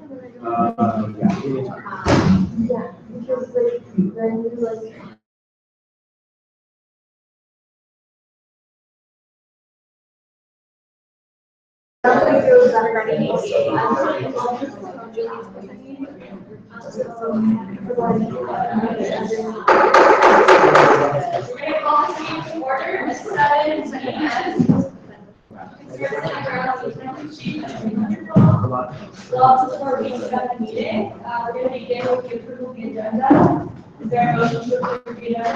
Yeah, give me time. Yeah, because like, then you like. Lots of more meetings about the meeting. We're going to begin with the approval of the agenda. Is there a motion to approve the agenda?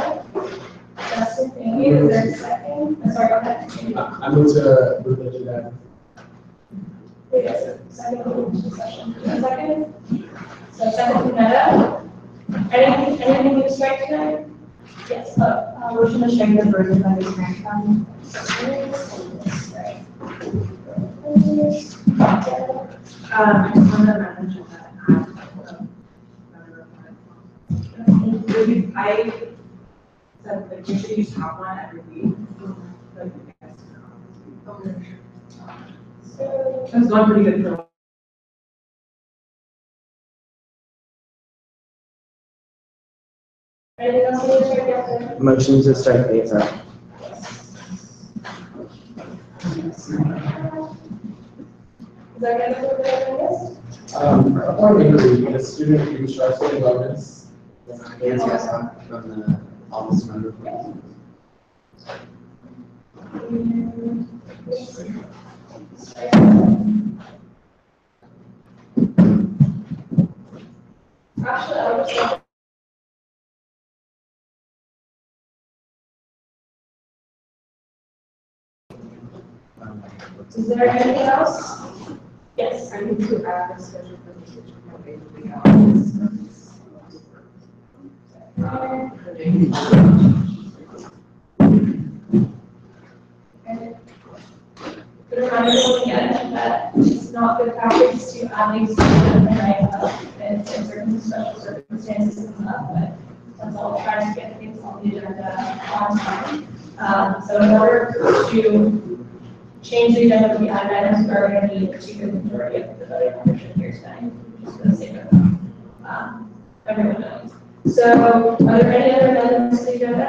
Justin, thank you. Is there a second? I'm sorry, go ahead. I move to move it to that. Yes, second session. Second? So second from Netta. Anything to strike tonight? Yes, motion to strike the burden by the grant fund. I just wanted to mention that I said like we should use top one every week. Like, you guys know. So, It's gone pretty good for. anything else you need to strike yet? Motion to strike the ASAP. Is that good for the Upon inquiry, can a student reach student wellness? Yes, from the office member. Actually, I was just. Is there anything else? Yes. I need to add a schedule for the teacher for the hours. But remind everyone again that it's not good practice to add these to the night and certain special circumstances come up, but that's all trying to get things on the agenda on time. So in order to change the agenda of the items, we're going to need to the majority of the voting membership here tonight, just for the sake of everyone knows. So are there any other amendments to the agenda?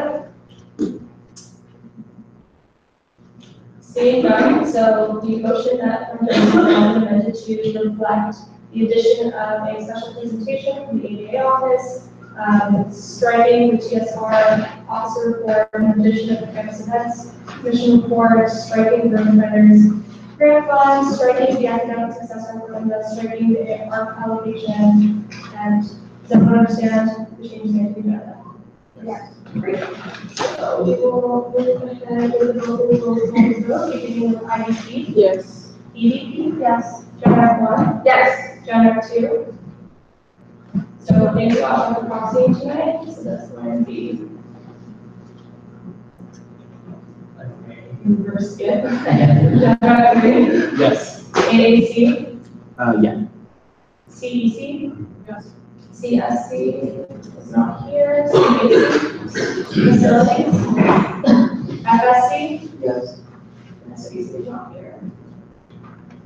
Seeing none, so the motion that from amended to reflect the addition of a special presentation from the ADA office, striking the TSR officer report, in addition of the campus events commission report, striking the vendors grant funds, striking the academic success formula, striking the ARC allocation, and does everyone understand the changes made to the agenda? Yes. Great. So we will move ahead with the vote, beginning with IDP. Yes. EDP, yes. Gen 1? Yes. Gen 2? So thank you all for proxying tonight. So that's going to be reverse skip. Gen 3? Yes. AAC? Yeah. CEC? Yes. CSC is not here. CAC? Facilities? FSC? Yes. SBC is not here.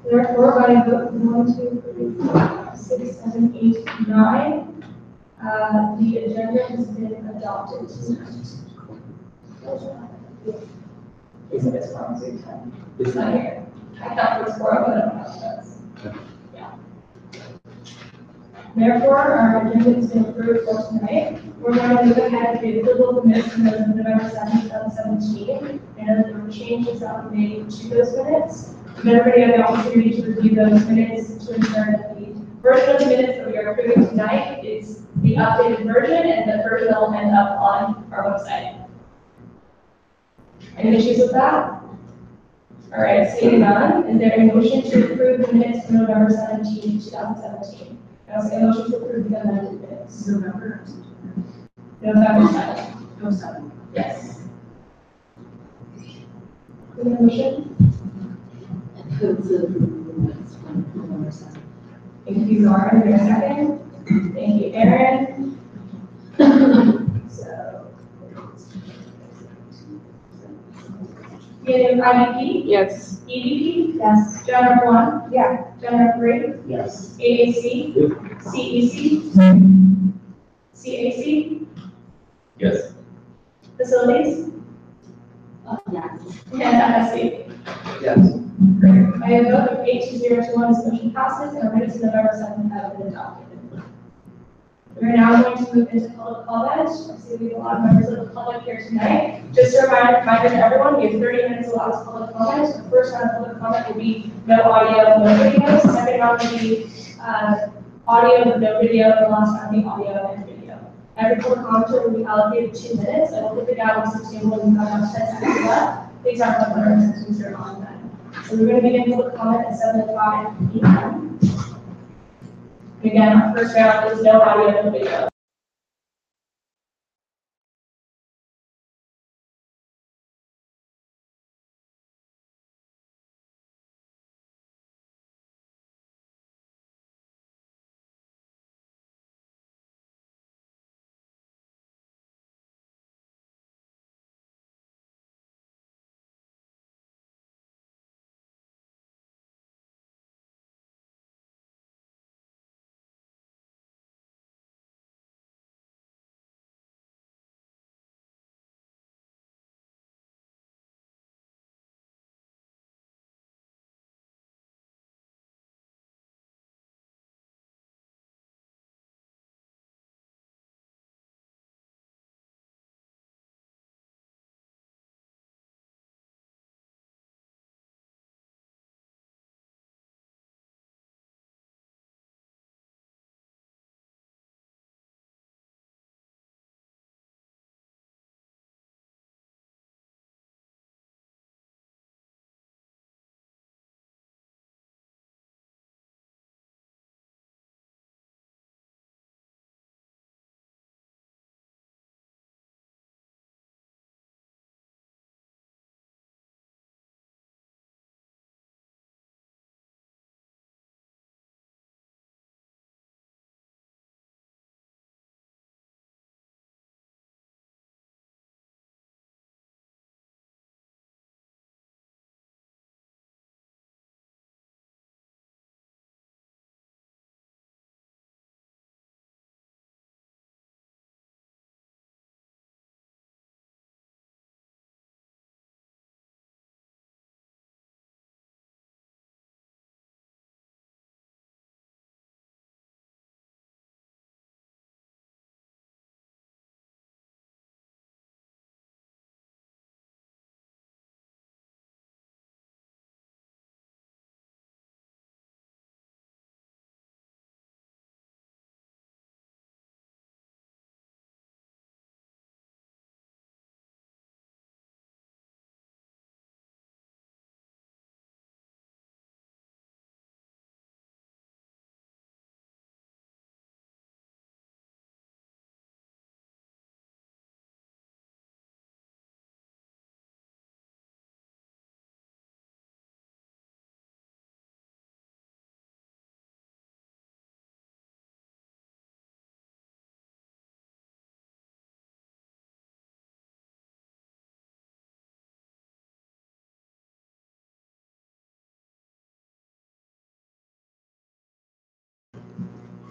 Therefore, by vote 1, 2, 3, 4, 6, 7, 8, 9, the agenda has been adopted. It's not here. I thought it was 4, but I don't know if that's. Yeah. Therefore, our agenda has been approved for tonight. We're going to move ahead with the approval of the minutes from November 7th, 2017, and there were changes that were made to those minutes. Everybody had the opportunity to review those minutes to ensure that the version of the minutes that we are approving tonight is the updated version and the version that will end up on our website. Any issues with that? All right, seeing none, is there a motion to approve the minutes from November 17, 2017? I was a motion to approve the amended minutes. November 7th. Oh, 7. Yes. Any motion? Thank you, Zara. Is there a second? Thank you, Aaron. So. IDP? Yes. EVP, Yes. General 1, Yeah. General 3, Yes. AAC, CEC, CAC, Yes. Facilities, Yes. and FSC. Yes. By a vote of 8-0 this motion passes, and our minutes of November 7th have been adopted. We are now going to move into public comment. I see we have a lot of members of the public here tonight. Just a reminder to everyone, we have 30 minutes allowed for public comment. The first round of public comment will be no audio, no video. The second round will be audio with no video. The last round will be audio and video. Every public commenter will be allocated 2 minutes. I will put the gavel to the table when you have about 10 seconds left. Please have a letter since we start on that. So we're going to begin public comment at 7:05 p.m. Again, our first round is no audio, no video.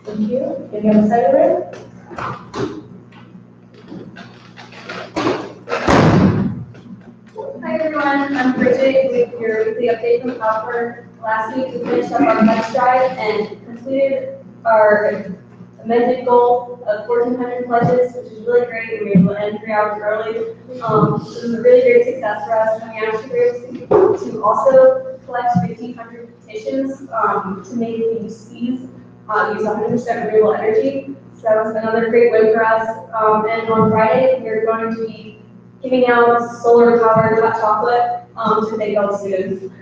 Thank you. Any other side of the room? Hi everyone, I'm Bridget with your weekly update from Copper. Last week we finished up our test drive and completed our amended goal of 1,400 pledges, which is really great. We were able to end 3 hours early. This was a really great success for us, and we actually were able to also collect 1,500 petitions to make the UCs use 100% renewable energy. So that was another great win for us. And on Friday, we're going to be giving out solar-powered hot chocolate to thank all the students.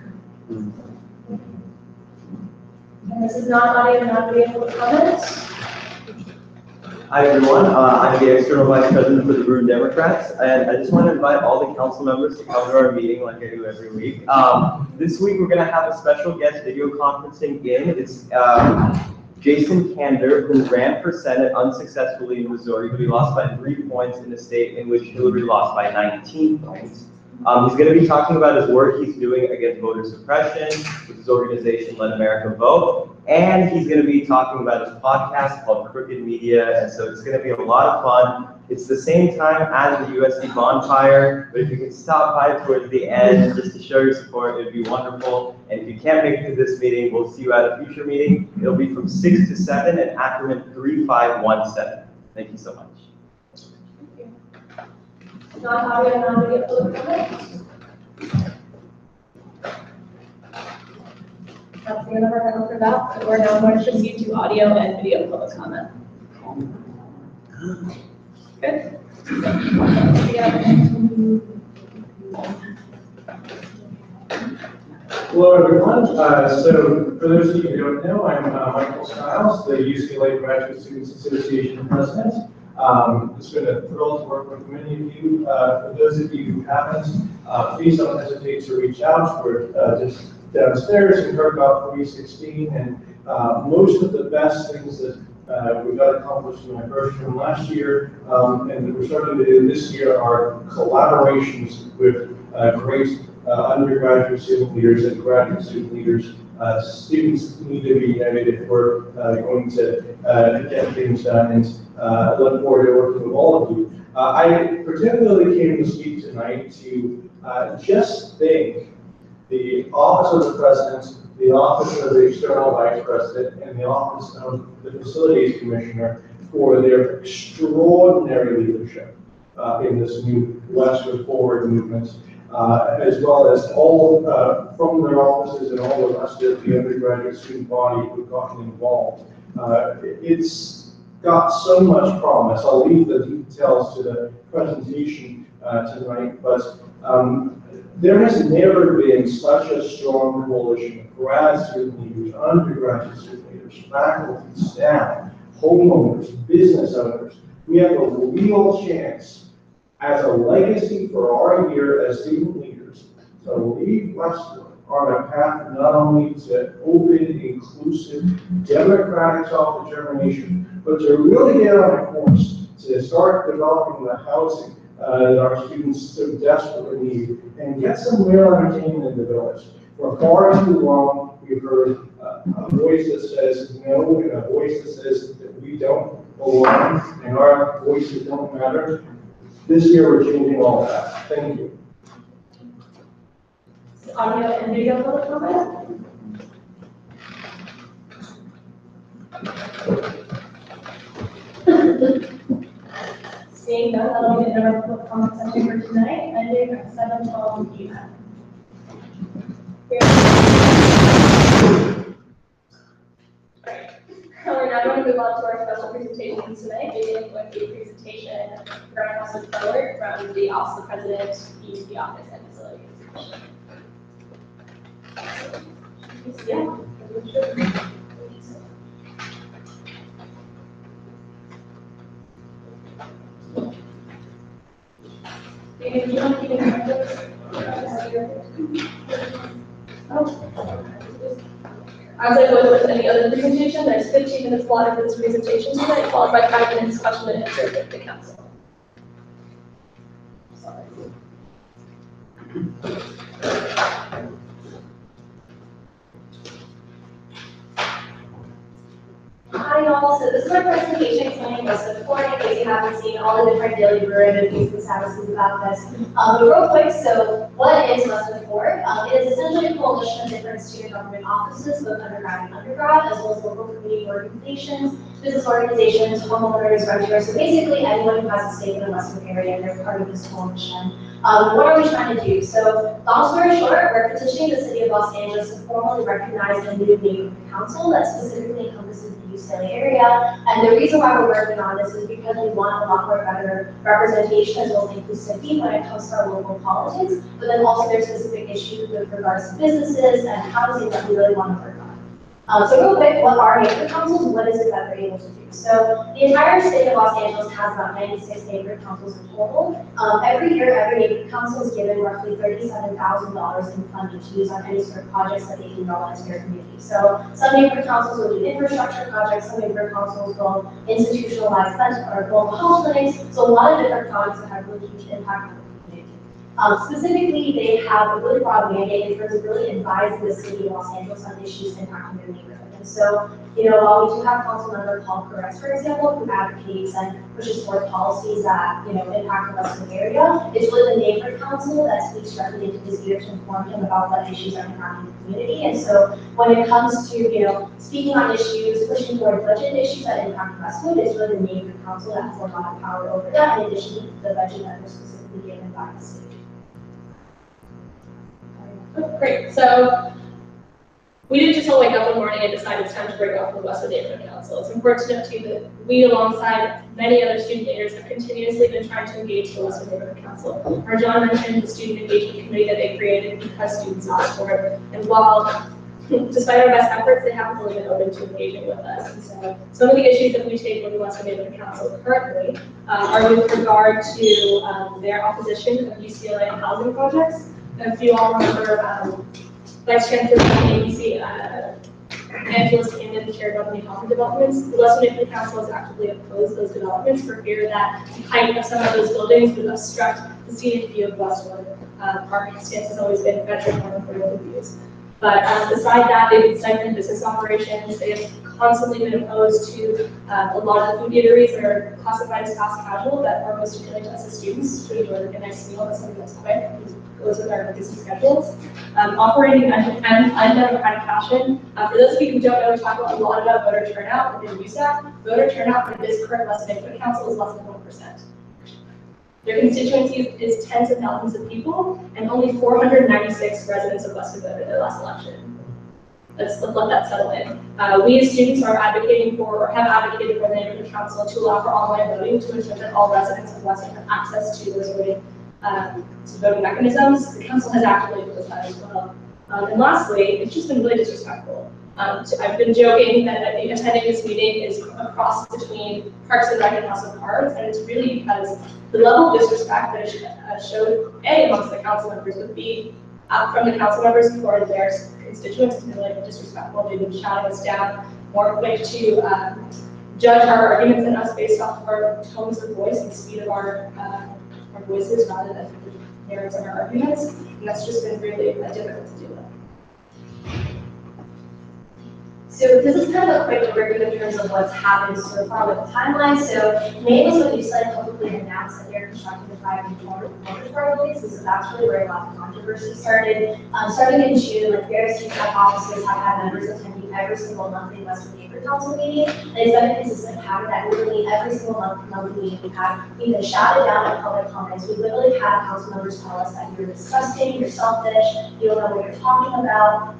And this is not audio, not video comment. Hi everyone, I'm the External Vice President for the Bruin Democrats, and I just want to invite all the council members to come to our meeting like I do every week. This week we're going to have a special guest video conferencing in. It's Jason Kander, who ran for Senate unsuccessfully in Missouri, but he lost by 3 points in a state in which Hillary lost by 19 points. He's going to be talking about his work he's doing against voter suppression with his organization Let America Vote, and he's going to be talking about his podcast called Crooked Media, and so it's going to be a lot of fun. It's the same time as the USC bonfire, but if you can stop by towards the end just to show your support, it'd be wonderful. And if you can't make it to this meeting, we'll see you at a future meeting. It'll be from 6 to 7 at Ackerman 3517. Thank you so much. Non-audio, non-video public comment? That's the end of our panel for that. We're now going to proceed to audio and video public comment. Good. Hello, everyone. So for those of you who don't know, I'm Michael Stiles, the UCLA Graduate Students Association president. It's been a thrill to work with many of you. For those of you who haven't, please don't hesitate to reach out. We're just downstairs in Kirkhoff 316, and most of the best things that we got accomplished in my first term last year, and we're starting to do this year, are collaborations with great undergraduate student leaders and graduate student leaders. Students need to be united if we're going to get things done, and look forward to working with all of you. I particularly came to speak tonight to just thank the Office of the President, the Office of the External Vice President, and the Office of the Facilities Commissioner for their extraordinary leadership in this new Westward Forward movement, as well as all from their offices and all the rest of the undergraduate student body who've gotten involved. It's got so much promise. I'll leave the details to the presentation tonight, but there has never been such a strong coalition of grad student leaders, undergraduate student leaders, faculty, staff, homeowners, business owners. We have a real chance as a legacy for our year as student leaders to lead Westward on a path not only to open, inclusive, democratic self-determination, but to really get on a course to start developing the housing that our students so desperately need, and get some real entertainment in the village. For far too long, we've heard a voice that says no, and a voice that says that we don't belong, and our voices don't matter. This year, we're changing all that. Thank you. Audio and video public comment? Seeing none, I'll get the public comment section for tonight, ending at 7:12 p.m. We're now going to move on to our special presentations tonight, beginning with a presentation from Professor Keller from the Office of the President, UC Office and Facilities. Yeah. Do you want to keep As I would with any other presentation, there's 15 minutes allotted for this presentation tonight, followed by 5 minutes question and answer with the council. Sorry. Hi y'all, so this is my presentation explaining Westwood Forward, in case you haven't seen all the different daily bureau reviews and statuses about this. But real quick, so what is Westwood Forward? It is essentially a coalition of different student government offices, both undergrad and undergrad, as well as local community organizations, business organizations, homeowners, renters, so basically anyone who has a stake in the Westwood area and they're part of this coalition. What are we trying to do? So, long story short, we're petitioning the city of Los Angeles to formally recognize a new neighborhood council that specifically encompasses the UCLA area. And the reason why we're working on this is because we want a lot more better representation as well as inclusivity when it comes to our local politics, but then also there's specific issues with regards to businesses and housing that we really want to work on. So real quick, what are neighborhood councils and what is it that they're able to do? So the entire state of Los Angeles has about 96 neighborhood councils in total. Every year, every neighborhood council is given roughly $37,000 in funding to use on any sort of projects that they can roll into their community. So some neighborhood councils will do infrastructure projects, some neighborhood councils will institutionalize or build health clinics. So a lot of different projects that have really huge impact on the community. Specifically, they have a really broad mandate in terms of really advising the city of Los Angeles on issues impacting their neighborhood. And so, while we do have Councilmember Paul Perez, for example, who advocates and pushes forward policies that, impact the Westwood area, it's really the neighborhood council that speaks directly into his ear to inform him about what issues are impacting the community. And so when it comes to, speaking on issues, pushing forward budget issues that impact Westwood, it's really the neighborhood council that has a lot of power over that, in addition to the budget that was specifically given by the city. Great, so we didn't just all wake up one morning and decide it's time to break off the Westwood Neighborhood Council. It's important to note too that we, alongside many other student leaders, have continuously been trying to engage the Westwood Neighborhood Council. Our John mentioned the student engagement committee that they created because students asked for it. And while, despite our best efforts, they haven't really been open to engaging with us. And so some of the issues that we take with the Westwood Neighborhood Council currently are with regard to their opposition of UCLA housing projects. And if you all remember, Vice Chancellor of the ABC, Angeles came in and shared about the housing developments. The Westwood Neighborhood Council has actively opposed those developments for fear that the height of some of those buildings would obstruct the scenic view of Westwood. Our stance has always been veteran for the views. But beside that, they've been stifling business operations. They have constantly been opposed to a lot of food eateries that are classified as fast casual that are most appealing to us as students to enjoy like a nice meal that's something that's quick and goes with our busy schedules. Operating in an undemocratic fashion. For those of you who don't know, we talk a lot about voter turnout within USAC. Voter turnout for this current Westwood Neighborhood Council is less than 1%. Their constituency is tens of thousands of people, and only 496 residents of Westwood voted their last election. Let's let that settle in. We as students are advocating for, or have advocated for the Neighborhood Council to allow for online voting to ensure that all residents of Westwood have access to those voting mechanisms. The council has actively opposed that as well. And lastly, it's just been really disrespectful. I've been joking that I think attending this meeting is a cross between Parks and Rec and House of Cards, and it's really because the level of disrespect that it showed, A, amongst the council members, but B, from the council members toward their constituents has been really disrespectful. They've been shouting us down, more quick to judge our arguments than us based off of our tones of voice and speed of our voices rather than the merits of our arguments, and that's just been really difficult to deal with. So this is kind of a quick overview in terms of what's happened so far with the timeline. So May was when USAC publicly announced that they're constructing the 5 new dormitory buildings, and so that's really where a lot of controversy started. Starting in June, like various USAC offices have had members attending every single monthly Westwood Neighborhood Council meeting, and it's been a consistent pattern that literally every single monthly meeting we've been shouted down in public comments. We literally had council members tell us that you're disgusting, you're selfish, you don't know what you're talking about.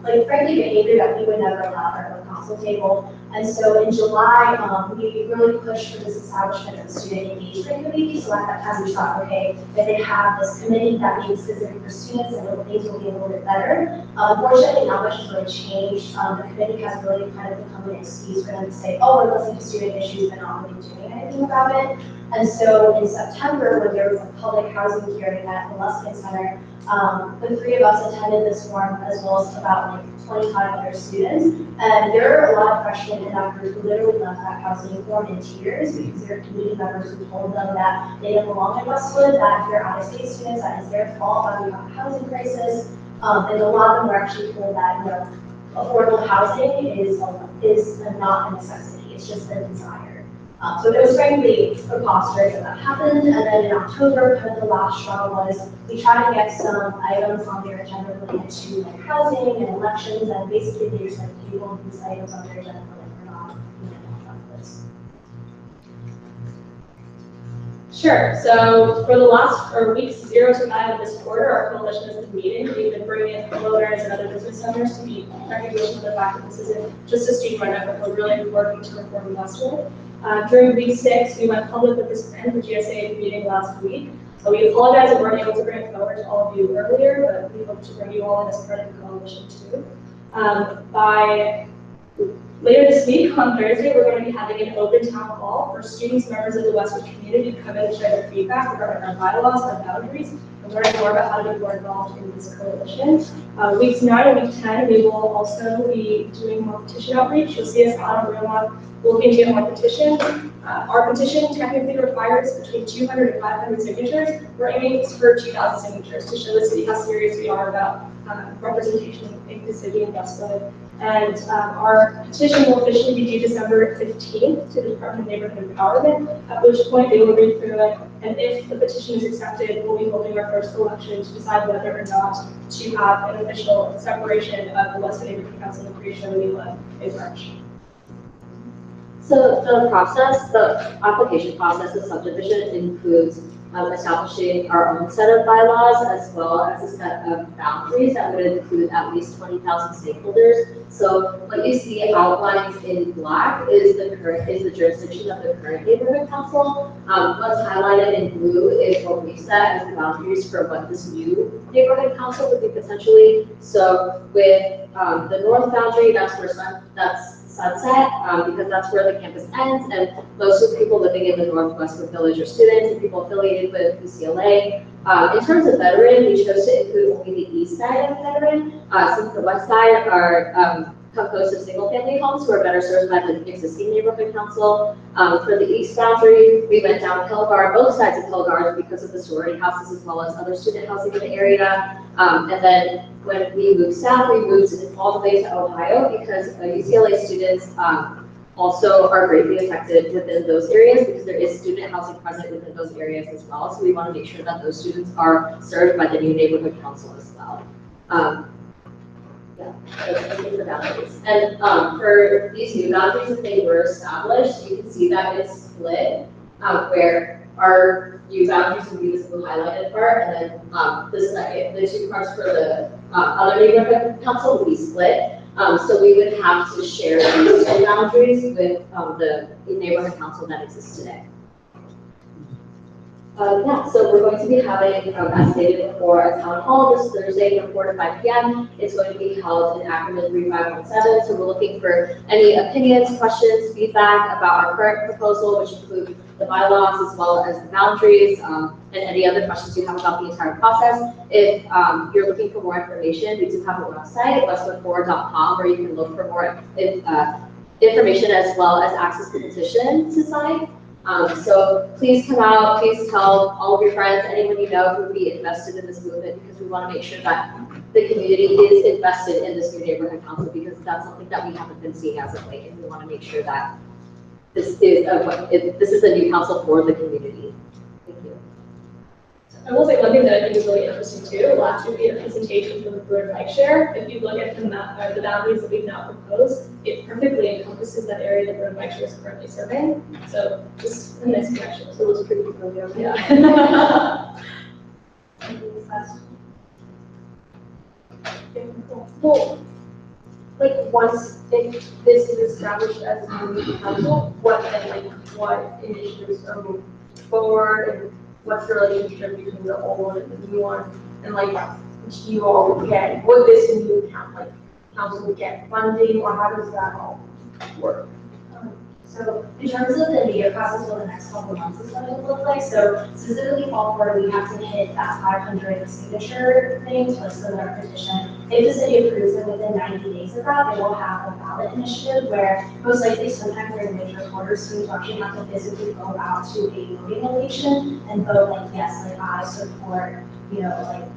Like frankly behavior that we would never allow at our council table. And so in July, we really pushed for this establishment of the student engagement committee. So at that time we thought, okay, if they have this committee that means specific for students, and things will be a little bit better. Unfortunately, not much has really changed. The committee has really kind of become an excuse for them to say, oh, we're listening to student issues, but not really doing anything about it. And so in September, when there was a public housing hearing at the Luskin Center, the 3 of us attended this forum as well as about like 25 other students. And there are a lot of freshmen in that group who literally left that housing forum in tears because there are community members who told them that they didn't belong in Westwood, that if they're out-of-state students, that it's their fault that we have a housing crisis. And a lot of them were actually told that, affordable housing is not a necessity, it's just a desire. So it was frankly preposterous that happened, and then in October, kind of the last straw was we tried to get some items on their agenda related to like housing and elections, and basically they just like tabled these items on their agenda like we're not about this. Sure. So for the last weeks 0 to 9 of this quarter, our coalition has been meeting. We've been bringing in homeowners and other business owners to be recognition of the fact that this isn't just a street-run effort. We're really working to reform Westwood. During week 6, we went public with this plan for GSA meeting last week. We apologize that we weren't able to bring it forward to all of you earlier, but we hope to bring you all in as part of the coalition too. By later this week, on Thursday, we're going to be having an open town hall for students, members of the Westwood community to come in and share their feedback regarding our bylaws, our boundaries, and learn more about how to be more involved in this coalition. Weeks 9 and week 10, we will also be doing more petition outreach. You'll see us on our room looking to get more petitions. Our petition technically requires between 200 and 500 signatures. We're aiming for 2,000 signatures to show the city how serious we are about representation in the city of Westwood. And our petition will officially be due December 15th to the Department of Neighborhood Empowerment, at which point they will read through it. And if the petition is accepted, we'll be holding our first election to decide whether or not to have an official separation of the Westwood Neighborhood Council and the creation of a new one in March. So the application process of subdivision includes establishing our own set of bylaws as well as a set of boundaries that would include at least 20,000 stakeholders. So what you see outlined in black is the jurisdiction of the current neighborhood council. What's highlighted in blue is what we set as the boundaries for what this new neighborhood council would be potentially. So with the north boundary, that's Sunset, because that's where the campus ends, and most of the people living in the Northwestwood Village are students and people affiliated with UCLA. In terms of veteran, we chose to include only the east side of veteran, since the west side are composed of single-family homes who are better served by the existing neighborhood council. For the east boundary, we went down Hillgard, both sides of Hillgard, because of the sorority houses as well as other student housing in the area. And then when we moved south, we moved all the way to Ohio because UCLA students also are greatly affected within those areas because there is student housing present within those areas as well. So we want to make sure that those students are served by the new neighborhood council as well. Yeah, those are the boundaries. And for these new boundaries, if they were established, you can see that it's split, where our new boundaries would be this blue highlighted part, and then the two parts for the other neighborhood council would be split. So we would have to share these two boundaries with the neighborhood council that exists today. So we're going to be having, as stated before, a town hall this Thursday from 4 to 5 p.m. It's going to be held in Ackerman 3517. So we're looking for any opinions, questions, feedback about our current proposal, which include the bylaws as well as the boundaries, and any other questions you have about the entire process. If you're looking for more information, we do have a website, westwood4.com, where you can look for more information as well as access the petition to sign. So please come out, please tell all of your friends, anyone you know who would be invested in this movement, because we want to make sure that the community is invested in this new neighborhood council, because that's something that we haven't been seeing as of late, and we want to make sure that this is a new council for the community. Thank you. I will say one thing that I think is really interesting too. Last year we had a presentation from the Brewer Bike Share. If you look at the map, the boundaries that we've now proposed, it perfectly encompasses that area that Brewer Bike Share is currently serving. So just a nice connection. So it was pretty cool. Yeah. Well, like once if this is established as a new council, what initiatives are moved forward, and what's the relationship between the old one and the new one, and like do you all get, would this new council get funding, or how does that all work? So in terms of the media process over the next couple of months is what it would look like. So specifically fall forward, we have to hit that 500 signature thing to list our petition. If the city approves it within 90 days of that, they will have a ballot initiative where most likely sometimes during major quarters, students actually have to physically go out to a voting location and vote like, yes, like I support,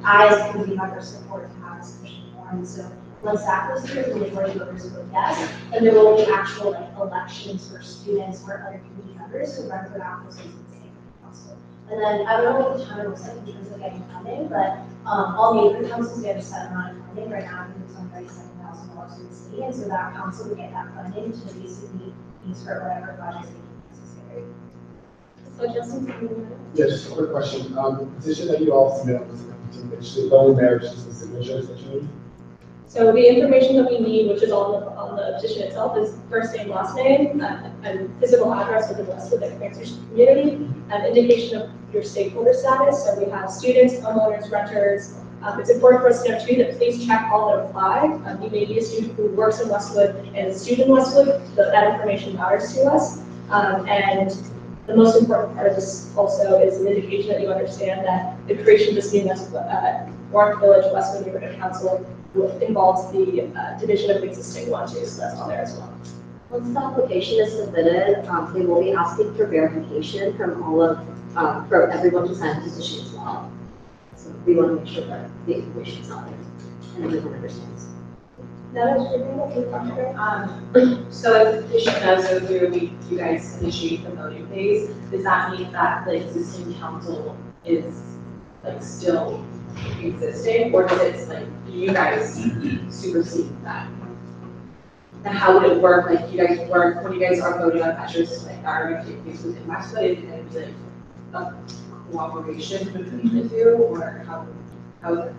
I as a community member support to have this petition form. So once that goes through, the majority of voters vote yes, and there will be actual elections for students or other community members to run for that position in the state council. And then I don't know what the timeline looks like in terms of getting funding, but all neighborhood councils get a set amount of funding. Right now, I think it's on $37,000 to the city, and so that council would get that funding to basically use for whatever projects they think necessary. So Justin, Yeah, just a quick question. The petition that you all submitted was the only marriage is the signatures that you need. so the information that we need, which is on the petition itself, is first name, last name, and physical address of the Westwood community, and indication of your stakeholder status. So we have students, homeowners, renters, It's important for us to know too that please check all that apply. You may be a student who works in Westwood and is a student in Westwood, but that information matters to us. And the most important part of this also is an indication that you understand that the creation of this new Warren Village Westwood Neighborhood Council involves the division of the existing one too, so that's on there as well. Once the application is submitted, they will be asking for verification from from everyone who signed the petition as well. So we want to make sure that the information is out there and everyone understands. That is really okay. So if the petition does go through, you guys initiate the voting phase, does that mean that the existing council is like still existing, or does it like you guys supersede that? And how would it work? Like you guys work when you guys are voting on measures like are going to take place within Westwood, and like a cooperation between the two, or how is that?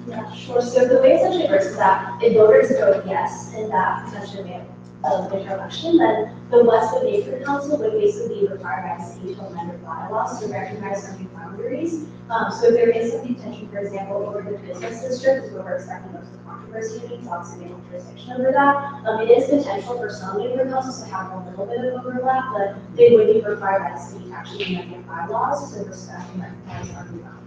Yeah, sure. So the way it essentially works is that if voters vote yes in that potentially midterm election, then the Westwood Neighborhood Council would basically be required by the city to amend their bylaws to recognize our new boundaries. So if there is some contention, for example, over the business district, is where we're expecting most of the controversy, because obviously they have jurisdiction over that. It is potential for some neighborhood councils to have a little bit of overlap, but they would be required by the city to actually amend their bylaws to respect and recognize our new boundaries.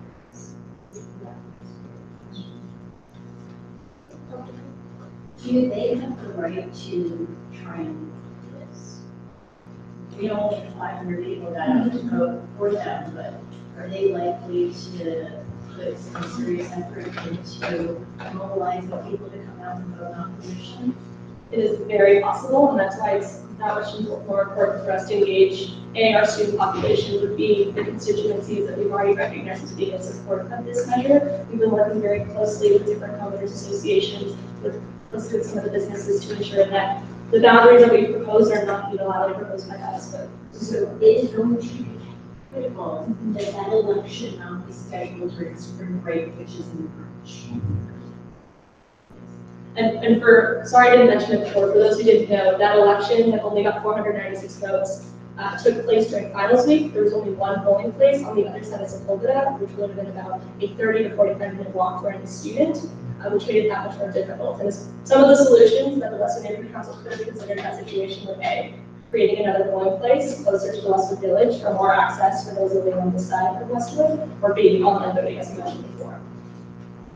Do they have the right to try and do this? We don't only have 500 people that have to vote for them, but are they likely to put some serious effort into mobilizing people to come out and vote on permission? It is very possible, and that's why it's that much more important for us to engage our student population would be the constituencies that we've already recognized as being in support of this measure. We've been working very closely with different homeowners associations, with some of the businesses to ensure that the boundaries that we propose are not unilaterally proposed by us. But so it is going to be critical that that election not be scheduled for spring break, which is in March. And sorry I didn't mention it before, for those who didn't know, that election that only got 496 votes took place during finals week. There was only one polling place on the other side of Sepulveda, which would have been about a 30 to 45 minute walk for any student, which made it that much more difficult. And some of the solutions that the Westwood Neighborhood Council could have considered in that situation were A, creating another polling place closer to the Westwood Village for more access for those living on this side of Westwood, or B, online voting as we mentioned before.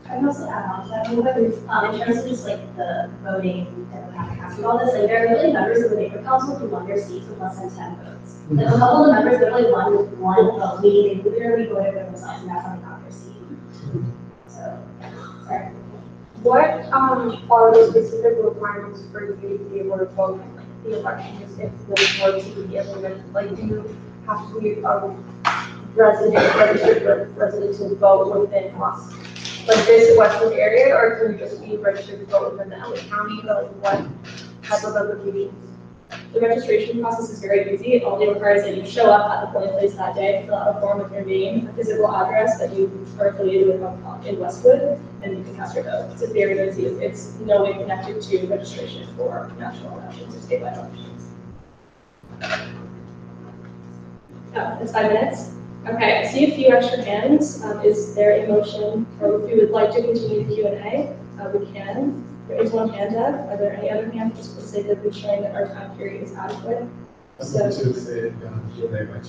I would also add on to that a little bit, in terms of just like the voting demographic and all this, like there are really members of the neighborhood council who won their seats with less than 10 votes. Like a couple of members literally won with one vote, meaning they literally voted for themselves, and that's how they got their seat. So, sorry. What are the specific requirements for you to be able to vote in like, the elections if the vote to be implemented? Like, do you have to be registered resident to vote within us? Like this Westwood area, or can you just be registered to vote within the LA County? Like what type of applications? The registration process is very easy. It only requires that you show up at the polling place that day, fill out a form with your name, a physical address that you are affiliated with in Westwood, and you can cast your vote. It's very easy. It's no way connected to registration for national elections or statewide elections. Oh, it's 5 minutes. Okay, I see a few extra hands. Is there a motion, or if you would like to continue the Q&A, we can. There is one hand up. Are there any other hands, just for the sake of ensuring that our time period is adequate? So, Q&A by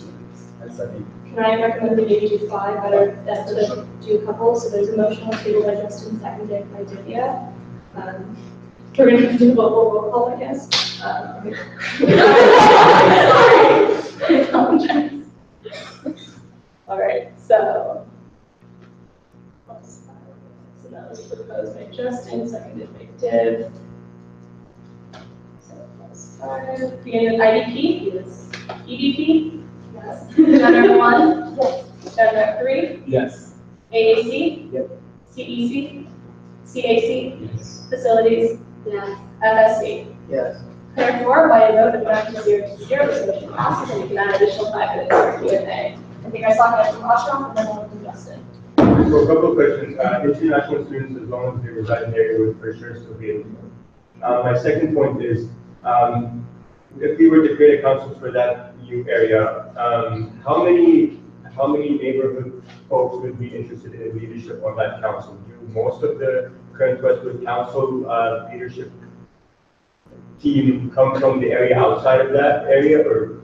can I recommend we maybe do 5 better than to do a couple? So there's a motion on the table by Justin, seconded by Divya. We're going to do a roll call, I guess. I apologize. All right, so that was proposed by Justin, seconded by Div. So +5. Beginning with IDP, yes. EDP, yes. Agenda 1, yes. Agenda 3, Yes. AAC, Yep. CEC, CAC, Yes. Facilities, Yeah. FSC. Yes. Therefore, by a vote of 9 to 0 to 0, this motion passes, and you can add an additional 5 minutes for Q&A. I think I saw that from Ashram, and then one from Justin. So a couple of questions. International students, as long as they reside in the area, would for sure still be able to vote. My second point is, if we were to create a council for that new area, how many neighborhood folks would be interested in leadership on that council? Do you most of the current Westwood Council leadership team come from the area outside of that area, or?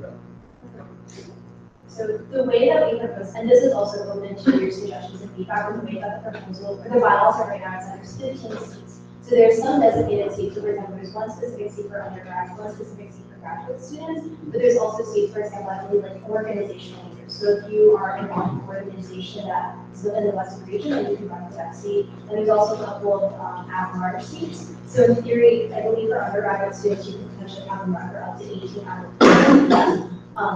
So the way that we propose, and this is also open to your suggestions and feedback, the way that the proposal, or the bylaws are right now, is that there's 15 seats. So there's some designated seats, so for example, there's one specific seat for undergrads, one specific seat for graduate students, but there's also seats, for example, I believe like organizational leaders. So if you are involved in an organization that is within the Western region, then you can run for that seat. And there's also a couple of at-large seats. So in theory, I believe for undergraduate students, you can potentially have them run for up to 18 out.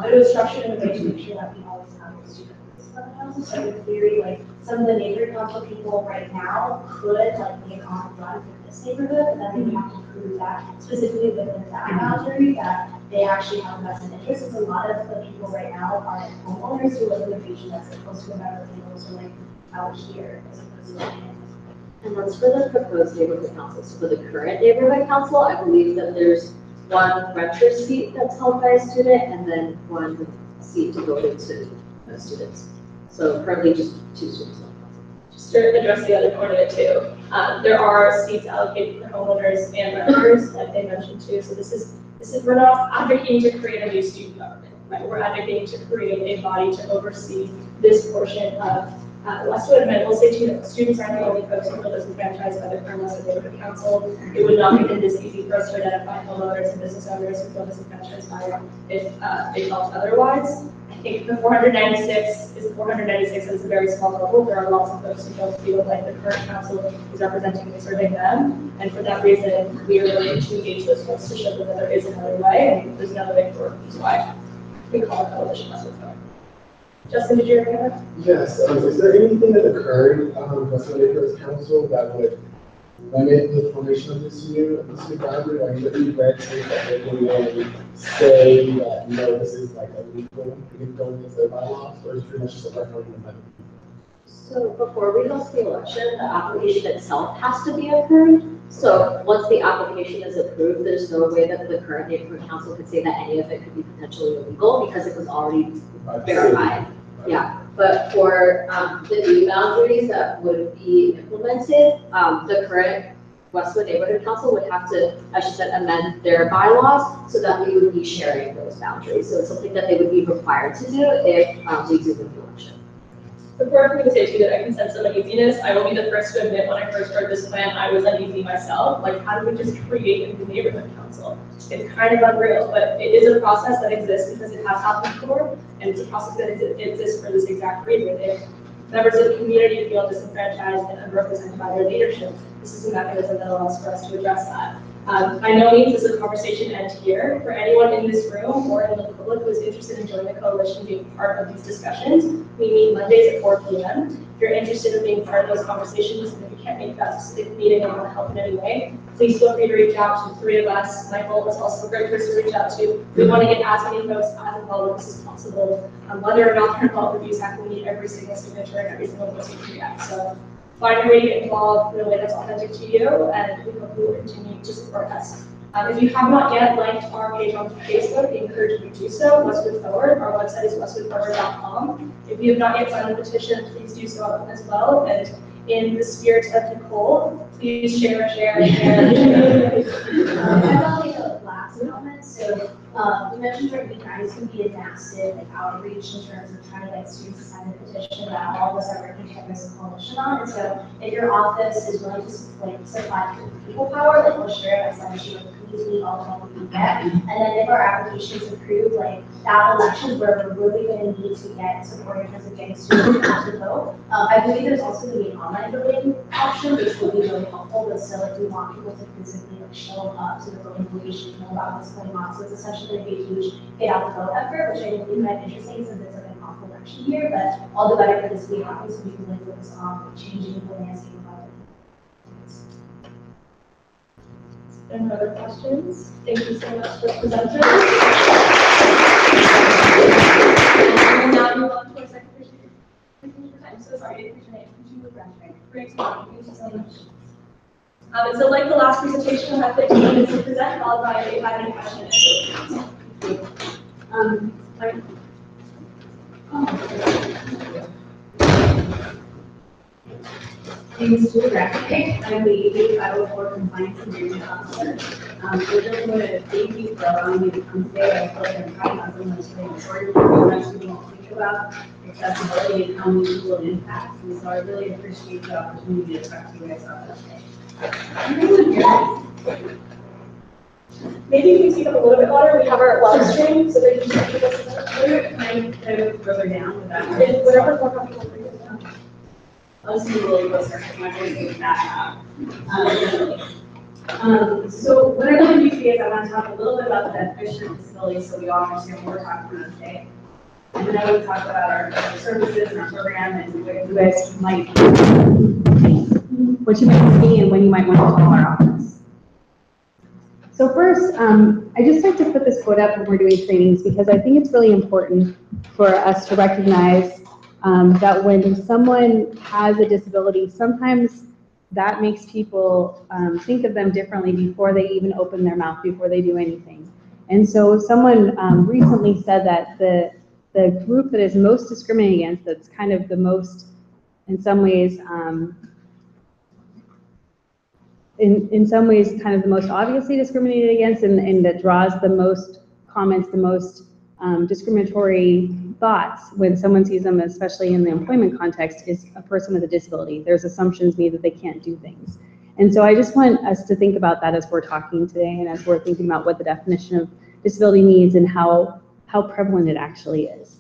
But it was structured in a way to make sure that we always have a student on the council. So in theory, like some of the neighborhood council people right now could like make on run for this neighborhood, and then they would have to prove that specifically within that boundary that they actually have a vested interest. Because a lot of the people right now are homeowners who live in the region that's close to a better things, so like out here as opposed to like. And that's for the proposed neighborhood council. So for the current neighborhood council, I believe that there's one renter seat that's held by a student and then one seat devoted to students. So currently just 2 students on council. Just to address the other part of it too, there are seats allocated for homeowners and renters, like they mentioned too. So this is we're not advocating to create a new student government, right? We're advocating to create a body to oversee this portion of Westwood. And I will say too that students aren't the only folks who feel disenfranchised by the current Westwood Neighborhood Council. It would not have been this easy for us to identify homeowners and business owners who feel disenfranchised by it if they felt otherwise. I think the 496 is 496 is a very small bubble. There are lots of folks who don't feel like the current council is representing and serving them. And for that reason, we are willing to engage those folks to show them that there is another way. And there's another way forward, which is why we call it coalition Westwood Forward. Justin, did you have that? Yes, is there anything that occurred Westwood Neighborhood Council that would limit the formation of this new boundary? Like, should we red tape that they can say that, no, this is like illegal, we can go against their bylaws, or is it pretty much just a referendum amendment? So before we host the election, the application itself has to be approved. So once the application is approved, there's no way that the current neighborhood council could say that any of it could be potentially illegal because it was already verified. Yeah, but for the new boundaries that would be implemented, the current Westwood Neighborhood Council would have to, as she said, amend their bylaws so that we would be sharing those boundaries. So it's something that they would be required to do if we do win the election. Before I'm going to say too that I can sense some uneasiness, I will be the first to admit when I first started this plan, I was uneasy myself. Like, how do we just create a new neighborhood council? It's kind of unreal, but it is a process that exists because it has happened before, and it's a process that exists for this exact reason. If members of the community feel disenfranchised and unrepresented by their leadership, this is a mechanism that allows for us to address that. By no means does the conversation end here. For anyone in this room or in the public who is interested in joining the coalition, being part of these discussions, we meet Mondays at 4 p.m. If you're interested in being part of those conversations, and if you can't make that specific meeting and want to help in any way, please feel free to reach out to the 3 of us. Michael is also a great person to reach out to. We want to get as many folks as involved with this as possible. Whether or not they're involved with USAC, we need every single signature and every single voice we can get. So find a way to get involved in a way that's authentic to you, and we hope you will continue to support us. If you have not yet liked our page on Facebook, we encourage you to do so. Westwood Forward. Our website is westwoodforward.com. If you have not yet signed the petition, please do so as well. And in the spirit of Nicole, please share. I have only a last comment. So you mentioned that you guys can be a massive outreach in terms of trying to get students to sign the petition that all of us are working together as a coalition on. And so if your office is willing to supply people power, we'll share it. I said she would please need all the help we can get. And then if our application is approved, that election where we're really going to need to get support in terms of getting students to vote. I believe there's also going to be an online voting option, which will be really helpful. But still, we want people to physically show up to the voting location, know about what's going on. So it's essentially going to be a huge get out the vote effort, which I think we might be interesting since it's an awful election year. But all the better for this to be happening, so we can really focus on changing the landscape of our Any other questions? Thank you so much for presenting. And now move on to our secretary. I'm so sorry, I didn't get your name. Could you refresh me? Great to meet you. Thank you so much. And so like the last presentation, we'll have 15 minutes to present, followed by if you have any questions. things to recognize. I'm the ED 504 compliance and agreement officer. I just want to thank you for allowing me to come today. I feel like I'm talking about something that's really important. Sometimes people don't think about accessibility and how many people it impacts. And so I really appreciate the opportunity to talk to you guys about that today. Maybe you can speak up a little bit louder. We have our live stream, so they can check us out. Can I go further down with that? Whatever's more comfortable for you. I'll just be really close to my voice is that so what I want to do today is I want to talk a little bit about the definition of disability so we all understand what we're talking about today. And then I will talk about our services and our program and what you guys might, what you might see and when you might want to call our office. So first, I just like to put this quote up when we're doing trainings because I think it's really important for us to recognize that when someone has a disability, sometimes that makes people think of them differently before they even open their mouth, before they do anything. And so someone recently said that the group that is most discriminated against, that's kind of the most, in some ways, in some ways kind of the most obviously discriminated against and that draws the most comments, the most discriminatory thoughts when someone sees them, especially in the employment context, is a person with a disability. There's assumptions made that they can't do things. And so I just want us to think about that as we're talking today and as we're thinking about what the definition of disability means and how prevalent it actually is.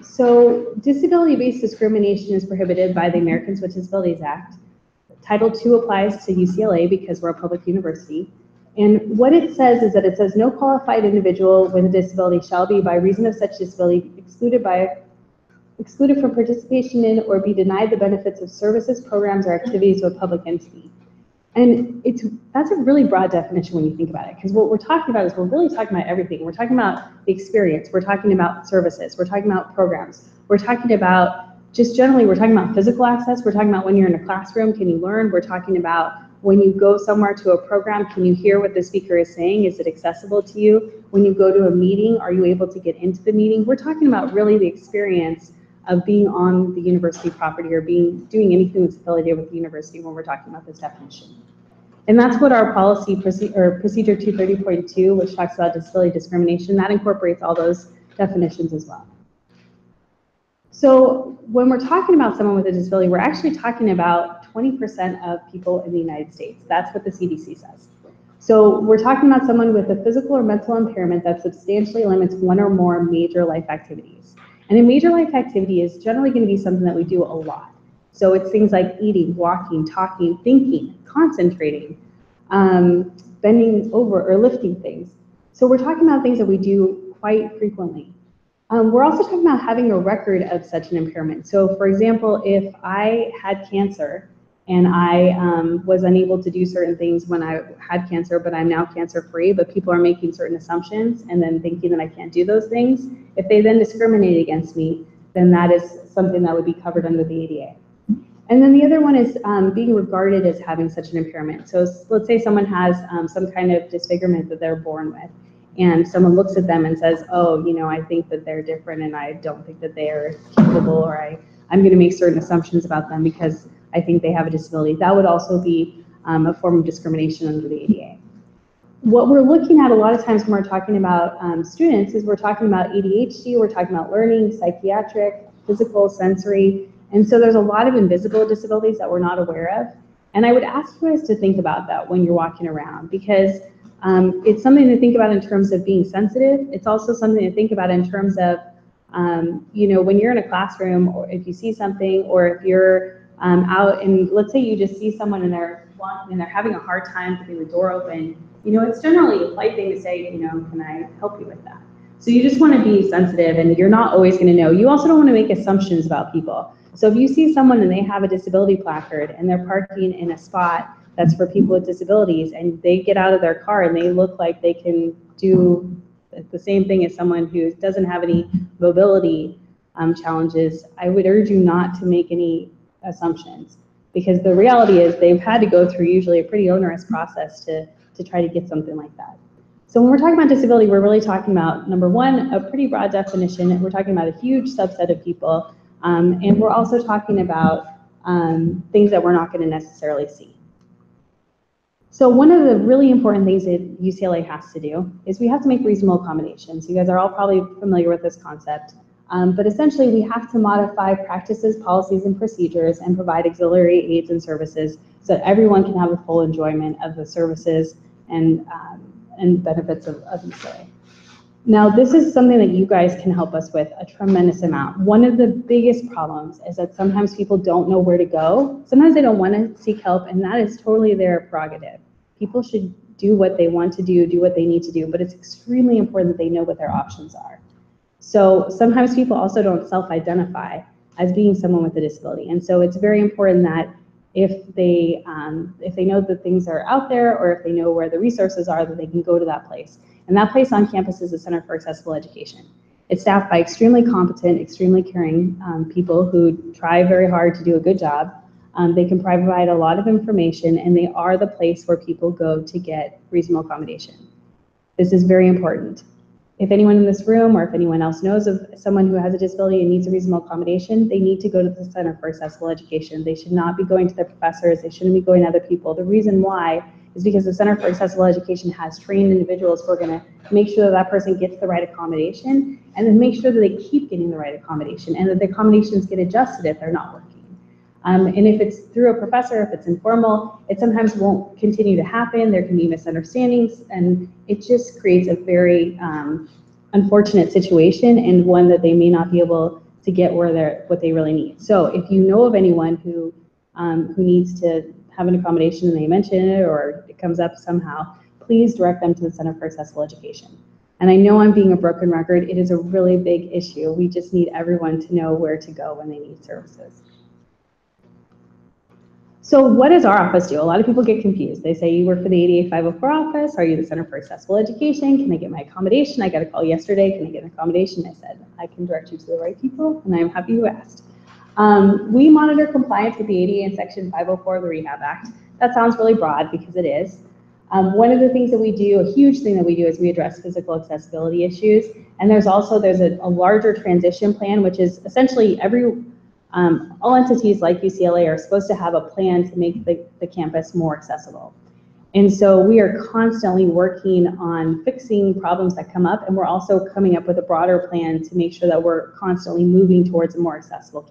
So disability-based discrimination is prohibited by the Americans with Disabilities Act. Title II applies to UCLA because we're a public university. And what it says is that it says no qualified individual with a disability shall be, by reason of such disability, excluded from participation in or be denied the benefits of services, programs, or activities of a public entity. And that's a really broad definition when you think about it, because what we're talking about is we're really talking about everything. We're talking about the experience, we're talking about services, we're talking about programs, we're talking about just generally, we're talking about physical access, we're talking about when you're in a classroom, can you learn? We're talking about when you go somewhere to a program, can you hear what the speaker is saying? Is it accessible to you? When you go to a meeting, are you able to get into the meeting? We're talking about really the experience of being on the university property or doing anything that's affiliated with the university when we're talking about this definition. And that's what our policy procedure 230.2, which talks about disability discrimination, that incorporates all those definitions as well. So when we're talking about someone with a disability, we're actually talking about 20% of people in the United States. That's what the CDC says. So we're talking about someone with a physical or mental impairment that substantially limits one or more major life activities. And a major life activity is generally going to be something that we do a lot. So it's things like eating, walking, talking, thinking, concentrating, bending over or lifting things. So we're talking about things that we do quite frequently. We're also talking about having a record of such an impairment. So for example, if I had cancer and I was unable to do certain things when I had cancer, but I'm now cancer-free, but people are making certain assumptions and then thinking that I can't do those things, if they then discriminate against me, then that is something that would be covered under the ADA. And then the other one is being regarded as having such an impairment. So let's say someone has some kind of disfigurement that they're born with, and someone looks at them and says, oh, you know, I think that they're different and I don't think that they are capable, or I'm going to make certain assumptions about them because I think they have a disability. That would also be a form of discrimination under the ADA. What we're looking at a lot of times when we're talking about students is we're talking about ADHD, we're talking about learning, psychiatric, physical, sensory, and so there's a lot of invisible disabilities that we're not aware of. And I would ask you guys to think about that when you're walking around, because it's something to think about in terms of being sensitive. It's also something to think about in terms of, you know, when you're in a classroom, or if you see something, or if you're out and let's say you just see someone and they're walking and they're having a hard time getting the door open, you know, it's generally a polite thing to say, you know, can I help you with that? So you just want to be sensitive, and you're not always going to know. You also don't want to make assumptions about people. So if you see someone and they have a disability placard and they're parking in a spot that's for people with disabilities, and they get out of their car and they look like they can do the same thing as someone who doesn't have any mobility challenges, I would urge you not to make any assumptions, because the reality is they've had to go through usually a pretty onerous process to try to get something like that. So when we're talking about disability, we're really talking about, number one, a pretty broad definition. We're talking about a huge subset of people, and we're also talking about things that we're not going to necessarily see. So one of the really important things that UCLA has to do is we have to make reasonable accommodations. You guys are all probably familiar with this concept. But essentially, we have to modify practices, policies, and procedures and provide auxiliary aids and services so that everyone can have a full enjoyment of the services and benefits of UCLA. Now, this is something that you guys can help us with a tremendous amount. One of the biggest problems is that sometimes people don't know where to go. Sometimes they don't want to seek help, and that is totally their prerogative. People should do what they want to do what they need to do, but it's extremely important that they know what their options are. So sometimes people also don't self-identify as being someone with a disability, and so it's very important that if they know that things are out there, or if they know where the resources are, that they can go to that place. And that place on campus is the Center for Accessible Education. It's staffed by extremely competent, extremely caring people who try very hard to do a good job. They can provide a lot of information, and they are the place where people go to get reasonable accommodation. This is very important. If anyone in this room or if anyone else knows of someone who has a disability and needs a reasonable accommodation, they need to go to the Center for Accessible Education. They should not be going to their professors. They shouldn't be going to other people. The reason why is because the Center for Accessible Education has trained individuals who are going to make sure that that person gets the right accommodation, and then make sure that they keep getting the right accommodation, and that the accommodations get adjusted if they're not working. And if it's through a professor, if it's informal, it sometimes won't continue to happen. There can be misunderstandings, and it just creates a very unfortunate situation, and one that they may not be able to get what they really need. So if you know of anyone who needs to have an accommodation and they mention it, or it comes up somehow, please direct them to the Center for Accessible Education. And I know I'm being a broken record. It is a really big issue. We just need everyone to know where to go when they need services. So what does our office do? A lot of people get confused. They say, you work for the ADA 504 office. Are you the Center for Accessible Education? Can I get my accommodation? I got a call yesterday. Can I get an accommodation? I said, I can direct you to the right people, and I'm happy you asked. We monitor compliance with the ADA and Section 504 of the Rehab Act. That sounds really broad because it is. One of the things that we do, a huge thing that we do, is we address physical accessibility issues. And there's a larger transition plan, which is essentially all entities like UCLA are supposed to have a plan to make the campus more accessible. And so we are constantly working on fixing problems that come up, and we're also coming up with a broader plan to make sure that we're constantly moving towards a more accessible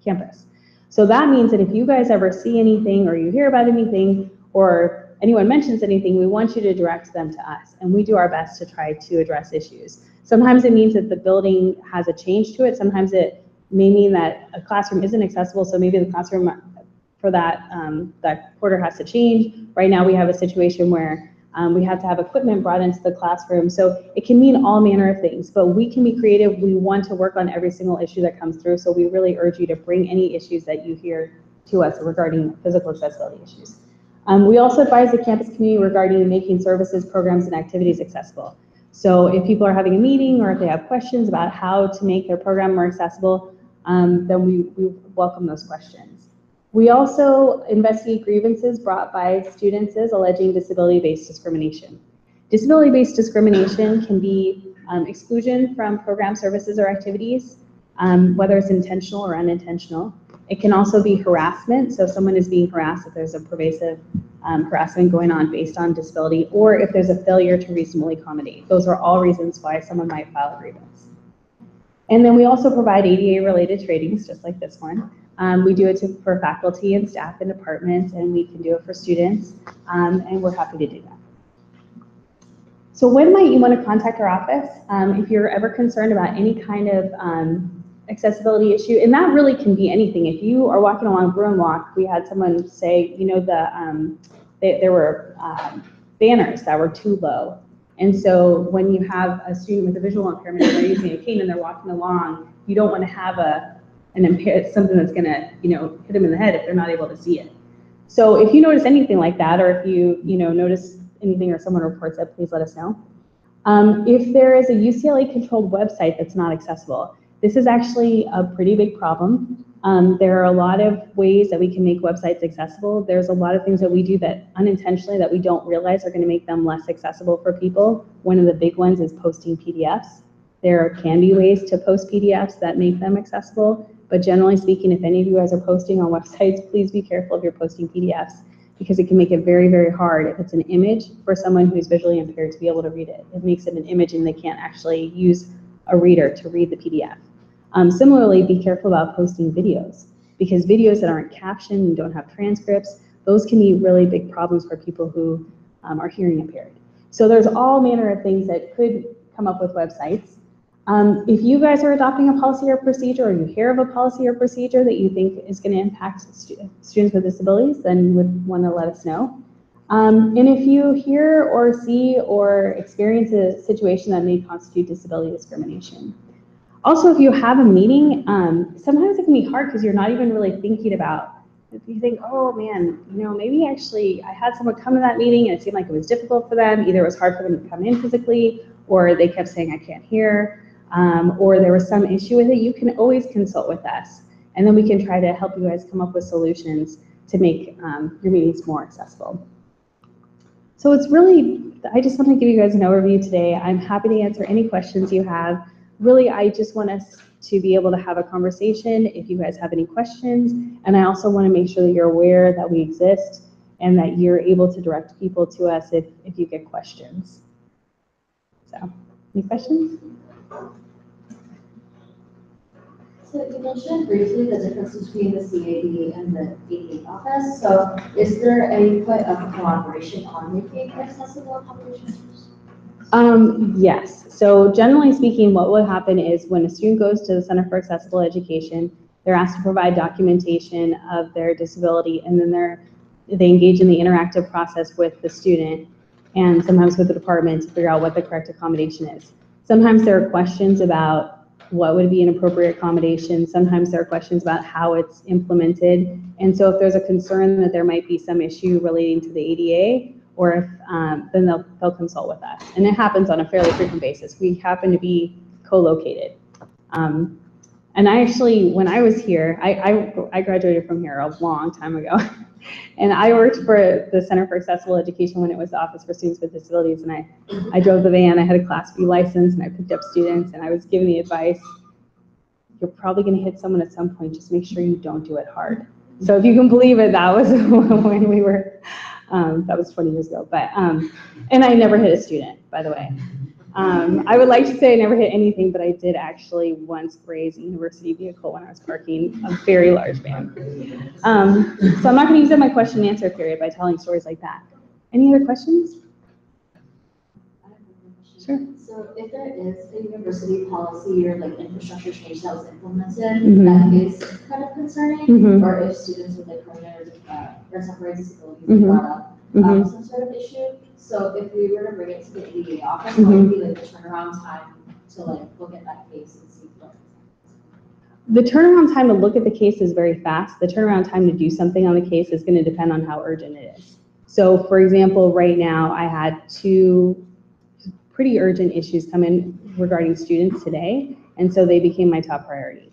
campus. So that means that if you guys ever see anything, or you hear about anything, or anyone mentions anything, we want you to direct them to us, and we do our best to try to address issues. Sometimes it means that the building has a change to it. Sometimes it may mean that a classroom isn't accessible, so maybe the classroom for that quarter has to change. Right now we have a situation where we have to have equipment brought into the classroom, so it can mean all manner of things, but we can be creative. We want to work on every single issue that comes through, so we really urge you to bring any issues that you hear to us regarding physical accessibility issues. We also advise the campus community regarding making services, programs, and activities accessible. So if people are having a meeting, or if they have questions about how to make their program more accessible, then we welcome those questions. We also investigate grievances brought by students alleging disability-based discrimination. Disability-based discrimination can be exclusion from program services or activities, whether it's intentional or unintentional. It can also be harassment, so if someone is being harassed, if there's a pervasive harassment going on based on disability, or if there's a failure to reasonably accommodate. Those are all reasons why someone might file a grievance. And then we also provide ADA-related trainings, just like this one. We do it for faculty and staff in departments, and we can do it for students, and we're happy to do that. So when might you want to contact our office? If you're ever concerned about any kind of accessibility issue, and that really can be anything. If you are walking along Bruin Walk, we had someone say, you know, there were banners that were too low. And so when you have a student with a visual impairment and they're using a cane and they're walking along, you don't want to have something that's going to, hit them in the head if they're not able to see it. So if you notice anything like that, or if you notice anything or someone reports it, please let us know. If there is a UCLA-controlled website that's not accessible, this is actually a pretty big problem. There are a lot of ways that we can make websites accessible. There's a lot of things that we do that unintentionally that we don't realize are going to make them less accessible for people. One of the big ones is posting PDFs. There can be ways to post PDFs that make them accessible, But generally speaking, if any of you guys are posting on websites, please be careful if you're posting PDFs, because it can make it very, very hard if it's an image for someone who's visually impaired to be able to read it. It makes it an image and they can't actually use a reader to read the PDF. Similarly, be careful about posting videos, because videos that aren't captioned and don't have transcripts, those can be really big problems for people who are hearing impaired. So there's all manner of things that could come up with websites. If you guys are adopting a policy or procedure, or you hear of a policy or procedure that you think is going to impact students with disabilities, then you would want to let us know. And if you hear or see or experience a situation that may constitute disability discrimination. Also, if you have a meeting, sometimes it can be hard because you're not even really thinking about, if you think, oh man, maybe actually I had someone come to that meeting and it seemed like it was difficult for them. Either it was hard for them to come in physically, or they kept saying, I can't hear, or there was some issue with it. You can always consult with us. And then we can try to help you guys come up with solutions to make your meetings more accessible. So it's really, I just want to give you guys an overview today. I'm happy to answer any questions you have. Really, I just want us to be able to have a conversation if you guys have any questions. And I also want to make sure that you're aware that we exist and that you're able to direct people to us if you get questions. So, any questions? So you mentioned briefly the difference between the CAD and the ADA office. So is there any point of collaboration on making accessible accommodations? Yes. So generally speaking, what will happen is when a student goes to the Center for Accessible Education, they're asked to provide documentation of their disability, and then they engage in the interactive process with the student and sometimes with the department to figure out what the correct accommodation is. Sometimes there are questions about what would be an appropriate accommodation. Sometimes there are questions about how it's implemented. And so if there's a concern that there might be some issue relating to the ADA, or if, then they'll consult with us. And it happens on a fairly frequent basis. We happen to be co-located. And I actually, when I was here, I graduated from here a long time ago. And I worked for the Center for Accessible Education when it was the Office for Students with Disabilities. And I drove the van, I had a Class B license, and I picked up students, and I was giving the advice, you're probably gonna hit someone at some point, just make sure you don't do it hard. So if you can believe it, that was when we were, that was 20 years ago. But, and I never hit a student, by the way. I would like to say I never hit anything, but I did actually once graze a university vehicle when I was parking a very large van. So I'm not going to use up my question and answer period by telling stories like that. Any other questions? Sure. So if there is a university policy or like infrastructure change that was implemented, Mhm. that is kind of concerning, Mhm. or if students with like permanent or temporary disabilities Mhm. brought up Mhm. some sort of issue. So if we were to bring it to the ADA office, Mhm. what would be like the turnaround time to like look at that case and see what? The turnaround time to look at the case is very fast. The turnaround time to do something on the case is going to depend on how urgent it is. So for example, right now I had 2 pretty urgent issues come in regarding students today, and so they became my top priority.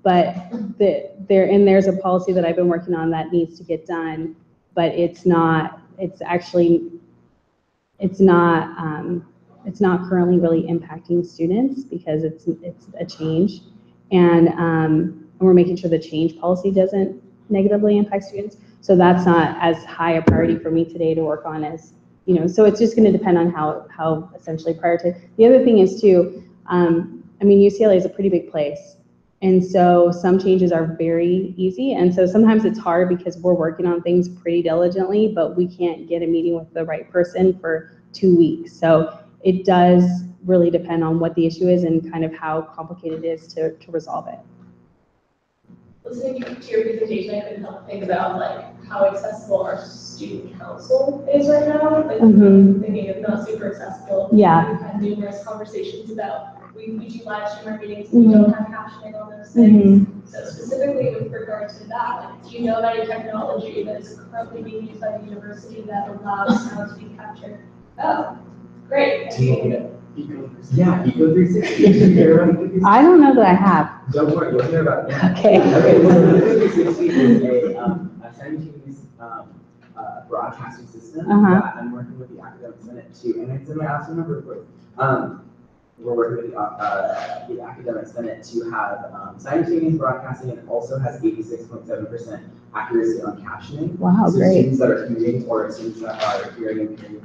But there's a policy that I've been working on that needs to get done, but it's not currently really impacting students because it's a change, and we're making sure the change policy doesn't negatively impact students. So that's not as high a priority for me today to work on as, so it's just going to depend on how essentially prioritize. The other thing is too, UCLA is a pretty big place. And so some changes are very easy. And so sometimes it's hard because we're working on things pretty diligently, but we can't get a meeting with the right person for 2 weeks. So it does really depend on what the issue is and kind of how complicated it is to resolve it. Listening to your presentation, I couldn't help think about how accessible our student council is right now. Thinking it's not super accessible. Yeah. We've had numerous conversations about we do live stream our meetings, we don't have captioning on those things. So specifically with regard to that, do you know of any technology that is currently being used by the university that allows sound to be captured? Oh, great. Yeah, Eco 360. I don't know that I have. Don't worry, you'll hear about it. Okay. Okay, so Eco 360 is a simultaneous broadcasting system that I'm working with the Academic Senate to, and it's in my awesome number report. we're working with the Academic Senate to have simultaneous broadcasting, and also has 86.7% accuracy on captioning. Wow, So great. students that are commuting or students that are hearing impaired,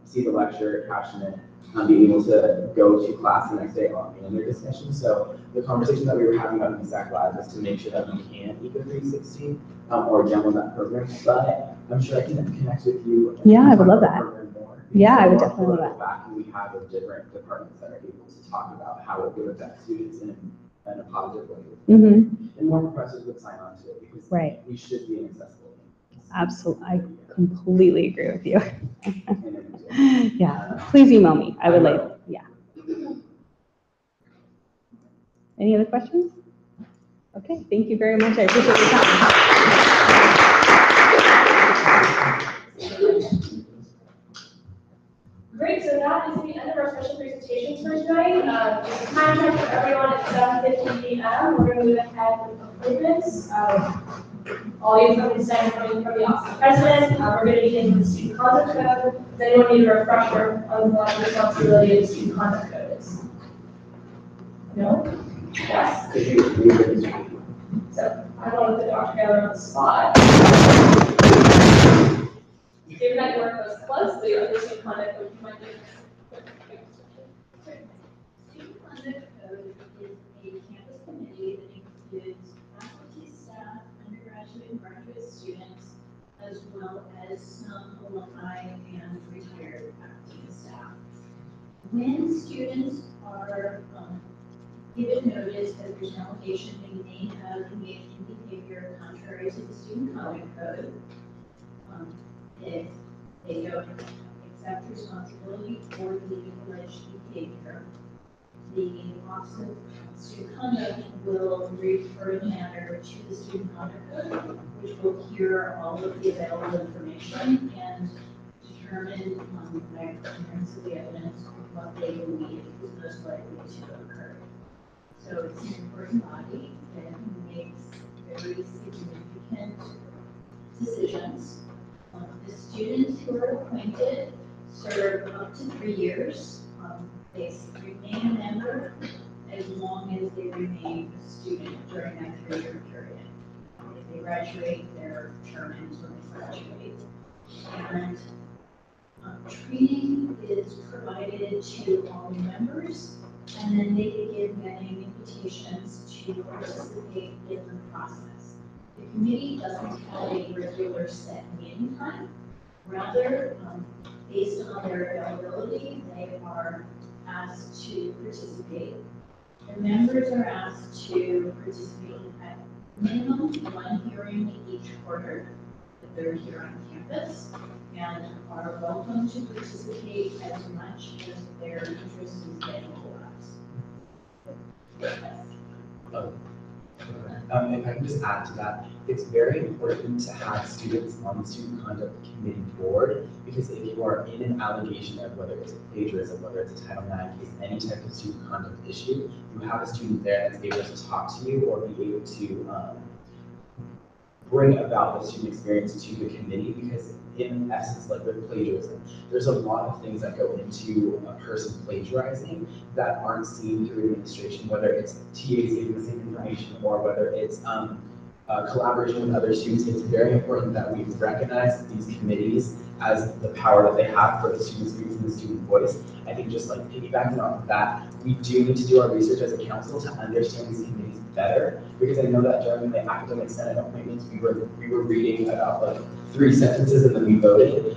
see the lecture, caption it, being able to go to class the next day in their discussion. So the conversation that we were having about USAC Live was to make sure that we can ECO 360 or demo that program. But I'm sure I can connect with you. Yeah, I would love that. More. Yeah, I would definitely love that. Back, and we have different departments that are able to talk about how it would affect students in a positive way. And more professors would sign on to it because we should be inaccessible. Absolutely, I completely agree with you. Yeah, please email me. I would like, yeah. Any other questions? Okay, thank you very much. I appreciate your time. Great, so that is the end of our special presentations for tonight. It's time check for everyone at 7:50 p.m. We're going to move ahead with appointments. All you have been sent from the Office of President. We're going to begin with the Student Conduct Code. Does anyone need a refresher on what the responsibility of the Student Conduct Code is? No? Yes? So I don't want to put Dr. Geller on the spot. Given that you work most closely with the Student Conduct Code, you might be. Student Conduct Code is a campus committee that includes faculty, staff, undergraduate and graduate students, as well as some alumni and retired faculty and staff. When students are given notice that there's an allegation they may have engaged in behavior contrary to the Student Conduct Code, if they don't accept responsibility for the alleged behavior, the Office of Student Conduct will refer the matter to the Student Conduct Code, which will hear all of the available information and determine by appearance of the evidence what they believe is most likely to occur. So it's an important body that makes very significant decisions. The students who are appointed serve up to 3 years. They remain a member as long as they remain a student during that 3-year period. If they graduate, their term ends when they graduate. And training is provided to all members, and then they begin getting invitations to participate in the process. The committee doesn't have a regular set meeting time. Rather, based on their availability, they are asked to participate. The members are asked to participate at minimum 1 hearing each quarter, the 3rd here on campus, and are welcome to participate as much as their interest in getting allows. If I can just add to that, it's very important to have students on the Student Conduct Committee board, because if you are in an allegation of whether it's plagiarism, whether it's a Title IX case, any type of student conduct issue, you have a student there that's able to talk to you or be able to bring about the student experience to the committee, because in essence, like with plagiarism, there's a lot of things that go into a person plagiarizing that aren't seen through administration, whether it's TAs giving the same information or whether it's collaboration with other students. It's very important that we recognize these committees as the power that they have for the student experience and the student voice. I think just like piggybacking off of that, we do need to do our research as a council to understand these committees better, because I know that during the Academic Senate appointments, we were reading about like 3 sentences and then we voted.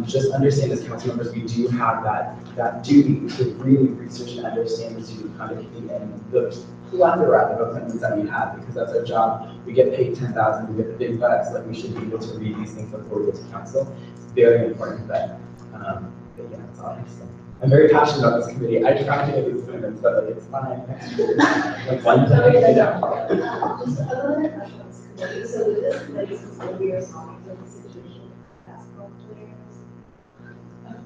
Just understand as council members, we do have that duty to really research and understand the student conduct committee and the plethora of appointments that we have, because that's our job. We get paid $10,000, we get the big bucks, like we should be able to read these things before we go to council. It's very important that, but yeah, that's all I have to say. I'm very passionate about this committee. I try to get these appointments, but like, it's fine. Like one time, Just another question on this committee. So with this committee, since we are talking about the situation of basketball players,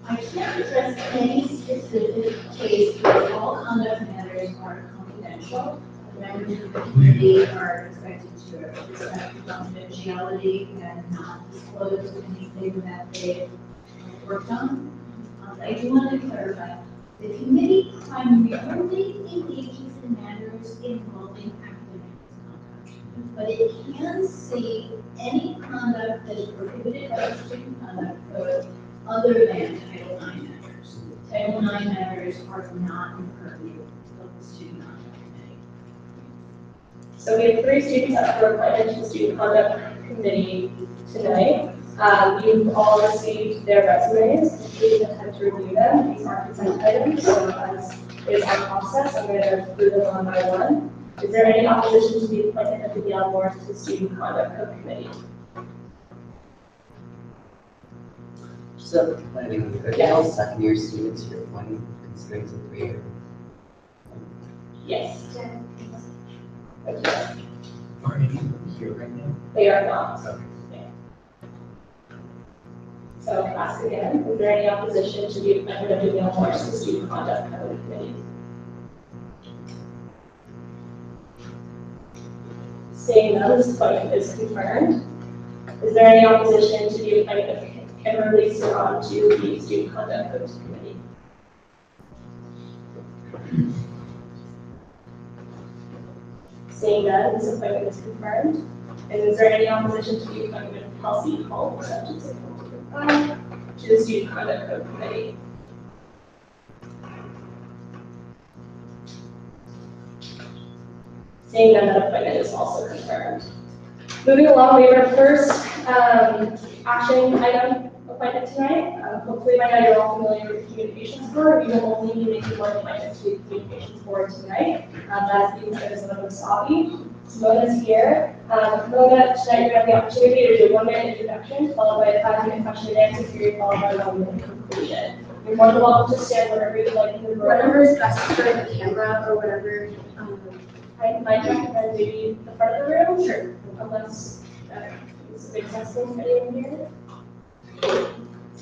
I can't address any specific case because all conduct matters are confidential. The members of the committee are expected to respect confidentiality and not disclose anything that they've worked on. I do want to clarify, the committee primarily engages in matters involving academic misconduct. But it can say any conduct that is prohibited by the student conduct code other than Title IX matters. Title IX matters are not in purview of the student conduct committee. So we have 3 students up for appointment to the student conduct committee tonight. You've all received their resumes. Please have time to review them. These are consent items, so as is our process, I'm going to go through them one by one. Is there any opposition to the appointment of Danielle Morris to the student conduct committee? Just a planning, are they all second year students you're appointing, considering it's a 3-year? Yes. Are any here right now? They are not. Okay. So I'll ask again, is there any opposition to the appointment of Danielle Morris to the student conduct committee? Seeing none, this appointment is confirmed. Is there any opposition to the appointment of Kimberly Saran to the student conduct committee? Seeing none, this appointment is confirmed. And is there any opposition to the appointment of Kelsey Cole to the student conduct committee? Seeing none, that appointment is also confirmed. Moving along, we have our first action item appointment tonight. Hopefully by now you're all familiar with the communications board. We will only be making one appointment to the communications board tonight. That is being said as Simona Wasabi. Simona is here. Simona, tonight you're going to have the opportunity to do a 1-minute introduction, followed by a 5-minute question and answer period, followed by a 1-minute conclusion. You're more than welcome to stand wherever you'd like in the room. Whatever is best for the camera or whatever. I might recommend maybe the front of the room. Sure. Unless it's a big testing for anyone here.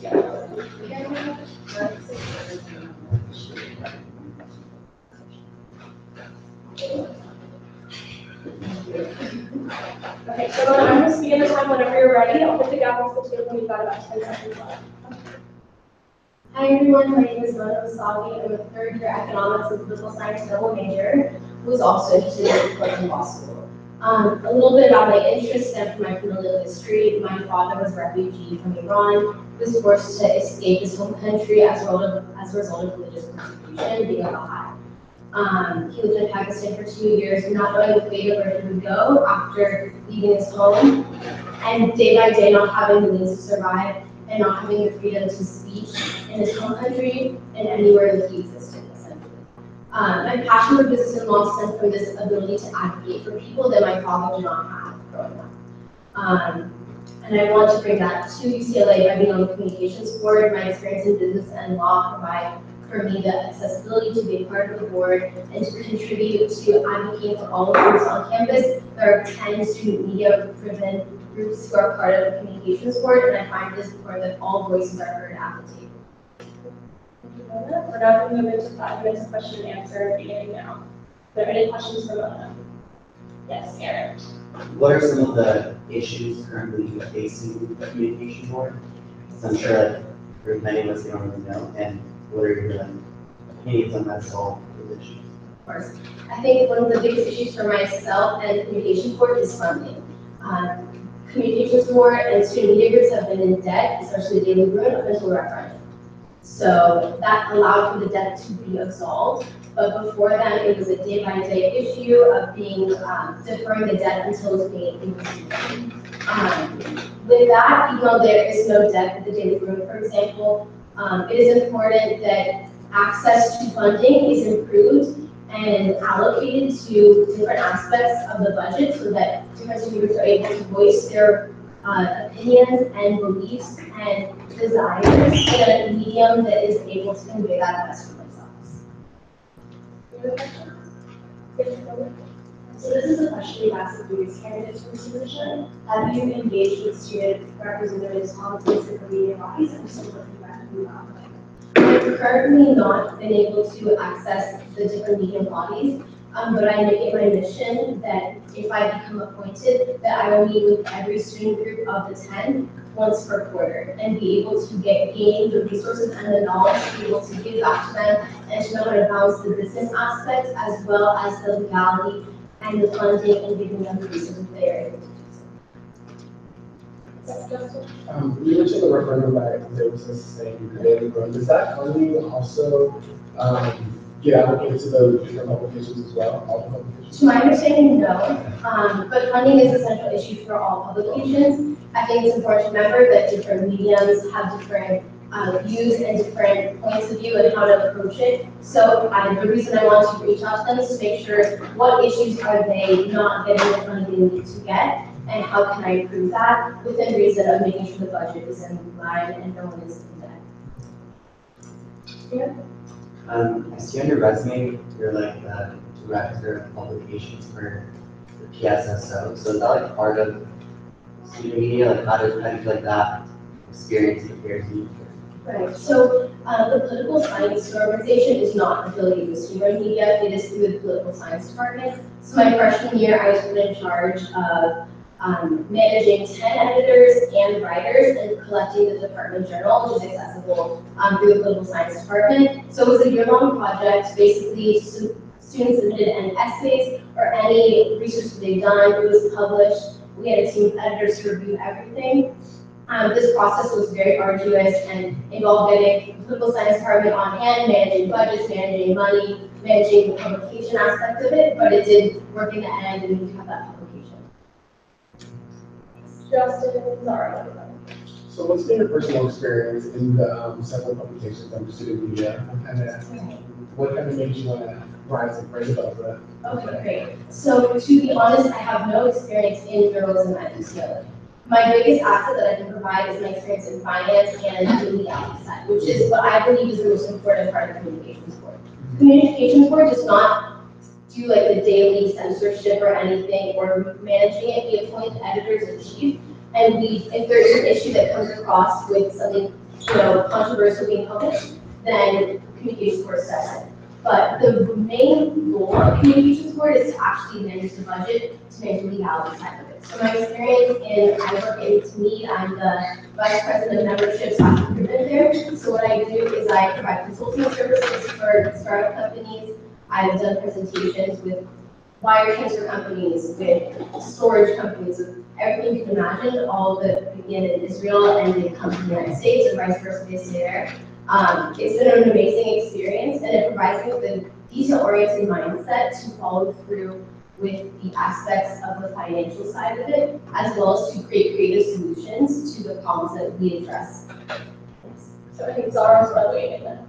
Yeah. Okay, so I'm going to begin the time whenever you're ready. I'll put the gavel to the table when you've got about 10 seconds left. Hi everyone, my name is Simona Wasabi. I'm a 3rd-year economics and political science double major who is also interested in Clemson Law School. A little bit about my interests and from my familial history. My father was a refugee from Iran who was forced to escape his home country as a result of religious persecution, being a Baha'i. He lived in Pakistan for 2 years, not knowing the fate of where he would go after leaving his home, and day by day not having the means to survive and not having the freedom to speak in his home country and anywhere that he existed, essentially. My passion for business and law stemmed from this ability to advocate for people that my father did not have growing up. And I want to bring that to UCLA by being on the communications board. My experience in business and law provide for me the accessibility to be a part of the board and to contribute to advocating for all the groups on campus. There are 10 student media-driven groups who are part of the communications board, and I find it is important that all voices are heard at the table. Thank you, Mona. We're now going to move into 5 minutes of question and answer beginning now. Are there any questions for Mona? Yes, Aaron. What are some of the issues currently facing the communication board? I'm sure like, for many of us, they don't really know. And what are your opinions on that solve those issues? Of course. I think one of the biggest issues for myself and the communications board is funding. Communications board and student media groups have been in debt, especially the Daily Bruin, up until the referendum. So that allowed for the debt to be absolved. But before then, it was a day-by-day issue of being deferring the debt until it was paid in with that, even though there is no debt with the Daily Bruin, for example, it is important that access to funding is improved and allocated to different aspects of the budget so that different students are able to voice their opinions and beliefs and desires in a medium that is able to convey that best for themselves. So this is a question we've asked the previous candidates for this position. Have you engaged with student representatives on basic media bodies and some of the feedback you got? I've currently not been able to access the different media bodies, but I make it my mission that if I become appointed, that I will meet with every student group of the 10 once per quarter and be able to gain the resources and the knowledge to be able to give back to them and to know how to balance the business aspect as well as the legality and the funding and giving them the resources they are able to do so. You mentioned the referendum that they were saying daily growth. Does that funding also get allocated to the different publications as well? All the publications? To my understanding, no. But funding is a central issue for all publications. I think it's important to remember that different mediums have different views and different points of view and how to approach it. So the reason I want to reach out to them is to make sure what issues are they not getting the funding they need to get, and how can I improve that within reason of making sure the budget is in line and no one is in debt. I see on your resume, you're like the director of publications for the PSSO. So is that like part of student media? Like how do you feel like that experience compares to you? Right, so the political science organization is not affiliated with student media, it is through the political science department. So my freshman year, I was put in charge of managing 10 editors and writers and collecting the department journal, which is accessible through the political science department. So it was a year-long project. Basically, students submitted any essays or any research that they've done. It was published. We had a team of editors to review everything. This process was very arduous and involved getting the political science department on hand, managing budgets, managing money, managing the publication aspect of it, but it did work in the end and we have that publication. Justin, Zara. So what's been your personal experience in the several publications under student media? What kind of made you want to rise and praise about that? Okay, great. So to be honest, I have no experience in journalism at UCLA. My biggest asset that I can provide is my experience in finance and the legality side, which is what I believe is the most important part of the communications board. Communications board does not do like the daily censorship or anything or managing it. We appoint editors in chief, and if there's an issue that comes across with something, controversial being published, then communications board steps in. But the main goal of communications board is to actually manage the budget, to manage the legality side of it. So my experience I work in TME, I'm the vice president of membership / recruitment there. So what I do is I provide consulting services for startup companies. I've done presentations with wire transfer companies, with storage companies, with everything you can imagine, all of it begin in Israel and they come to the United States or vice versa, they stay there. It's been an amazing experience and it provides me with a detail-oriented mindset to follow through with the aspects of the financial side of it, as well as to create creative solutions to the problems that we address. So I think Zara's probably in there.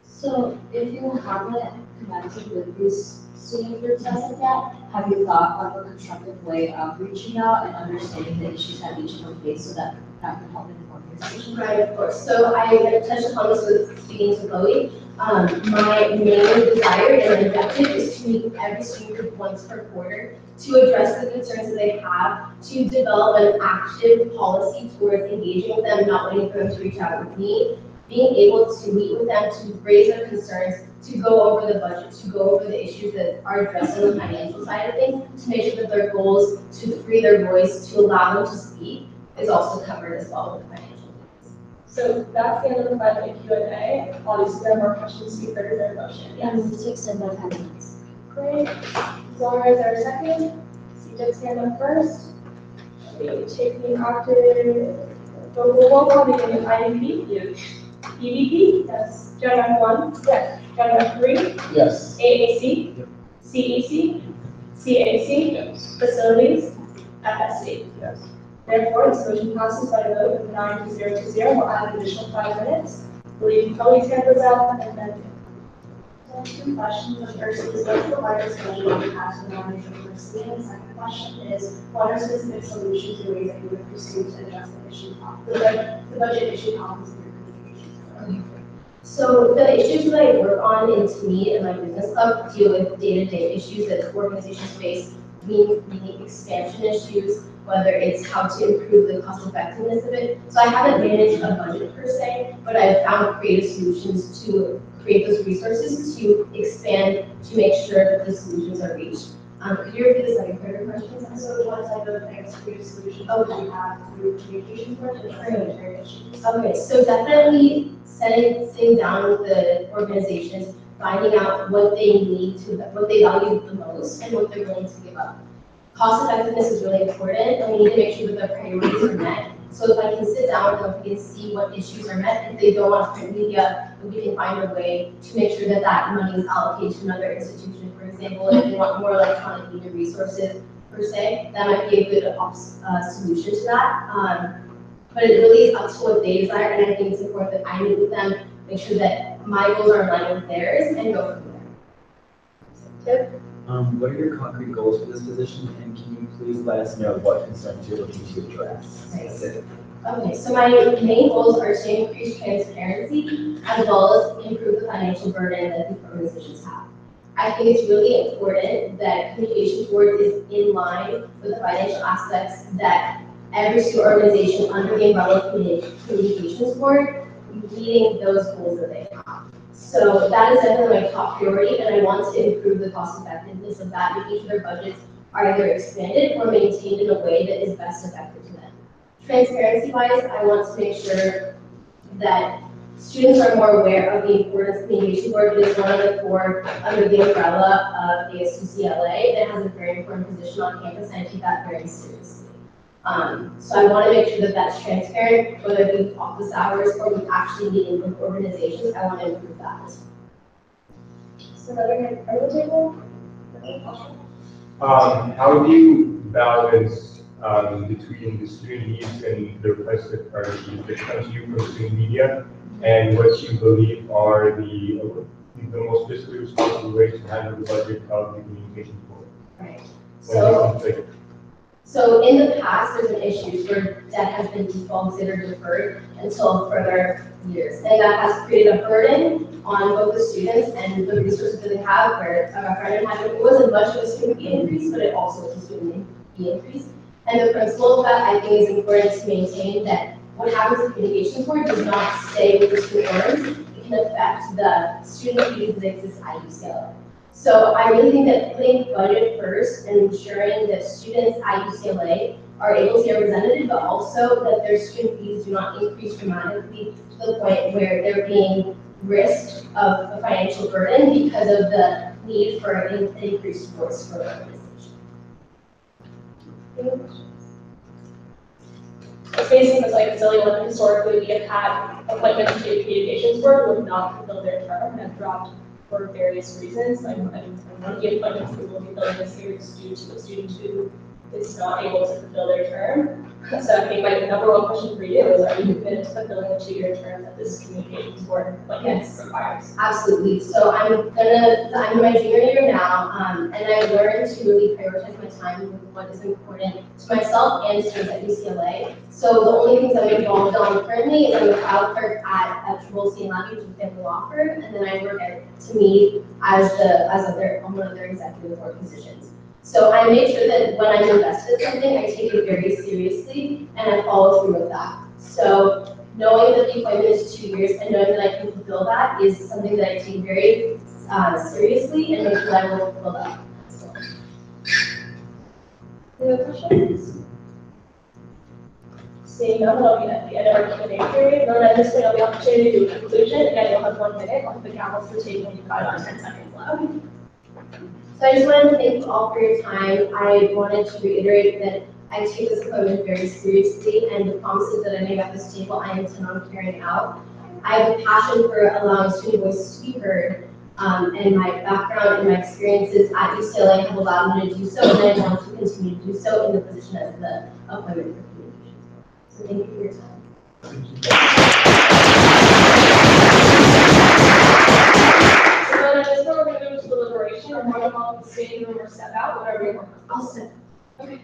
So if you haven't connected with these student groups as of yet, have you thought of a constructive way of reaching out and understanding the issues that each one face so that can help inform your decision? Right, of course. So I touched upon this with speaking to Chloe. My main desire and objective is to meet every student group once per quarter to address the concerns that they have, to develop an active policy towards engaging with them, not waiting for them to reach out with me, being able to meet with them, to raise their concerns, to go over the budget, to go over the issues that are addressed on the financial side of things, to make sure that their goals to free their voice, to allow them to speak, is also covered as well with financial needs. So that's the end of the 5-minute Q&A. Obviously, there are more questions to be heard in their motion. Yeah, we need to extend by 10 minutes. Great. Zara is our second. CJ's hand up first. We take the active. Roll call begin with IDP. EVP? Yes. Agenda 1? Yes. Agenda 3? Yes. AAC? Yep. CEC? CAC? Yes. Facilities? FSC? Yes. Therefore, this motion passes by a vote of 9-0 to 0. We'll add an additional 5 minutes. I believe Chloe's hand was up, and then. Two questions. The first is what's the largest budget you have to manage university? And the second question is what are specific solutions or ways that you would pursue to address the issue the budget issue problems in your communications? So the issues that I work on in TME and my business club deal with day-to-day issues that organizations face, meaning expansion issues, whether it's how to improve the cost effectiveness of it. So I haven't managed a budget per se, but I've found creative solutions to create those resources to expand, to make sure that the solutions are reached. Could you repeat the second part of the question? So what type of executive solutions Oh, do you have through communications work and regulatory issues? Okay, so definitely sitting down with the organizations, finding out what they need to, what they value the most and what they're willing to give up. Cost effectiveness is really important, and we need to make sure that their priorities are met. So if I can sit down with them, we can see what issues are met. If they don't want print media, then we can find a way to make sure that that money is allocated to another institution. For example, if they want more electronic media resources per se, that might be a good solution to that. But it really is up to what they desire, and I think it's important that I meet with them, make sure that my goals are aligned with theirs, and go from there. Tip? What are your concrete goals for this position, and can you please let us know what concerns you're looking to address specifically? Okay, so my main goals are to increase transparency as well as improve the financial burden that these organizations have. I think it's really important that communications board is in line with the financial aspects that every single organization under the umbrella of communications board meeting those goals that they have. So that is definitely my top priority, and I want to improve the cost effectiveness of that, making sure their budgets are either expanded or maintained in a way that is best effective to them. Transparency-wise, I want to make sure that students are more aware of the importance of communication board. It is one of the four under the umbrella of USAC. It has a very important position on campus, and I take that very seriously. So I want to make sure that that's transparent, whether it be office hours or we actually meeting with organizations. I want to improve that. So another hand from the table. How do you balance between the student needs and the requested priorities that comes to you from student media and what you believe are the most fiscally responsible ways to handle the budget of the communications board? Right. So in the past, there's been issues where debt has been defaulted or deferred until further years. And that has created a burden on both the students and the resources that they have, where it wasn't much of a student fee increase, but it also was a student fee increase. And the principle of that, I think, is important to maintain that what happens in communications board does not stay with the student owners. It can affect the student fees that exist at UCLA. So I really think that putting budget first and ensuring that students at UCLA are able to be represented, but also that their student fees do not increase dramatically to the point where they're being risked of a financial burden because of the need for an increased force for the organization. It's basically like facility one historically we have had appointments to communications board would not fulfill their term and have dropped for various reasons. Like one of the appointments we will be filling this year is due to a student who is not able to fulfill their term. So I think my number one question for you is, are you committed to fulfilling the 2-year term that this communications board appointment requires? Absolutely. So I'm in my junior year now, and I learned to really prioritize my time with what is important to myself and students at UCLA. So the only things I'm involved on currently is I'm a trial clerk at Triple C Lab, which is a family law firm, and then I work to meet as one of their executive board positions. So I make sure that when I'm invested in something, I take it very seriously and I follow through with that. So knowing that the appointment is 2 years and knowing that I can fulfill that is something that I take very seriously and make sure that I will fulfill that. Any other questions? Seeing none, that'll be at the end of our Q&A period. And then at this point, I'll be opportunity to do a conclusion. Again, you'll have 1 minute. I'll have the camels for taking you 5 to 10 seconds left. So I just wanted to thank you all for your time. I wanted to reiterate that I take this appointment very seriously, and the promises that I made at this table, I intend on carrying out. I have a passion for allowing student voices to be heard, and my background and my experiences at UCLA have allowed me to do so, and I want to continue to do so in the position as the appointment for communications. So thank you for your time. So at this point, we're going to move to deliberation. We're more than welcome to stay in the room or step out, whatever you want. I'll sit. Okay.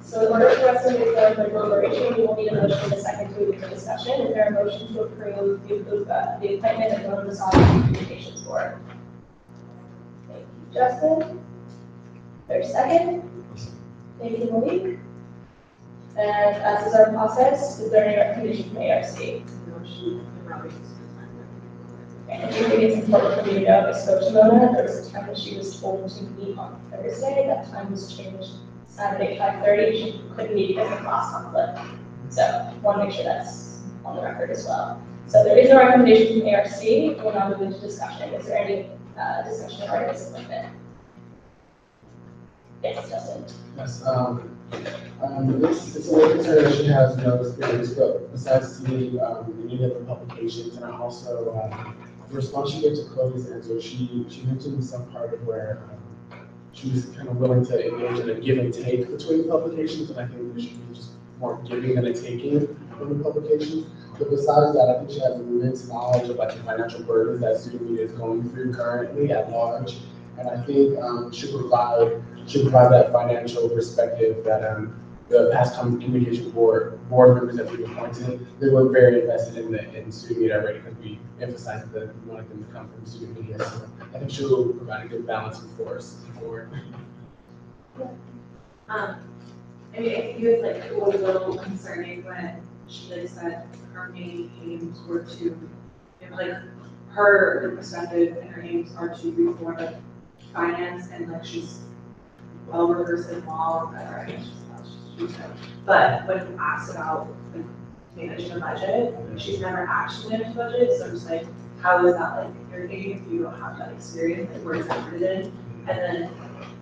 So in order for us to move forward with deliberation, we will need a motion in a second to move for discussion. Is there a motion to approve the appointment of one of the Solid Communications Board? Thank you, Justin. There's a second. Thank you, Malik. And as is our process, is there any recommendation from ARC? I do think it's important for you to know, I spoke to Mona, there was a time that she was told to meet on Thursday, that time was changed Saturday 5:30, she couldn't meet because of class conflict. So, want to make sure that's on the record as well. So there is a recommendation from ARC, we'll now move into discussion. Is there any discussion regarding this appointment? Yes, Justin. Yes, it's a little concern that she has no experience, but besides seeing any of the publications, and I also, the response she gave to Chloe's answer, she mentioned some part of where she was kind of willing to engage in a give and take between the publications, and I think there should be just more giving than a taking from the publications. But besides that, I think she has immense knowledge of like the financial burdens that student media is going through currently at large, and I think should provide that financial perspective that the past communication board members that we've appointed, they were very invested in student media already because we emphasized that we wanted them to come from student media. So I think she'll provide a good balance for us forward. I mean, it was like a little concerning when she like said her main aims were to, like her perspective and her aims are to reform like finance, and like she's well reversed in law, right? But when you asked about like managing a budget, she's never actually managed a budget, so I'm just like, how is that like irritating if you don't have that experience? Like, where is that rooted in? And then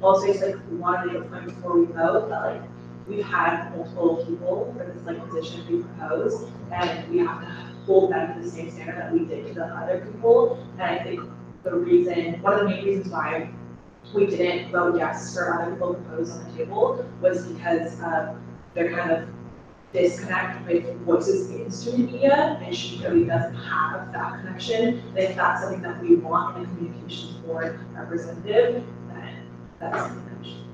also it's like we want to make a point before we vote that like we've had multiple people for this like position we proposed, and we have to hold them to the same standard that we did to the other people. And I think one of the main reasons why we didn't vote yes for other people proposed on the table was because they're kind of disconnect with voices in student media, and she really doesn't have that connection. And if that's something that we want in a communications board representative, then that's something that we should.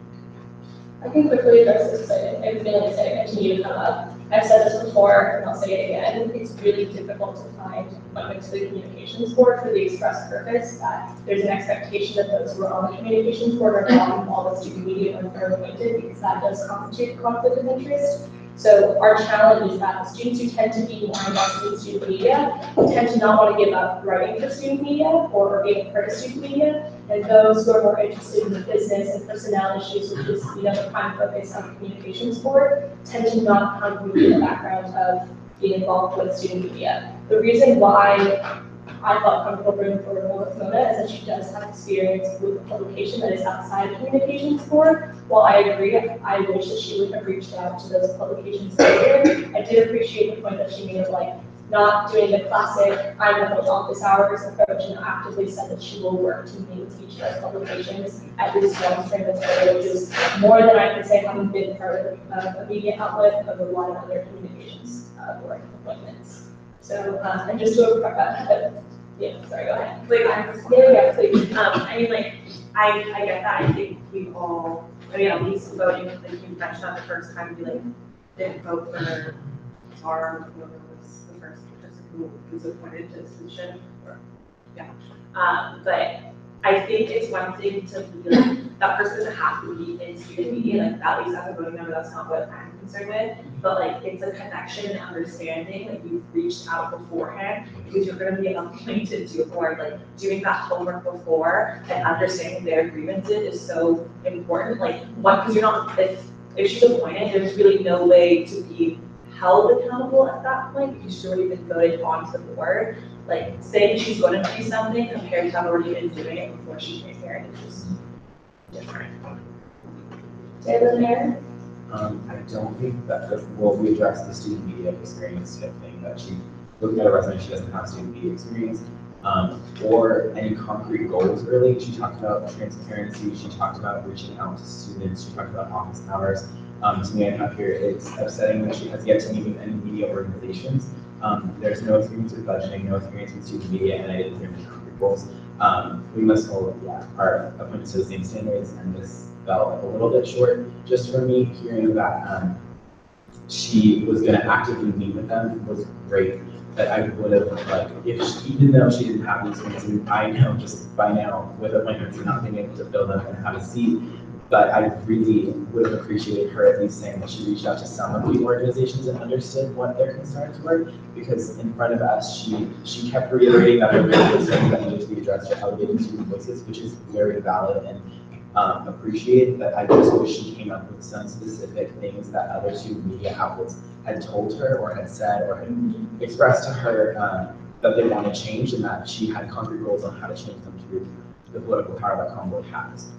I can quickly address this, because I feel like it's going to continue to come up. I've said this before, and I'll say it again. It's really difficult to find appointments to the communications board for the express purpose that there's an expectation that those who are on the communications board are not involved with student media when they're appointed, because that does constitute a conflict of interest. So our challenge is that the students who tend to be more invested in student media tend to not want to give up writing for student media or being a part of student media, and those who are more interested in the business and personnel issues, which is the prime focus of the communications board, tend to not come from the background of being involved with student media. The reason why I felt comfortable bringing forward with Mona is that she does have experience with a publication that is outside of communications board. While I agree, I wish that she would have reached out to those publications earlier. I did appreciate the point that she made of like not doing the classic I'm the office hours approach, and actively said that she will work to meet with each of those publications at least once during the term, which is more than I can say having been part of a media outlet of a lot of other communications board appointments. So, and just to yeah, sorry, go ahead. Like, Yeah, please. I mean, like, I get that. I think we all, I mean, at least voting, like you mentioned that the first time, we like didn't vote for our, whoever was the first person who was appointed to this position. Yeah. But I think it's one thing to be like, that person doesn't have to be in student media, like at least as a voting member, that's not what I'm concerned with. But like, it's a connection and understanding, like you've reached out beforehand, because you're gonna be appointed to a board, like doing that homework before and understanding their grievances is so important. Like, one, because you're not, if she's appointed, there's really no way to be held accountable at that point, because she's already been voted onto the board. Like, saying she's going to do something compared to have already been doing it before she came here, it's just different. Taylor Mayor? I don't think that, well, we addressed the student media experience thing, that she, looking at her resume, she doesn't have student media experience, or any concrete goals really. She talked about transparency, she talked about reaching out to students, she talked about office hours. To me, I have here, it's upsetting that she has yet to meet with any media organizations. There's no experience with budgeting, no experience with student media, and I didn't hear any concrete goals. We must hold our appointments to the same standards, and this fell a little bit short. Just for me, hearing that she was going to actively meet with them was great. But I would have, like, even though she didn't have the experience, and I know just by now with appointments and not being able to fill them and have a seat, But I really would have appreciated her at least saying that she reached out to some of the organizations and understood what their concerns were, because in front of us, she kept reiterating that there were concerns that needed to be addressed or elevated student voices, which is very valid and appreciated, but I just wish she came up with some specific things that other student media outlets had told her or had said or had expressed to her that they want to change, and that she had concrete goals on how to change them through the political power that Convoy has.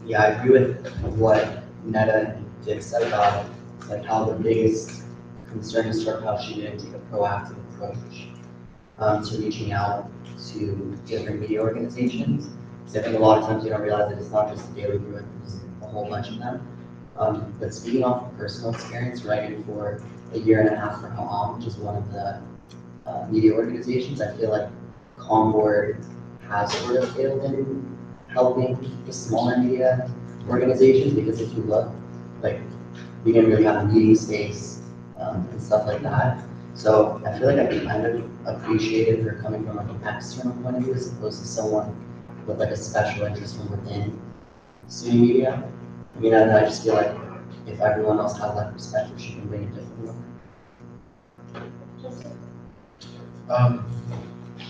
Yeah, I agree with what Netta and Dick said about like how the biggest concern is sort of how she didn't take a proactive approach to reaching out to different media organizations. So I think a lot of times you don't realize that it's not just the Daily Bruin, there's a whole bunch of them. But speaking off of personal experience, writing for a year and a half for Ha'am, which is one of the media organizations, I feel like Comboard has sort of failed in helping the smaller media organizations, because if you look, like, we didn't really have a meeting space and stuff like that. So I feel like I kind of appreciated her coming from like an external point of view as opposed to someone with like a special interest from within student media. I mean, I just feel like if everyone else had that perspective, she can bring it differently.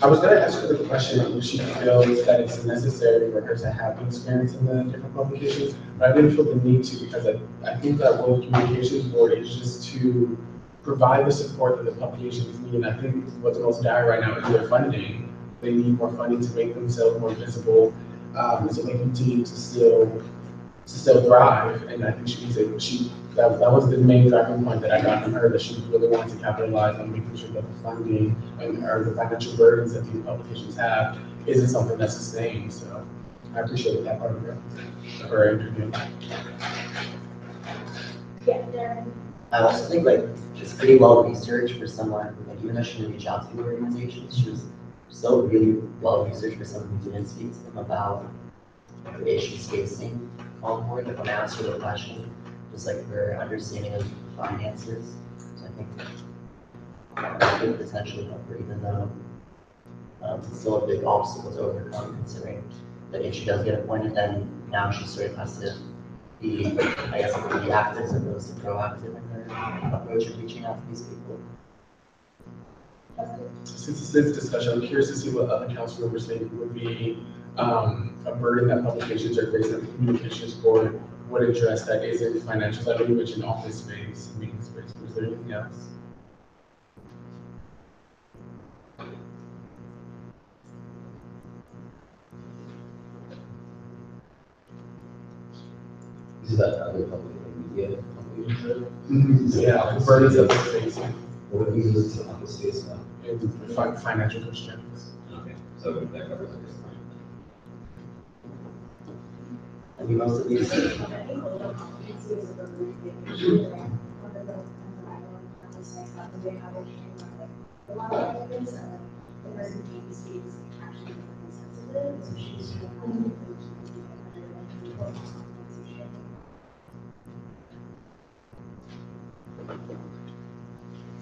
I was going to ask her the question if she feels that it's necessary for her to have the experience in the different publications, but I didn't feel the need to, because I think that role of communications board is just to provide the support that the publications need. And I think what's most dire right now is their funding. They need more funding to make themselves more visible, so they continue to still thrive. And I think that was the main driving point that I got from her, that she really wanted to capitalize on making sure that the funding or the financial burdens that these publications have isn't something that's sustained. So I appreciated that part of her interview. Yeah. I also think like it's pretty well researched for someone, like even though she didn't reach out to the organization, she was still really well researched for someone who didn't speak to them about the issues facing Concord. Like when I asked her the question, just like her understanding of finances. So I think that could potentially help her, even though it's still a big obstacle to overcome, considering that if she does get appointed, then now she sort of has to be, I guess, reactive as opposed to proactive in her approach of reaching out to these people. Since it's this discussion, I'm curious to see what other council members think would be a burden that publications are facing. The communications board would address that isn't financial. I know you mentioned office space, meeting space. Was there anything else? Is that other public media? Yeah, the burdens that they're facing. What are these to office space now? And financial constraints. Okay, so that covers it. I mean, most of these.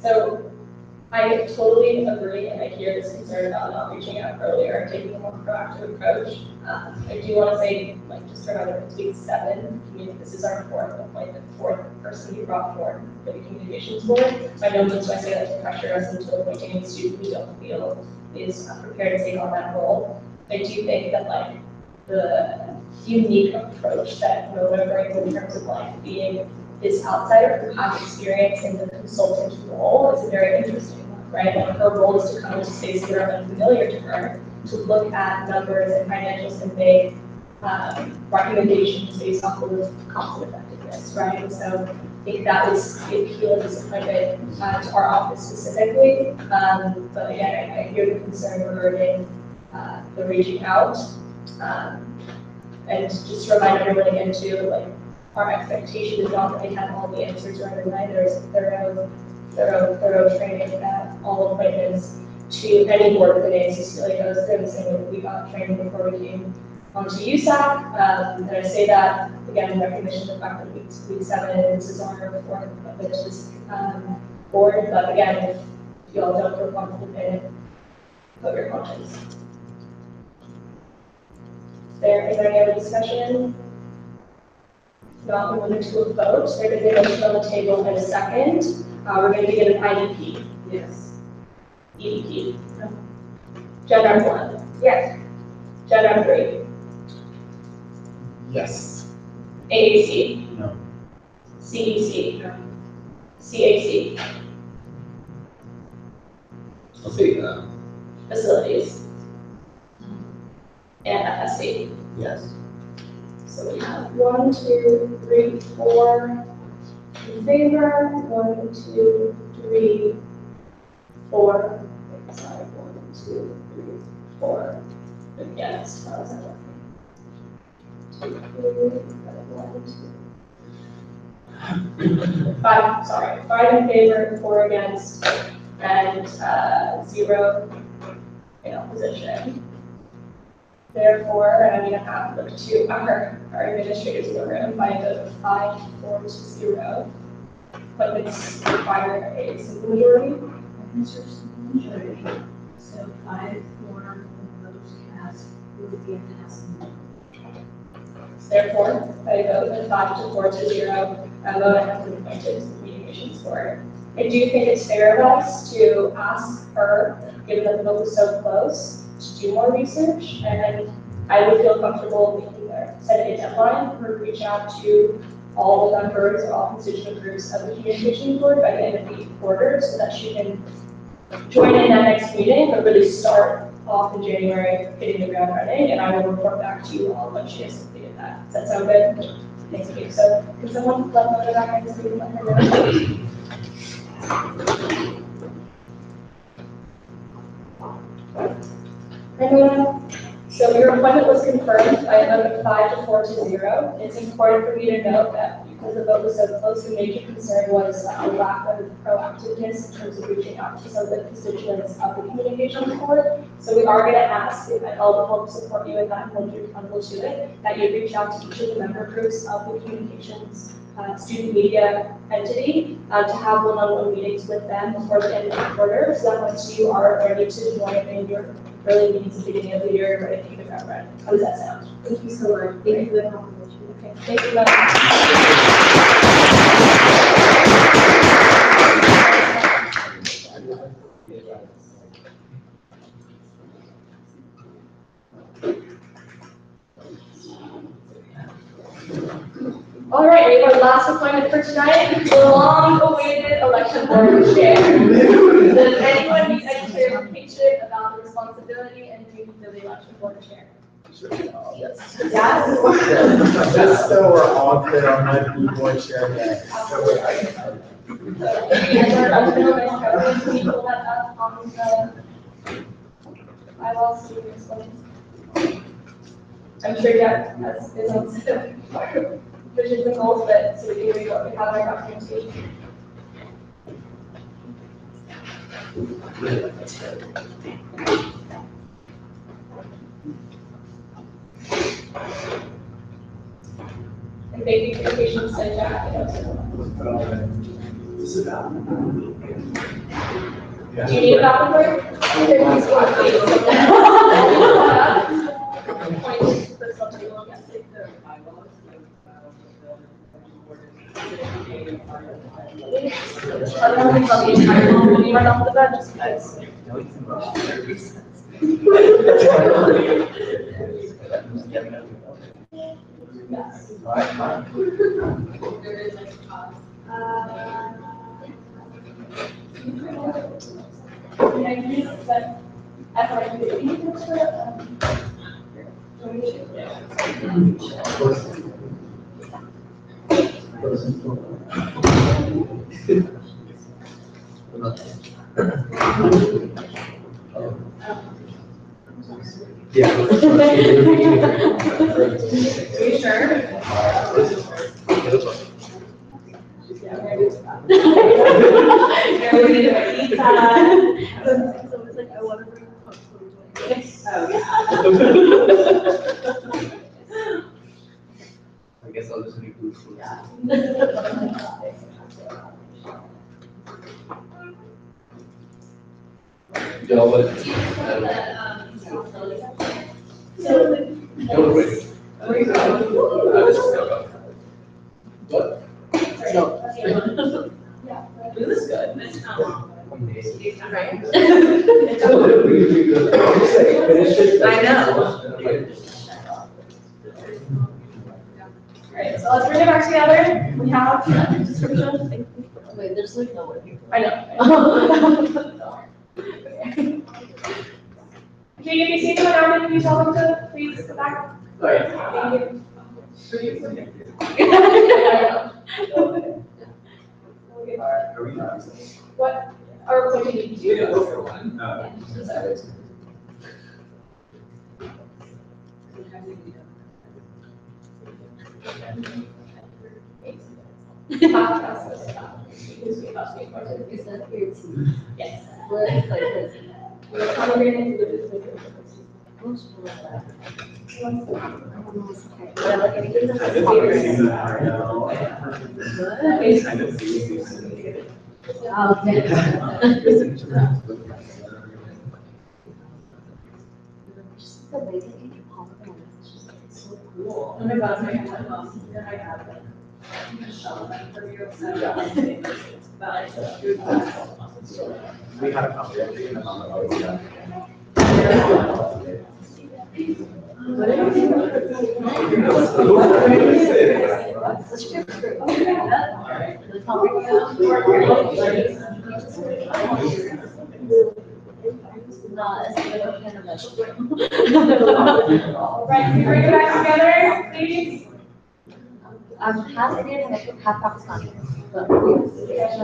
So I totally agree, and I hear this concern about not reaching out earlier and taking a more proactive approach. I do want to say, like, just remember it's week 7. This is our fourth person we brought forward for the communications board. So I don't mean to say that to pressure us into appointing a student we don't feel is prepared to take on that role. I do think that like the unique approach that Nona brings in terms of like being this outsider who has experience in the consultant role is very interesting, right? Like her role is to come into spaces that are unfamiliar to her, to look at numbers and financials and make recommendations based off of cost effectiveness, right? And so I think that was the appeal and disappointment to our office specifically. But again, I hear the concern regarding the reaching out. And just to remind everyone again too, like our expectation is not that they have all the answers right away. There's thorough training that all appointments to any board of the NACC goes through, the same way that we got training before we came onto USAC. And I say that again in recognition of the fact that week 7, this is our fourth of this board. But again, if you all don't feel comfortable in it, put your conscience. Is there any other discussion? Not, we're moving to a vote. There is a motion on the table and a second. We're going to begin with IDP. Yes. EDP. Agenda item 1. Yes. Agenda item 3. Yes. AAC. No. CEC. CAC. I'll say, Facilities. And FSC. Yes. So we have 1, 2, 3, 4 in favor, 1, 2, 3, 4. Wait, sorry, 1, 2, 3, 4 against. How is that working? 2, 3, 1, 2. 5, sorry, 5 in favor, 4 against, and 0 in opposition. Therefore, and I'm going to have to look to our administrators in the room by a vote of 5, 4 to 0. Appointments require a simple majority. Mr. Majority, so 5, 4 votes cast would be a passing. Therefore, by a vote of 5 to 4 to 0, Mona has been appointed to the Communications Board. I do think it's fair of us to ask her, given that the vote was so close, to do more research, and I would feel comfortable making setting a deadline for her to reach out to all the members or all constituent groups of the Communications Board by the end of the quarter, so that she can join in that next meeting, but really start off in January, hitting the ground running, and I will report back to you all when she has completed that. Does that sound good? Thank you. So, can someone let Mona back in this meeting, let her know? So your appointment was confirmed by a vote of 5 to 4 to 0. It's important for me to note that because the vote was so close, the major concern was a lack of proactiveness in terms of reaching out to some of the constituents of the Communications Board. So we are going to ask, and I'll help support you in that and hold you accountable to it, that you reach out to each of the member groups of the Communications student media entity to have one-on-one meetings with them before the end of the quarter, so that once you are ready to join in your early meetings at the beginning of the year, you're ready to hit the ground running. How does that sound? Thank you so much. Thank you for the confirmation. Okay, thank you, Madam. All right, we have our last appointment for tonight, the long-awaited election board chair. Does anyone need any clarification about the responsibility and duties of the election board chair? Yes. Yes? Just so we're all clear on what the board chair does. And our gentleman, can you pull that up on the bylaws so you can explain? I'm sure Jack has his own set of visions and goals, but so we can read what we have in our documentation. And thank you for your patience and Jack. Do you need a backup for it? Okay, please go ahead. I don't want to tell the entire company right off the bat just because. Yeah. Are you sure? I guess I'll just make food. Y'all would. So This is good. Right? I know. Alright, so let's bring it back together. We have the description. Wait, there's like no one here. I know. Can you be seated around and can you tell them to please go back? Thank you. What are we going to do? Is that your team? Yes. What, like, We're congregating to do this. yeah, like, anything that's like so cool. Oh my God, my God, that I have like Michelle, like 30-year-old son. But like, We had a conversation about that. Not as good of a kind of vegetable. Right, can we bring it back together, please? Half Indian and half Pakistani. But what? Yeah.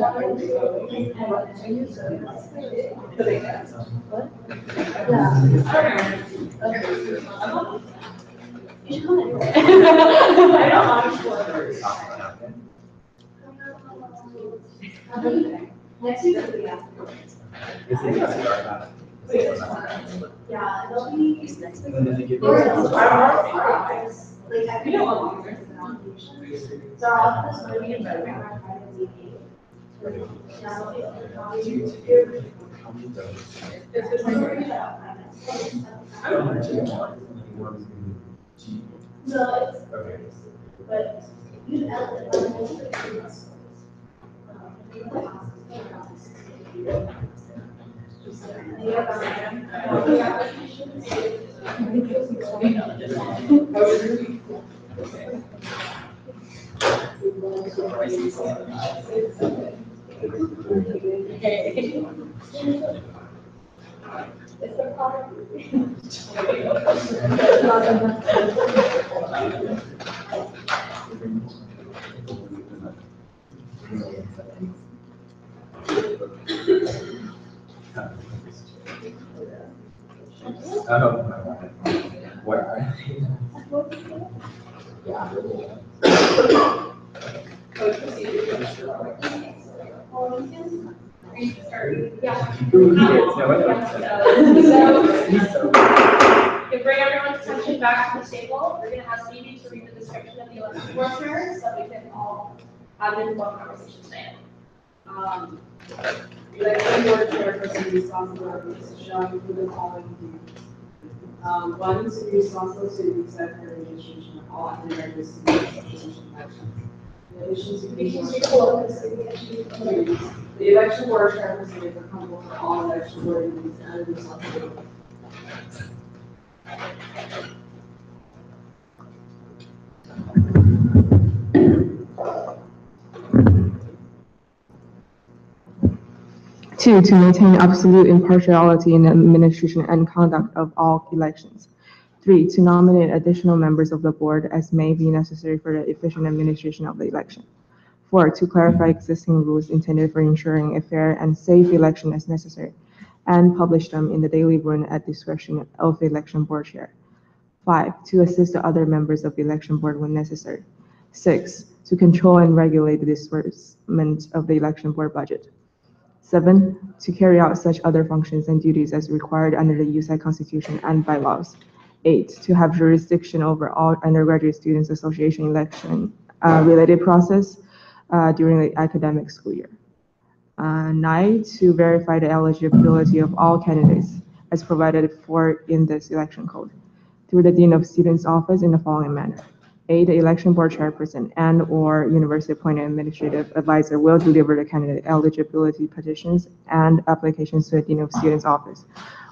You should come in. Next week will be after. Yeah, they'll be next week. Like, I don't want to do so our office will be in Friday, No, but you What are To bring everyone's attention back to the table, we're gonna have Stevie to read the description of the election board chair, so we can all have an informed conversation today. Election board chairperson responsibilities shall include the following duties. One, to be responsible to the USAC for administration of all undergraduate student association elections. In addition to the election board chairperson is accountable for all election board duties and responsibilities. Two, to maintain absolute impartiality in the administration and conduct of all elections. Three, to nominate additional members of the board as may be necessary for the efficient administration of the election. Four, to clarify existing rules intended for ensuring a fair and safe election as necessary, and publish them in the daily run at discretion of the election board chair. Five, to assist the other members of the election board when necessary. Six, to control and regulate the disbursement of the election board budget. 7, to carry out such other functions and duties as required under the USAC Constitution and bylaws. 8, to have jurisdiction over all undergraduate students association election related process during the academic school year. 9, to verify the eligibility of all candidates as provided for in this election code. through the Dean of Students Office in the following manner. A, the election board chairperson and/or university-appointed administrative advisor will deliver the candidate eligibility petitions and applications to the Dean of Students Office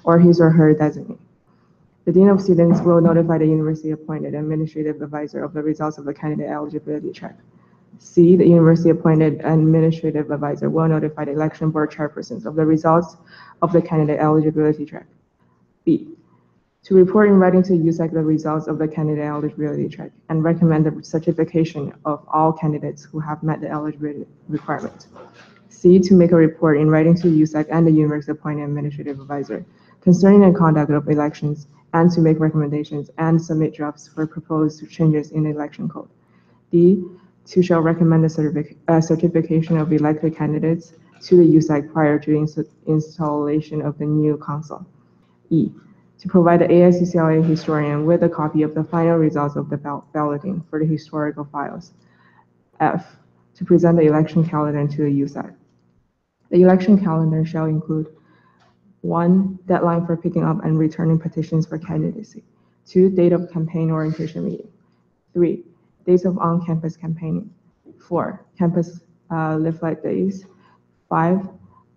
or his or her designee. The Dean of Students will notify the university-appointed administrative advisor of the results of the candidate eligibility check. C, the university-appointed administrative advisor will notify the election board chairpersons of the results of the candidate eligibility check. B, to report in writing to USAC the results of the candidate eligibility check and recommend the certification of all candidates who have met the eligibility requirement. C, to make a report in writing to USAC and the university-appointed administrative advisor concerning the conduct of elections and to make recommendations and submit drafts for proposed changes in the election code. D, to shall recommend the certification of elected candidates to the USAC prior to the installation of the new council. E, to provide the AICCLA historian with a copy of the final results of the balloting for the historical files. F, to present the election calendar to the USAC. The election calendar shall include 1, deadline for picking up and returning petitions for candidacy. 2, date of campaign orientation meeting. 3, days of on-campus campaigning. 4, campus leaflet days. 5,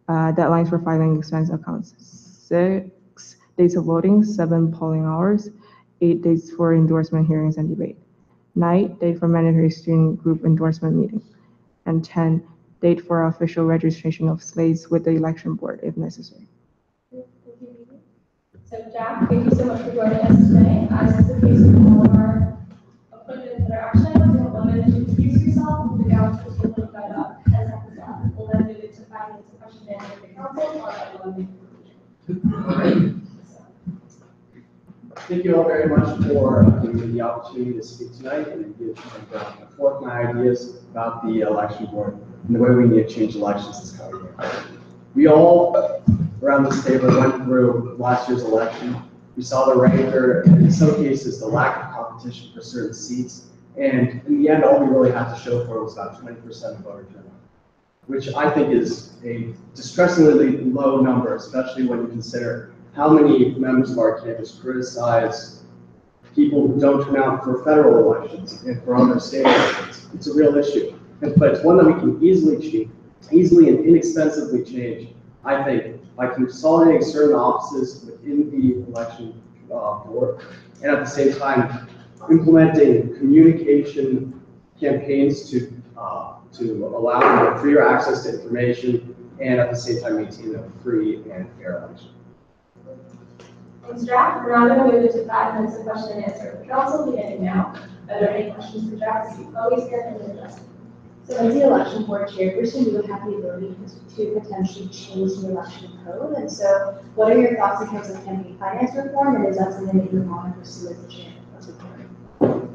deadlines for filing expense accounts. 6, dates of voting. 7, polling hours. 8, dates for endorsement hearings and debate. 9, date for mandatory student group endorsement meeting. And 10, date for official registration of slates with the election board if necessary. So Jack, thank you so much for joining us today. As is the case with all of our appointments that are action items, you have 1 minute to introduce yourself, move the balance to the link that up, and second that. We'll then move it to 5 minutes of question and answer with the council, followed by 1 minute conclusion. Thank you all very much for giving me the opportunity to speak tonight and forth my ideas about the election board and the way we need to change elections this coming year. We all around this table went through last year's election. We saw the ranker, and in some cases, the lack of competition for certain seats. And in the end, all we really had to show for it was about 20% of voter turnout, which I think is a distressingly low number, especially when you consider how many members of our campus criticize people who don't turn out for federal elections and for other state elections. It's a real issue, but it's one that we can easily and inexpensively change, I think, by consolidating certain offices within the election board, and at the same time implementing communication campaigns to allow freer access to information, and at the same time maintain a free and fair election. Thanks, Jack. We're now going to move into 5 minutes of question and answer. The council beginning now. Are there any questions for Jack? As you always get and address. So as the election board chairperson, you would have the ability to potentially change the election code. And so what are your thoughts in terms of campaign finance reform, and is that something that you would want to pursue as the chair of the board?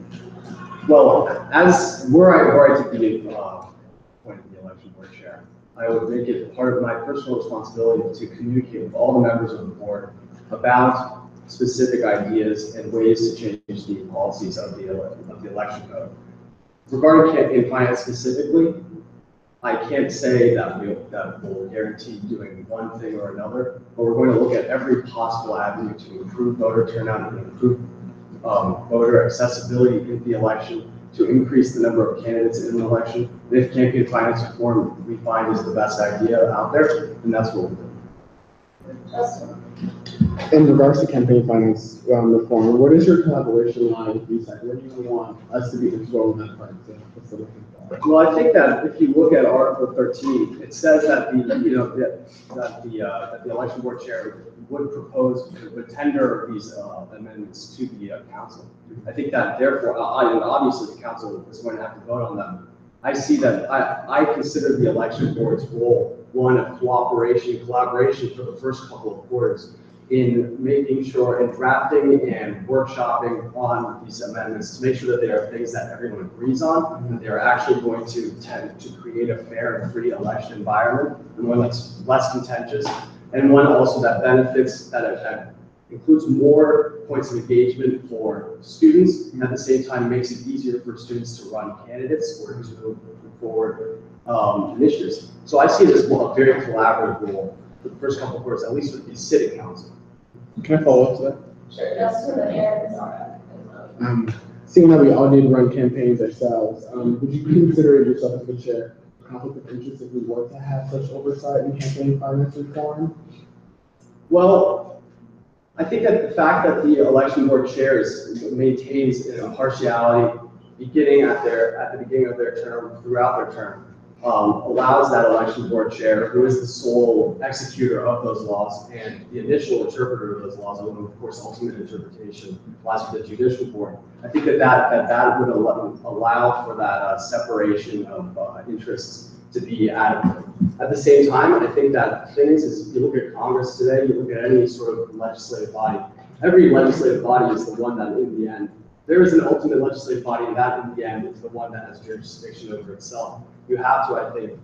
Well, as were I to be appointed the election board chair, I would make it part of my personal responsibility to communicate with all the members of the board about specific ideas and ways to change the policies of the election code. Regarding campaign finance specifically, I can't say that we'll guarantee doing one thing or another, but we're going to look at every possible avenue to improve voter turnout and improve voter accessibility in the election, to increase the number of candidates in an election. And if campaign finance reform we find is the best idea out there, then that's what we'll do. In regards to campaign finance reform, what is your collaboration line with USAC? Where do you want us to be involved in that part? Well, I think that if you look at Article 13, it says that the election board chair would tender these amendments to the council. I think that therefore, and obviously the council is going to have to vote on them. I see that I consider the election board's role one of collaboration for the first couple of quarters in making sure and drafting and workshopping on these amendments to make sure that they are things that everyone agrees on, and that they are actually going to tend to create a fair and free election environment, and one that's less contentious, and one also that benefits, that includes more points of engagement for students, and at the same time makes it easier for students to run candidates or to move forward initiatives. So I see this as a very collaborative role for the first couple of quarters, at least with the city council. Can I follow up to that? Sure, just for the air and Zara. Seeing that we all did run campaigns ourselves, would you consider yourself as the chair a conflict of interest if we were to have such oversight in campaign finance reform? Well, I think that the fact that the election board chairs maintains impartiality at the beginning of their term, throughout their term, allows that election board chair, who is the sole executor of those laws and the initial interpreter of those laws, although of course ultimate interpretation lies with the judicial board. I think that would allow for that separation of interests to be adequate. At the same time, I think that things is, you look at Congress today, you look at any sort of legislative body, every legislative body is the one that in the end, there is an ultimate legislative body, and that in the end is the one that has jurisdiction over itself. You have to, I think,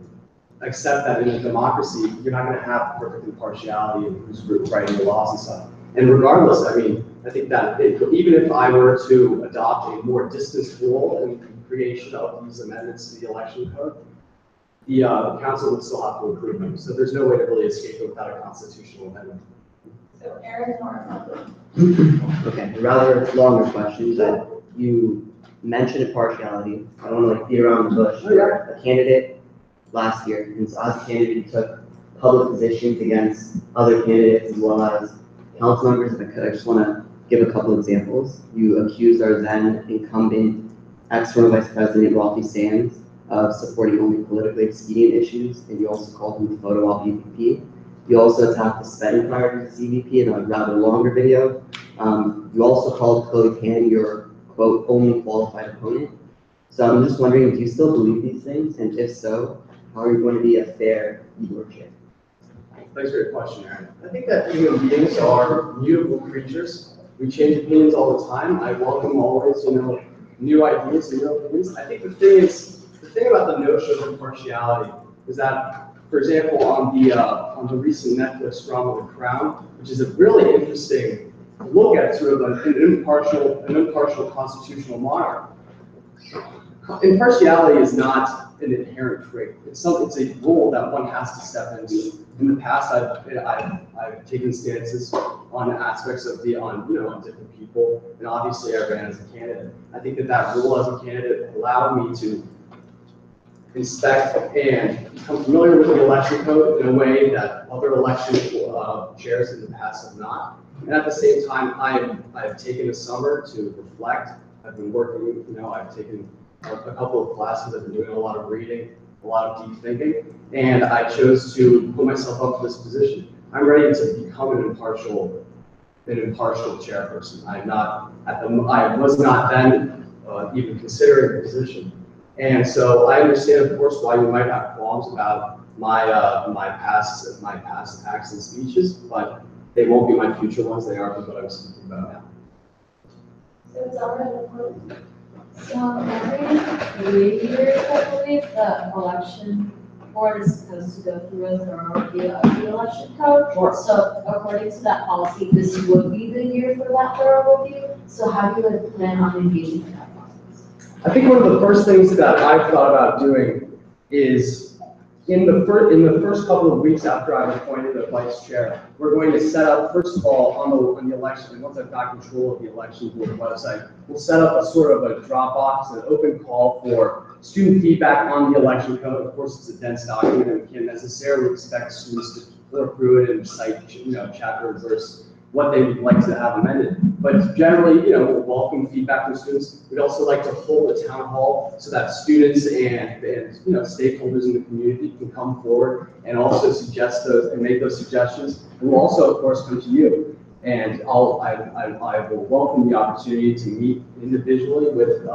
accept that in a democracy, you're not going to have perfect impartiality in who's writing the laws and stuff. And regardless, I mean, I think that even if I were to adopt a more distanced role in the creation of these amendments to the election code, the council would still have to approve them. So there's no way to really escape it without a constitutional amendment. So Aaron Nora. Okay, rather longer question, but you mentioned impartiality. I don't want to beat around the bush. You're a candidate last year, and so as a candidate, you took public positions against other candidates as well as council members. If I could, I just want to give a couple examples. You accused our then incumbent ex-former Vice President Rafi Sands of supporting only politically expedient issues, and you also called him a photo op EVP. You also attacked the spending priorities of CVP in a rather longer video. You also called Chloe Pan your, quote, only qualified opponent. So I'm just wondering, do you still believe these things? And if so, how are you going to be a fair leadership? Thanks for your question, Aaron. I think that human beings are mutable creatures. We change opinions all the time. I welcome always, new ideas and new opinions. I think the thing about the notion of impartiality is that, for example, on the recent Netflix drama The Crown, which is a really interesting look at sort of an impartial constitutional monarch. Impartiality is not an inherent trait. It's a role that one has to step into. In the past, I've taken stances on aspects of on different people, and obviously I ran as a candidate. I think that role as a candidate allowed me to inspect and become familiar with the election code in a way that other election chairs in the past have not. And at the same time, I've taken a summer to reflect. I've been working, I've taken a couple of classes. I've been doing a lot of reading, a lot of deep thinking, and I chose to put myself up for this position. I'm ready to become an impartial chairperson. I was not then even considering the position. And so I understand, of course, why you might have qualms about my past acts and speeches, but they won't be my future ones. They are what I'm speaking about now. So Zara, So every 3 years, I believe, the election board is supposed to go through a thorough review of the election code. So according to that policy, this would be the year for that thorough review. So how do you plan on engaging in that process? I think one of the first things that I've thought about doing is in the first couple of weeks after I'm appointed as vice chair, we're going to set up, first of all, on the election, and once I've got control of the election board website, we'll set up a sort of a Dropbox, an open call for student feedback on the election code. Of course, it's a dense document, and we can't necessarily expect students to go through it and cite, chapter and verse what they would like to have amended. But generally, we'll welcome feedback from students. We'd also like to hold a town hall so that students and stakeholders in the community can come forward and also suggest those and make those suggestions. And we'll also, of course, come to you. And I will welcome the opportunity to meet individually with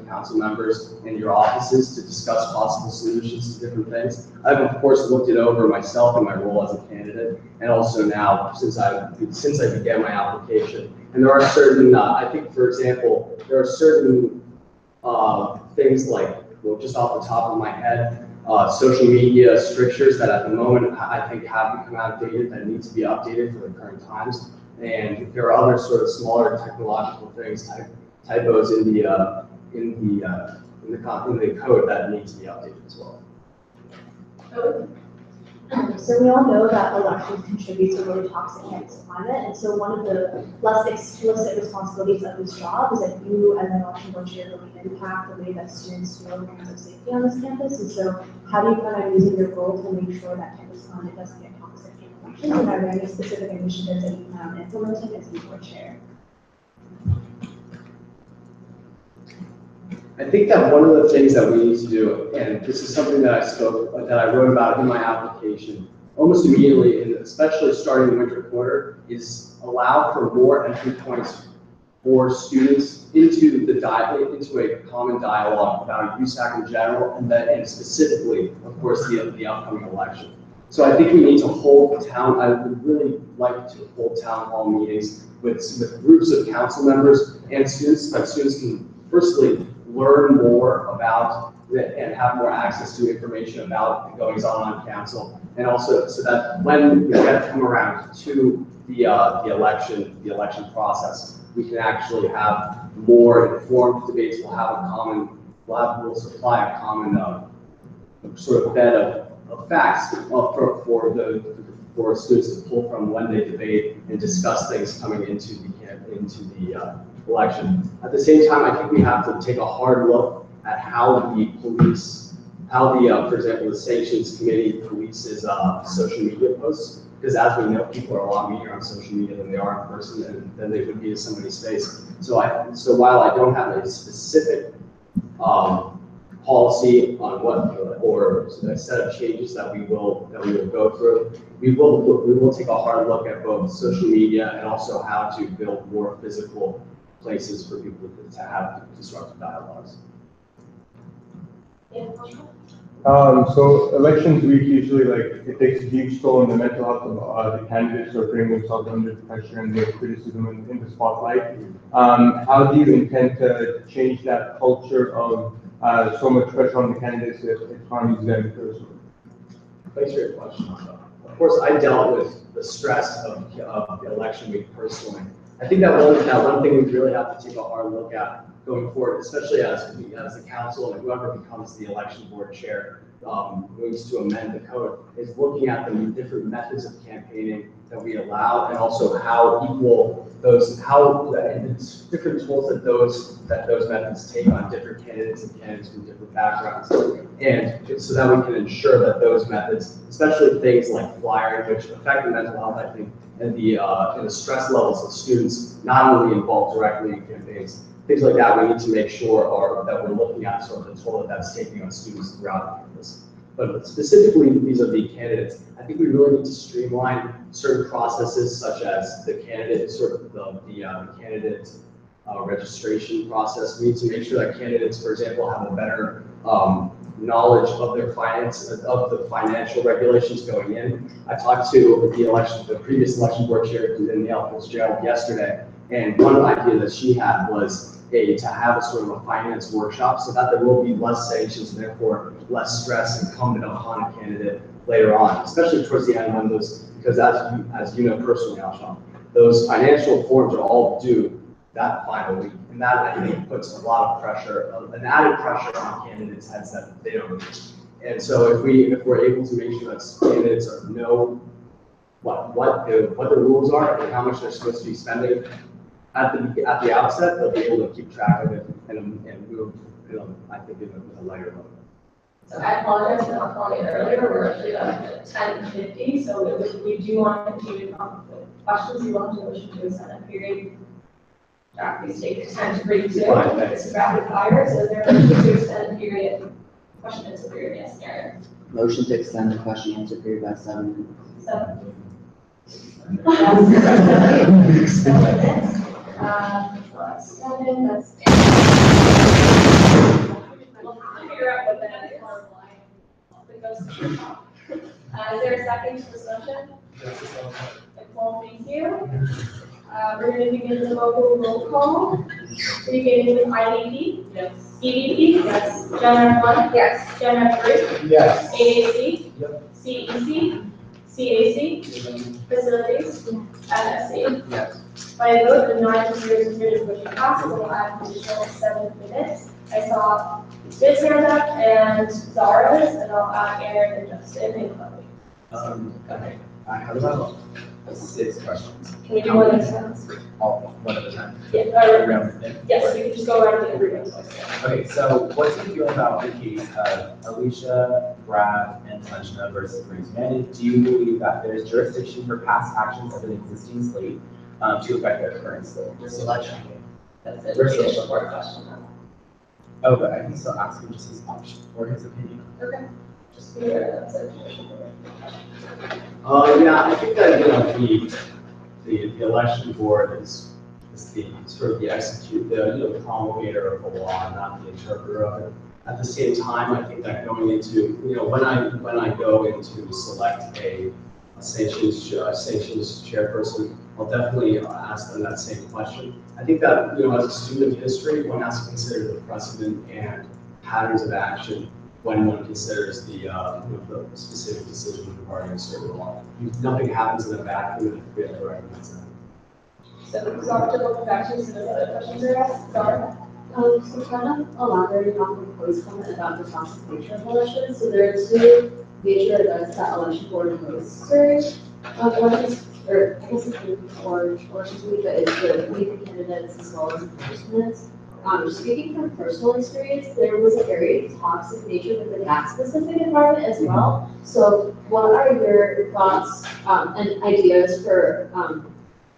council members in your offices to discuss possible solutions to different things. I've of course looked it over myself in my role as a candidate, and also now since I began my application. And there are certain, I think, for example, there are certain things like, well, just off the top of my head, social media strictures that at the moment I think have become outdated that need to be updated for the current times. And there are other sort of smaller technological things, typos in the code that need to be updated as well. So we all know that elections contribute to a really toxic campus climate, and so one of the less explicit responsibilities of this job is that you, as an election board chair, really impact the way that students feel in terms of safety on this campus. And so, how do you plan on using your role to make sure that campus climate doesn't get toxic in elections? And are there any specific initiatives that you plan on implementing as the board chair? I think that one of the things that we need to do, and this is something that I wrote about in my application, almost immediately, and especially starting the winter quarter, is allow for more entry points for students into a common dialogue about USAC in general, and specifically, of course, the upcoming election. So I think we need to hold I would really like to hold town hall meetings with groups of council members and students, that students can firstly learn more about and have more access to information about the goings on council, and also so that when we get to come around to the election process, we can actually have more informed debates. We'll supply a common sort of bed of facts for students to pull from when they debate and discuss things coming into the election. At the same time, I think we have to take a hard look at how the police, for example, the sanctions committee polices social media posts, because as we know, people are a lot meaner on social media than they are in person, and than they would be in somebody's face. So while I don't have a specific policy on or a set of changes that we will go through, we will take a hard look at both social media and also how to build more physical places for people to have constructive dialogues. So elections week usually it takes a huge toll on the mental health of the candidates who are putting themselves under pressure and their criticism in the spotlight. How do you intend to change that culture of so much pressure on the candidates that it harms them personally? Thanks for your question. Of course, I dealt with the stress of the election week personally. I think that one thing we really have to take a hard look at going forward, especially as the council and whoever becomes the election board chair moves to amend the code, is looking at the different methods of campaigning that we allow, and also how different tools that those methods take on different candidates and candidates from different backgrounds, and so that we can ensure that those methods, especially things like flyering, which affect the mental health, I think, and the stress levels of students, not only involved directly in campaigns. Things like that, we need to make sure that we're looking at sort of the toll that's taking on students throughout campus. But specifically vis-a-vis candidates, I think we really need to streamline certain processes, such as the candidate candidate registration process. We need to make sure that candidates, for example, have a better knowledge of their of the financial regulations going in. I talked to the previous election board chair in the Fitzgerald yesterday, and one idea that she had was to have a sort of a finance workshop, so that there will be less sanctions and therefore less stress incumbent upon a candidate later on, especially towards the end when because as you know personally, Alshon, those financial forms are all due that final week. And that, I think, puts a lot of pressure, an added pressure on candidates' heads that they don't need. And so if we're able to make sure that candidates know what the rules are and how much they're supposed to be spending at the outset, they'll be able to keep track of it and move, I think, in a lighter mode. So I apologize for not calling it earlier. We're actually at 10:50, so if we do want to continue to come with questions, you want to motion to extend that period. Please take 10 to read too. This is rapid fire, so is there a motion to extend the period? Question answer period, yes, Aaron. Motion to extend the question answer period by 7 minutes. 7 minutes. 7 minutes. That's 7, that's 8. We'll figure out what that is. Is there a second to this motion? Nicole, thank you. We're going to begin the local roll call. Beginning with IDP. Yes. EDP. Yes. Gen 1. Yes. Gen 3. Yes. AAC. Yep. CEC. CAC. Facilities. MSC. Yes. By a vote of 9 to 0 submitted, motion passes. We'll add an additional 7 minutes. I saw Biz hand up and Zara's, and I'll add Aaron and Justin and Chloe. Okay, I have about 6 questions. Can we do one at a time? All, one at a time? Yeah, Around the thing? yes, we can just go around to everyone. Okay, so what's your feeling about the case of Alicia, Brad, and Tanshna versus Grace Manning? Do you believe that there's jurisdiction for past actions of an existing slate to affect their current slate? This election. That's it. Versus- It's a short question. Oh, but I can still ask him just his option or his opinion. Okay. Just be aware that's it. Yeah, I think that, the election board is the sort of the the promulgator of the law, not the interpreter of it. At the same time, I think that going into, when I go in to select a sanctions chairperson, I'll definitely ask them that same question. I think that, as a student of history, one has to consider the precedent and patterns of action when one considers the specific decision regarding a certain law. Nothing happens in a vacuum, and we have to recognize that. So, Dr. Go back to some of the other questions are asked. Zara? So kind of elaborating on the proposed comment about the process nature of elections. So there are 2 major events that election board hosts during elections, or I guess it's before elections week, but it's the meet the candidates as well as endorsements. Speaking from personal experience, there was a very toxic nature within that specific environment as well. So what are your thoughts and ideas for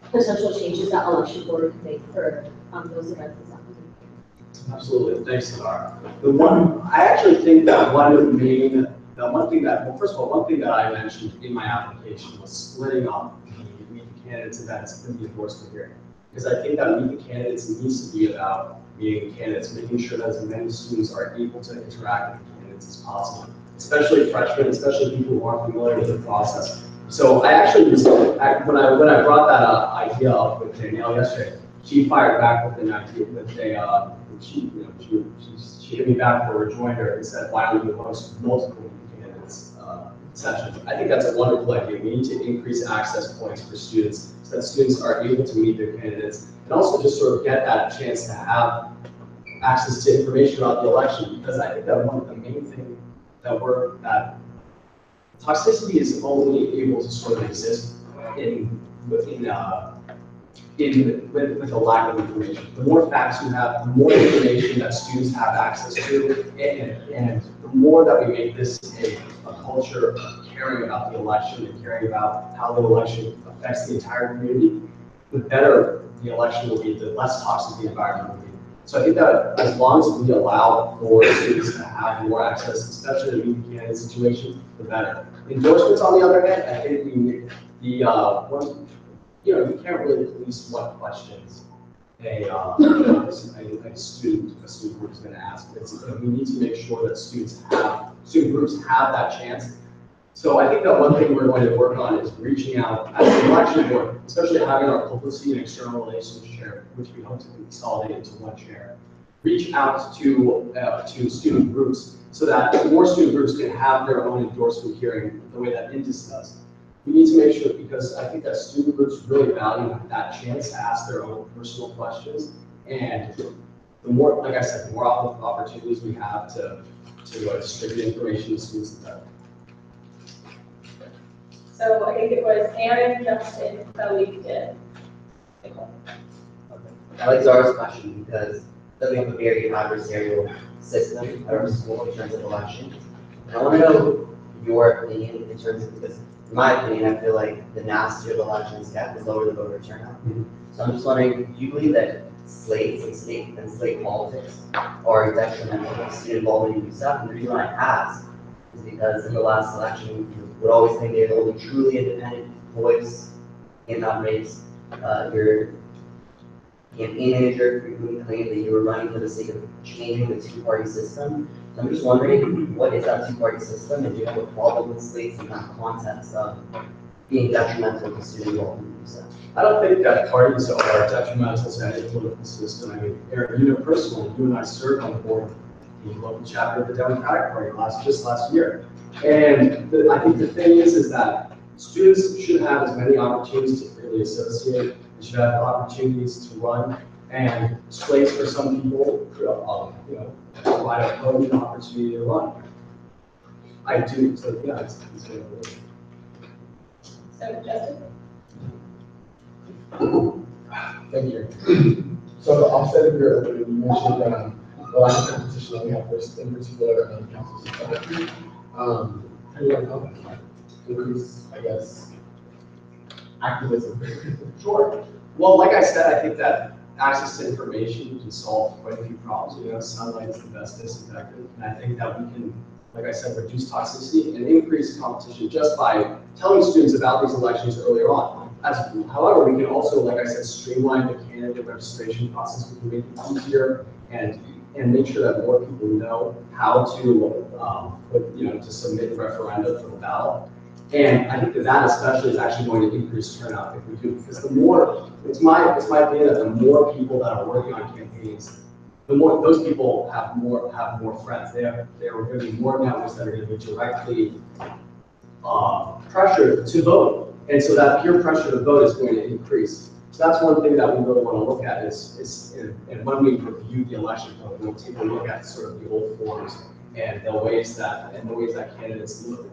potential changes that election board could make for those events? Absolutely, thanks, Lara. I actually think that one thing that I mentioned in my application was splitting up the Meet the Candidates events and the endorsement hearing. Because I think that Meet the Candidates needs to be about meeting candidates, making sure that as many students are able to interact with the candidates as possible, especially freshmen, especially people who aren't familiar with the process. So I actually when I brought that idea up with Danielle yesterday, she fired back with an idea she hit me back for a rejoinder and said, why don't we host multiple candidates sessions? I think that's a wonderful idea. We need to increase access points for students so that students are able to meet their candidates and also just sort of get that chance to have access to information about the election, because I think that one of the main things that toxicity is only able to sort of exist with a lack of information. The more facts you have, the more information that students have access to, and the more that we make this a culture of caring about the election and caring about how the election affects the entire community, the better the election will be, the less toxic the environment will be. So I think that as long as we allow for students to have more access, especially in the candidate situation, the better. Endorsements, on the other hand, I think you can't really police what questions a student group is going to ask. We need to make sure that student groups have that chance. So I think that one thing we're going to work on is reaching out as an election board, especially having our publicity and external relations chair, which we hope to consolidate into one chair. Reach out to student groups so that more student groups can have their own endorsement hearing the way that Indus does. We need to make sure, because I think that student groups really value that chance to ask their own personal questions. And the more, like I said, the more opportunities we have to distribute information to students, the better. So I think it was Aaron, Justin, Chloe, did. I like Zara's question because we have a very adversarial system at our school in terms of elections. And I want to know your opinion in terms of, because in my opinion, I feel like the nastier the elections get, the lower the voter turnout. So I'm just wondering, do you believe that slates and slate politics are detrimental to student involvement in USAC? And the reason I ask is because in the last election, you would always think they had the only truly independent voice in that race. Your campaign manager frequently claimed that you were running for the sake of changing the two-party system. So I'm just wondering, what is that two-party system, and do you have a problem with slates in that context of being detrimental to student involvement in USAC? I don't think that parties are detrimental to any political system. I mean, Aaron, personally, you and I served on the board of the local chapter of the Democratic Party just last year. And I think the thing is that students should have as many opportunities to freely associate. They should have opportunities to run, and slates for some people, provide a voting opportunity to run. I do. So yeah, it's really. So Justin? Thank you. So the offset of your opening, you mentioned the lack of competition that we have for, in particular, council society. How do you help increase, I guess, activism? Sure. Well, like I said, I think that access to information can solve quite a few problems. You know, sunlight is the best disinfectant, and I think that we can, like I said, reduce toxicity and increase competition just by telling students about these elections earlier on. However, we can also, like I said, streamline the candidate registration process. We can make it easier and make sure that more people know how to to submit referenda for the ballot. And I think that especially is actually going to increase turnout if we do, because the more, it's my opinion that the more people that are working on campaigns, the more those people have more friends. There are going to be more networks that are going to be directly pressured to vote. And so that peer pressure to vote is going to increase. So that's one thing that we really want to look at and when we review the election code, we'll take a look at sort of the old forms and the ways that candidates look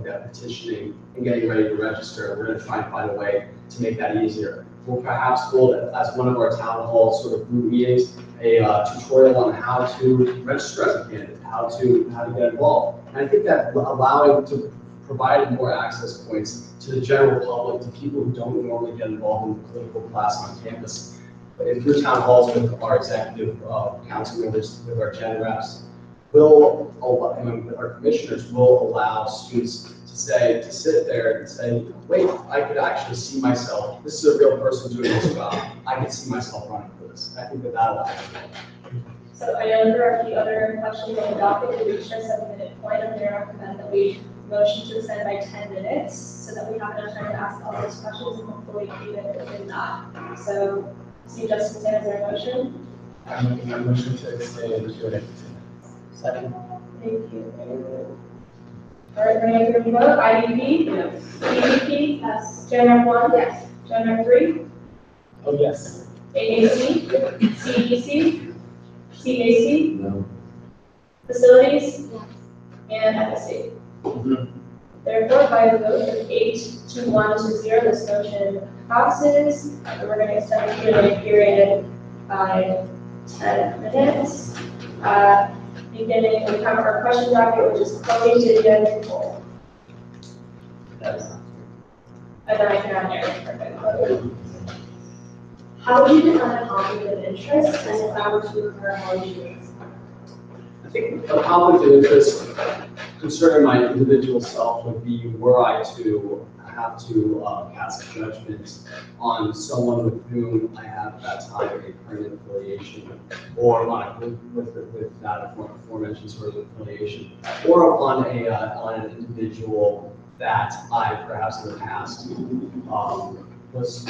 at petitioning and getting ready to register. We're going to try and find a way to make that easier. We'll perhaps hold, as one of our town hall sort of group meetings, a tutorial on how to register as a candidate, how to get involved. And I think that allowing to provide more access points to the general public, to people who don't normally get involved in the political class on campus. But in your town halls with our executive council members, with our gen reps, our commissioners will allow students to sit there and say, wait, I could actually see myself, this is a real person doing this job, I could see myself running for this. I think that'll actually help. So I know there are a few other questions on the docket. We reached our 7-minute point. I'm going to recommend that we motion to extend by 10 minutes so that we have enough time to ask all those questions and hopefully keep it within that. So, see Justin, is there a motion? I'm making a motion to extend Q&A. Second. Thank you. All right, we're going to vote. IDP? Yes. PDP? Yes. Gen 1? Yes. Gen 3? Oh, yes. AAC? CEC? CAC? No. Facilities? Yes. And FSC? Therefore, by a vote of 8-1-0, this motion passes. And we're going to extend the Q&A period by 10 minutes. Beginning, we have our question docket, which is Chloe, Didion, and Nicole. That is. And then I can add Eric. Perfect. How would you define a conflict of interest, and if that were to occur, how would you do it? I think a conflict of interest concerning my individual self would be were I to have to cast judgment on someone with whom I have at that time a permanent affiliation, or with that aforementioned sort of affiliation, or on an individual that I perhaps in the past was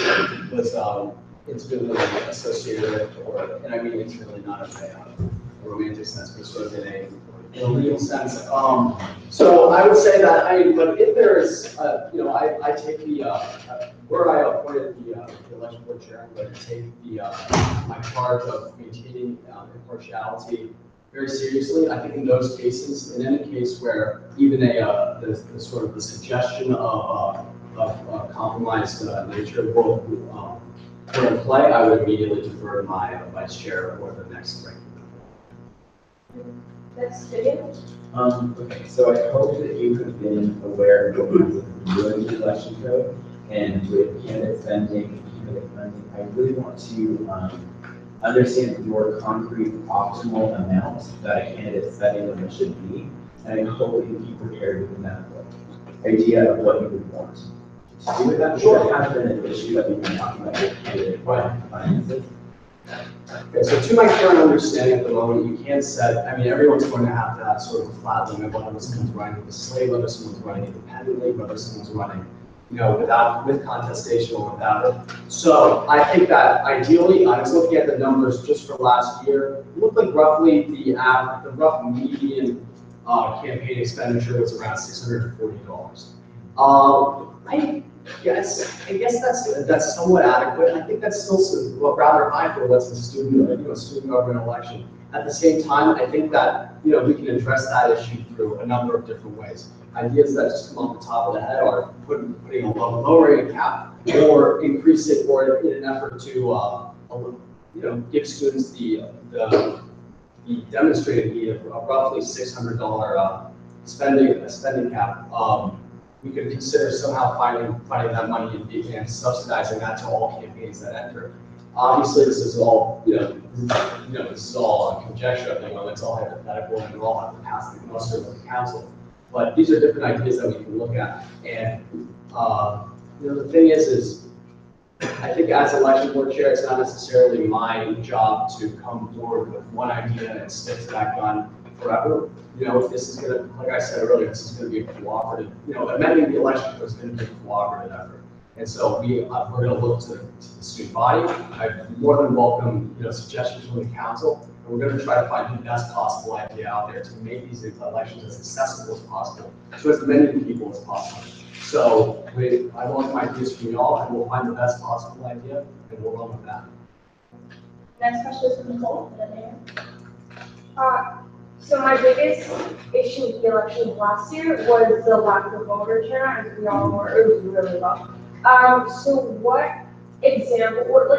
intimately associated with, and I mean intimately, not in a romantic sense, but sort of in a legal sense. So I would say that, but if there is, I take where I appointed the election board chair, I'm going to take my charge of maintaining impartiality very seriously. I think in those cases, in any case where even the sort of the suggestion of compromised nature will in play, I would immediately defer to my vice chair or the next ranking. Next video. Okay, so I hope that you have been aware of what kinds of doing the election code, and with candidate spending and candidate funding, I really want to understand your concrete optimal amount that a candidate spending limit should be, and I hope that you be prepared with that idea of what you would want to do with that. Sure, it has been an issue that we've been talking about with candidate finances. Okay, so to my current understanding at the moment, you can't set, everyone's going to have sort of a flat limit, whether someone's running with a slate, whether someone's running independently, whether someone's running, with contestation or without it. So I think that ideally, I was looking at the numbers just for last year, it looked like roughly the rough median campaign expenditure was around $640. I guess that's somewhat adequate. I think that's still rather high for what's a student government election. At the same time, I think that, you know, we can address that issue through a number of different ways. Ideas that just come off the top of the head are putting a lowering a cap, or increase it, or in an effort to, you know, give students the demonstrated need of roughly $600 spending cap. We could consider somehow finding that money and subsidizing that to all campaigns that enter. Obviously, this is all, this is all conjecture at the moment. It's all hypothetical, and we'll all have to pass the muster with the council. But these are different ideas that we can look at. And the thing is I think as election board chair, it's not necessarily my job to come forward with one idea and stick to that gun forever. If this is going to, like I said earlier, this is going to be a cooperative, amending the election code is going to be a cooperative effort. And so we're going to look to the student body. I more than welcome, suggestions from the council, and we're going to try to find the best possible idea out there to make these elections as accessible as possible to as many people as possible. So I want my ideas from y'all, and we'll find the best possible idea, and we'll run with that. Next question is from Nicole. So my biggest issue with the election last year was the lack of voter turnout, as we all were, it was really low. So what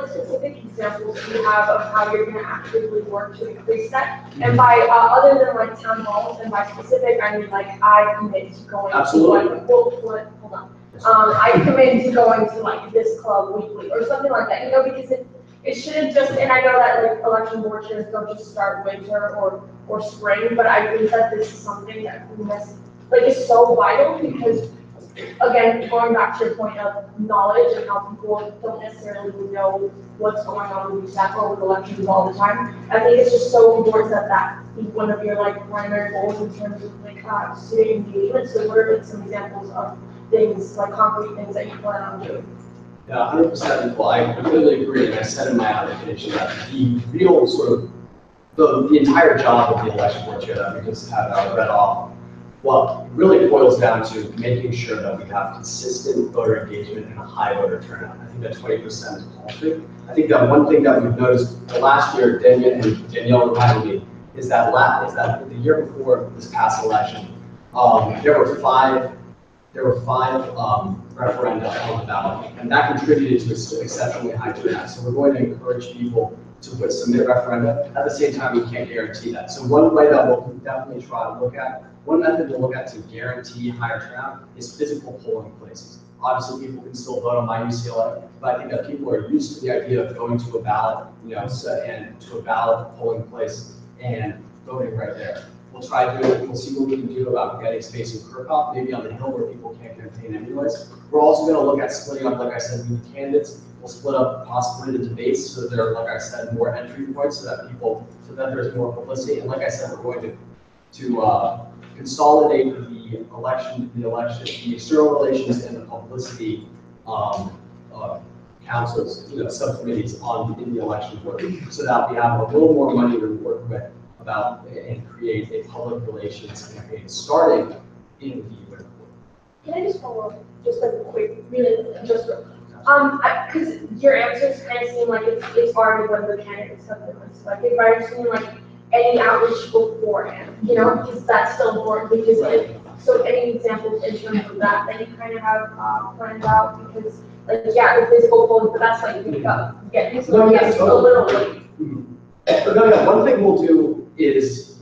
specific examples do you have of how you're going to actively work to increase that? And by, other than like town halls, and by specific, I mean like I commit to going Absolutely. to like, hold on. I commit to going to like this club weekly or something like that, because it shouldn't just, and I know that like election board chairs don't just start winter or spring, but I think that this is something that is so vital, because again, going back to your point of knowledge and how people don't necessarily know what's going on with USAC or with elections all the time. I think it's just so important that that be one of your primary goals in terms of student engagement. So what are some examples of things, concrete things that you plan on doing? Yeah, 100% equal. I completely agree, and I said in my application that the real sort of the entire job of the election board chair that we just had read off, really boils down to making sure that we have consistent voter engagement and a high voter turnout. I think that 20% is paltry. I think that one thing that we've noticed last year, Danielle reminded me, is that the year before this past election, there were five referenda on the ballot, and that contributed to an exceptionally high turnout. So we're going to encourage people to submit referenda. At the same time, we can't guarantee that. So one way that we'll definitely try to look at, one method we'll look at to guarantee higher turnout is physical polling places. Obviously, people can still vote on my UCLA, but I think that people are used to the idea of going to a ballot, and to a ballot polling place and voting right there. We'll try to do it. We'll see what we can do about getting space in Kirkhoff, maybe on the Hill where people can't campaign anyways. We're also going to look at splitting up, like I said, the candidates. We'll split up possibly the debates so that there are, like I said, more entry points so that there's more publicity. And like I said, we're going to consolidate the external relations and the publicity councils, subcommittees in the election board, so that we have a little more money to work with and create a public relations campaign starting in the winter. Can I just follow up, just a quick, because your answers kind of seem like it's already when the candidates have been listed. If I assume any outreach beforehand, because that's still important, because so any examples in terms of that you kind of have planned out, because the physical polling, but that's getting to a little late. One thing we'll do is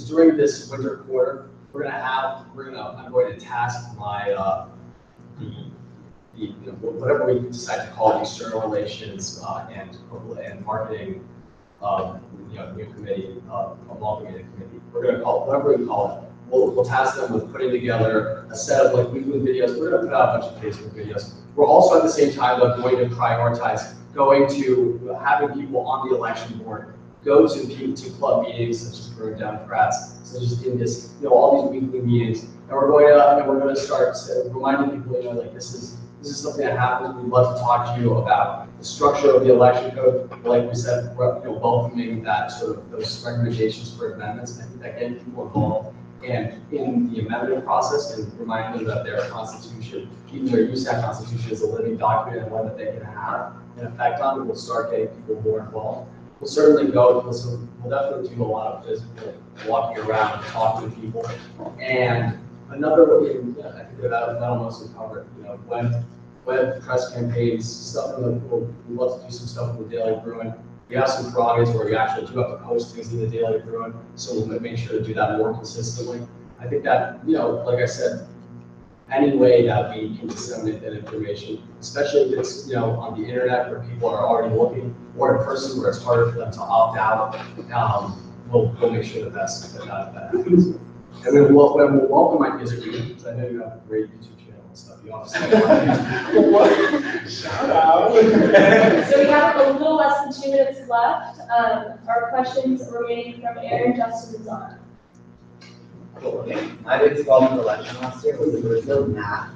during this winter quarter, I'm going to task my whatever we decide to call it, external relations and marketing, new committee, amalgamated committee. We're going to call it whatever we call it. We'll task them with putting together a set of weekly videos. We're going to put out a bunch of Facebook videos. We're also at the same time going to prioritize having people on the election board go to club meetings such as Brewing Democrats, such as in this, all these weekly meetings, and we're going to start reminding people, this is something that happens. We'd love to talk to you about the structure of the election code. Like we said, welcoming those recommendations for amendments. I think that getting people involved and in the amendment process and reminding them that their constitution, even their USAC constitution, is a living document and one that they can have an effect on. We'll start getting people more involved. we'll certainly go, we'll definitely do a lot of physical walking around, talking to people. And another way, I think that'll mostly cover it, you know, web press campaigns, stuff in the, we'd love to do some stuff in the Daily Bruin. We have some prerogatives where we actually do have to post things in the Daily Bruin, so we'll make sure to do that more consistently. I think that, you know, like I said, any way that we can disseminate that information, especially if it's, you know, on the internet where people are already looking, or in person where it's harder for them to opt out, we'll make sure that that happens. And then we'll welcome ideas from you, because I know you have a great YouTube channel and stuff. You obviously shout out. So we have a little less than 2 minutes left. Our questions remaining from Aaron, Justin, and Zara. Cool, okay. My biggest problem with election last year was that there was no math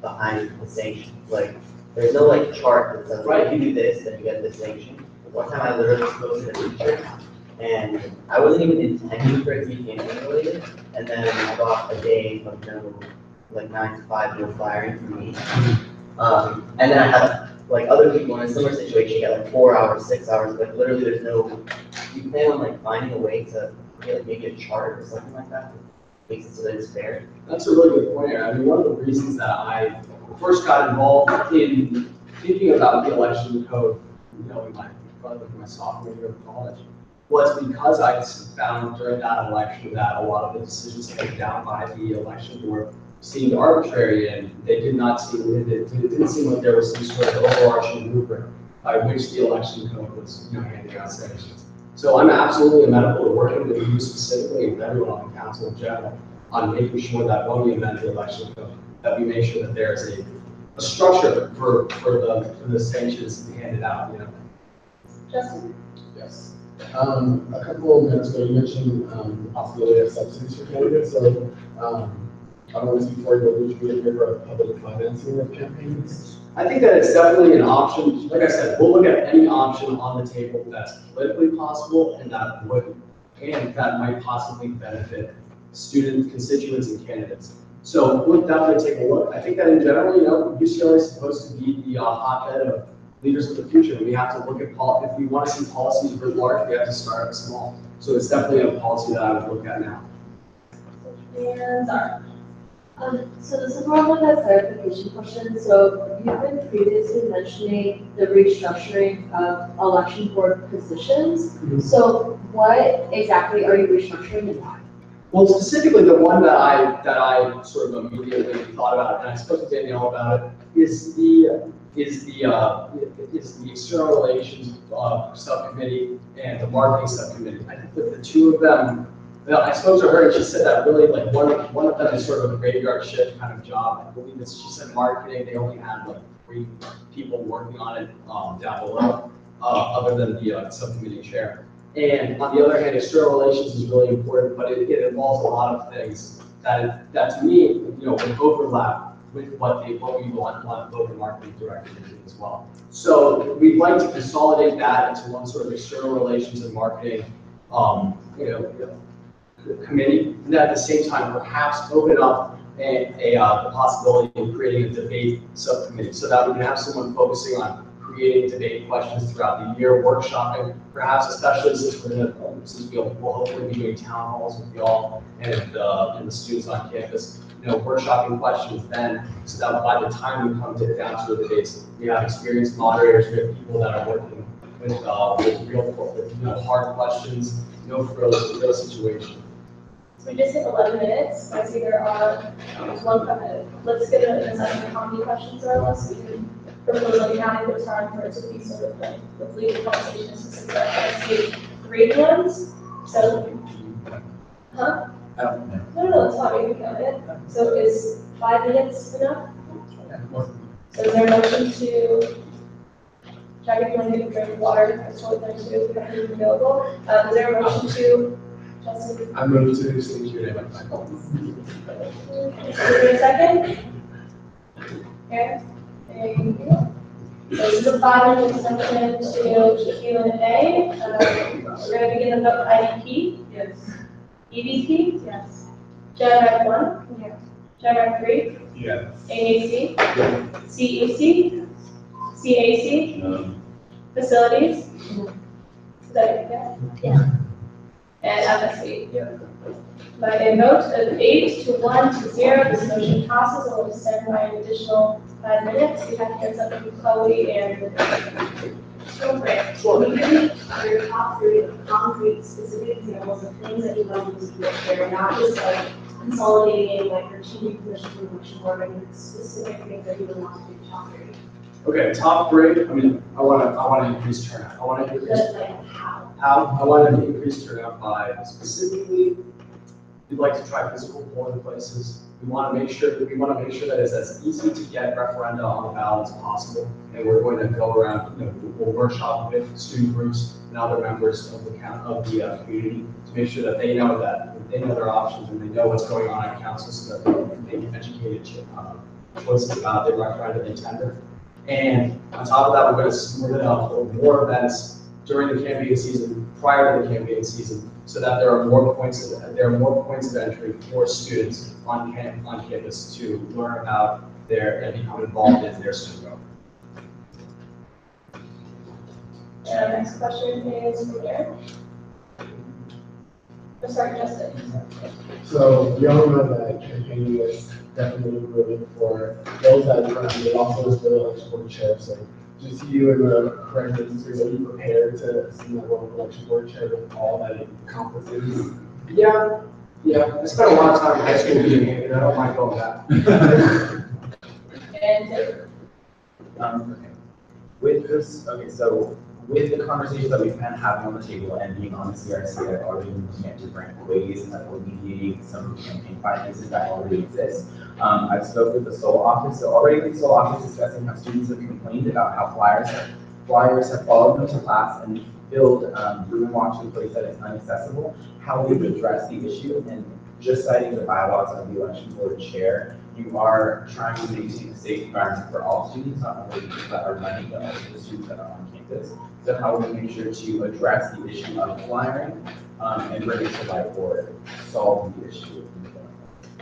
behind the sanctions. Like, there's no like chart that says, right, if you do this, then you get this sanction. One time I literally spoke to a teacher, and I wasn't even intending for it to be campaign related, and then I got a day of no, like 9 to 5, no firing for me. And then I had like other people in a similar situation get like 4 hours, 6 hours, like literally there's no, you plan on like finding a way to get like maybe a chart or something like that, makes it so that it's fair. That's a really good point, Aaron. I mean, one of the reasons that I first got involved in thinking about the election code, you know, in my sophomore year of college, was because I found during that election that a lot of the decisions handed down by the election board seemed arbitrary, and they did not seem, it didn't seem like there was some sort of overarching rubric by which the election code was, you know, handing out sanctions. So I'm absolutely amenable to working with you specifically and with everyone on the council in general on making sure that when we amend the election code, that we make sure that there's a structure for the sanctions to be handed out, you know. Justin? Yes. A couple of minutes ago, you mentioned the possibility of subsidies for candidates. So I don't want to speak for you, but would you be in favor of public financing of campaigns? I think that it's definitely an option. Like I said, we'll look at any option on the table that's politically possible and that might possibly benefit students, constituents, and candidates. So we'll definitely take a look. I think that in general, you know, UCLA is supposed to be the hotbed of leaders of the future. We have to look at if we want to see policies writ large, we have to start small. So it's definitely a policy that I would look at now. And Zara? So this is more of like a clarification question. So you've been previously mentioning the restructuring of election board positions. Mm-hmm. So what exactly are you restructuring and why? Well, specifically the one that I sort of immediately thought about, and I spoke to Danielle about it, is the external relations subcommittee and the marketing subcommittee. I think that the two of them, I spoke to her and she said that really like one of them is sort of a graveyard shift kind of job. I believe she said marketing, they only had like 3 people working on it down below, other than the subcommittee chair. And on the other hand, external relations is really important, but it involves a lot of things that to me, you know, would overlap with what we want both the marketing director to do as well. So we'd like to consolidate that into one sort of external relations and marketing, committee, and at the same time, perhaps open up the possibility of creating a debate subcommittee so that we can have someone focusing on creating debate questions throughout the year, workshopping, perhaps especially since we'll hopefully be doing town halls with y'all and the students on campus, you know, workshopping questions then, so that by the time we come down to the debates, we have experienced moderators, we have people that are working with real hard questions, no real situation. So we just hit 11 minutes. I see there are one comment. Let's get an assessment of how many questions there are, so we can propose like having the time for it to be sort of like with legal conversations to success. I see 3 ones. So, huh? I don't know. No, that's fine. We can count it. So is 5 minutes enough? So is there a motion to? Jack, if you want to drink water, I told them to if you have anything available. Is there a motion to? Justin? I move to state your name at my call. Is there a second? Aaron? Thank you. So this is a 5-minute section to Q&A. We're going to begin the vote IDP. Yes. EVP? Yes. JAG 1? Yes. JAG 3? Yes. AAC? Yes. CEC? CAC? No. Facilities? Is that, yeah? Yeah. And MSC? Yeah. By a vote of 8 to 1 to 0, this motion passes and will extend by an additional 5 minutes. We have here something from Chloe and. So, Brett, can you give me your top 3 concrete specific examples of things that you want to do here, not just like consolidating, like or changing positions in the election board, but specific things that you would want to do top 3? Okay, top 3, I mean, I want to increase turnout. I want to increase. Like how? I want to increase turnout by specifically, we'd like to try physical polling places. We want to make sure that it's as easy to get referenda on the ballot as possible. And we're going to go around, we'll workshop with student groups and other members of the community to make sure that they know their options and they know what's going on at council so that they can make educated choices about their referenda they tender. And on top of that, we're going to hold more events during the campaign season, prior to the campaign season, so that there are more points of entry for students on campus to learn about and become involved in their student government. And our next question is from Eric. Oh, sorry, Justin. So we all know that campaigning is definitely rooting for those that are trying to also as the election board chair. So just you and the correct ministers, are you prepared to assume that role of election board chair with all that it encompasses? Yeah. I spent a lot of time in high school being here, and I don't mind going back. And With this, so with the conversations that we've been having on the table and being on the CRC, I've already been looking at different ways that we're mediating some campaign finances that already exist. I've spoken with the SOL office, so already the SOL office is discussing how students have complained about how flyers have followed them to class and filled room and walk to a place that is inaccessible. How we would address the issue, and just citing the bylaws of the election board chair, you are trying to maintain a safe environment for all students, not only the people that are running, but also the students that are on campus. So how we make sure to address the issue of flyering and bring it to light or solve the issue.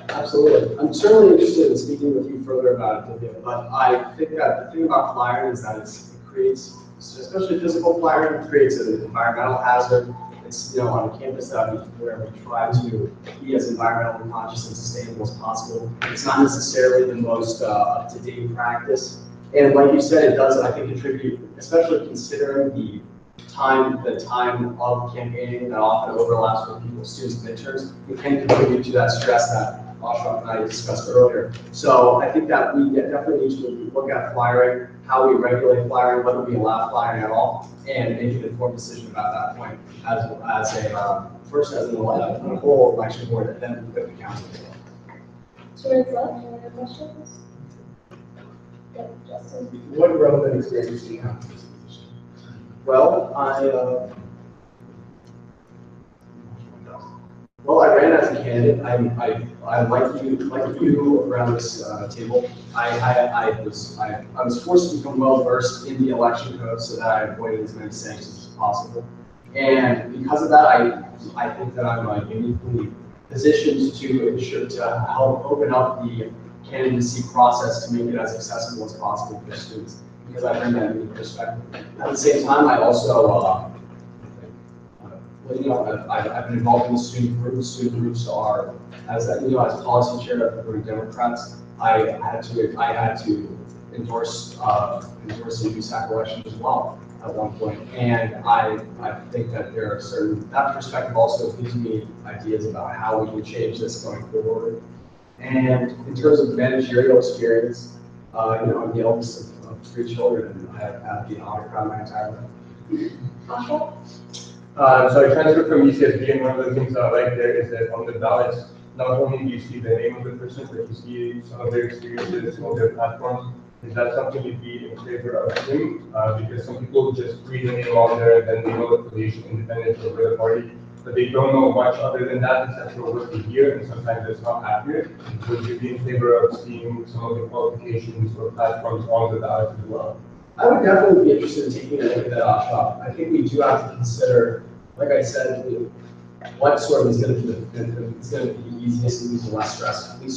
Absolutely. I'm certainly interested in speaking with you further about it, Vivian, but I think that the thing about flyering is that it creates, especially physical flyering, it creates an environmental hazard. It's on a campus where we try to be as environmentally conscious and sustainable as possible. It's not necessarily the most up-to-date practice. And like you said, it does, I think, contribute, especially considering the time of campaigning that often overlaps with people's students' midterms. It can contribute to that stress that Ashraf and I discussed earlier. So I think that we definitely need to look at flyering, how we regulate flyering, whether we allow flyering at all, and make an informed decision about that point as an whole election board, and then with the council. 2 minutes left. Any other questions? Yeah, Justin. What relevant experience do you have in this position? Well, I ran as a candidate. I like you around this table. I was forced to become well versed in the election code so that I avoided as many sanctions as possible. And because of that, I think that I'm uniquely positioned to ensure to help open up the candidacy process to make it as accessible as possible for students, because I bring that unique perspective. At the same time, I also I've been involved in the student groups. Student groups are, as policy chair of the Democrats, I had to endorse the USAC election as well at one point. And I think that that perspective also gives me ideas about how we can change this going forward. And in terms of managerial experience, I'm the eldest of 3 children, and I have had the honor crown my entire life. So I transferred from UCSB, and one of the things I like there is that on the ballots, not only do you see the name of the person, but you see some of their experiences, some of their platforms. Is that something you'd be in favor of doing? Because some people just read the name on there, and then they know the affiliation, independence, or the party, but they don't know much other than that, except for what they hear, and sometimes it's not accurate. Would you be in favor of seeing some of the qualifications or platforms on the ballot as well? I would definitely be interested in taking a look at that option. I think we do have to consider, like I said, what sort of is going to be the easiest and least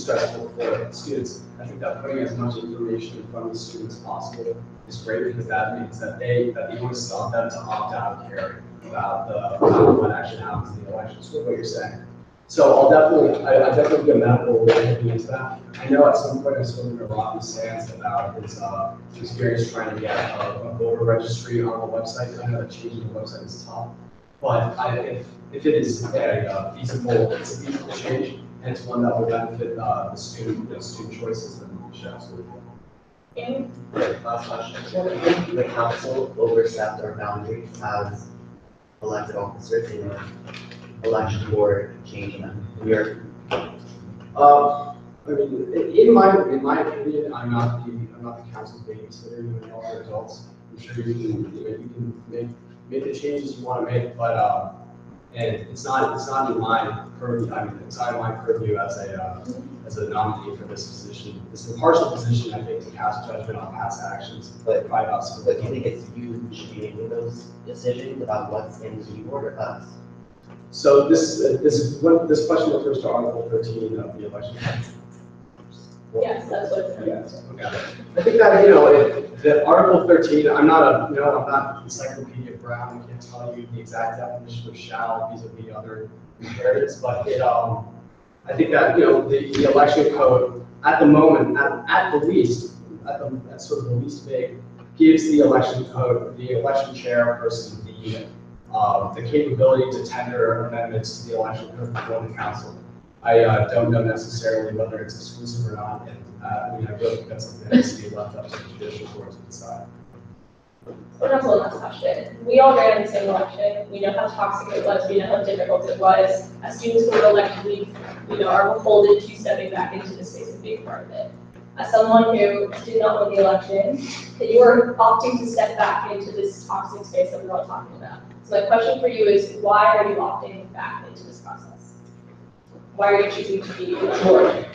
stressful for students. I think that putting as much information in front of the students as possible is great, because that means that the onus is on them to opt out of carry. about what actually happens in the election, sort of what you're saying. So I definitely be amenable to looking into that. I know at some point I spoke to Robbie Sands about his experience trying to get a voter registry on the website. I know that changing the website is tough, but if it is a feasible, it's a feasible change, and it's one that will benefit the student choices, then we should absolutely do it. Last question. If the council overstepped our boundaries as elected officers in an election board change them? I mean, in my opinion, I'm not the council's babysitter. You all are adults. I'm sure you can make the changes you want to make, but and it's not in my purview. I mean, it's not in my purview as a nominee for this position. It's an impartial position, I think, to cast judgment on past actions, but by us. But do you think it's you who should be making those decisions about what's in the board or us? So this question refers to Article 13 of the election. Yes, that's what it's. Yes, okay. I think that, that Article 13, I'm not Encyclopedia Brown, I can't tell you the exact definition of shall vis-a-vis other imperatives, but I think that, the election code, at the moment, at the least, at sort of the least vague, gives the election code, the election chairperson, the capability to tender amendments to the election code before the council. I don't know necessarily whether it's exclusive or not, and I really think that's something that needs to be left up to the judicial court to decide. So that's one last question. We all ran the same election. We know how toxic it was. We know how difficult it was. As students who were elected, we are beholden to stepping back into the space and being part of it. As someone who did not win the election, that you are opting to step back into this toxic space that we're all talking about. So my question for you is, why are you opting back into this process? Why are you choosing to be on board?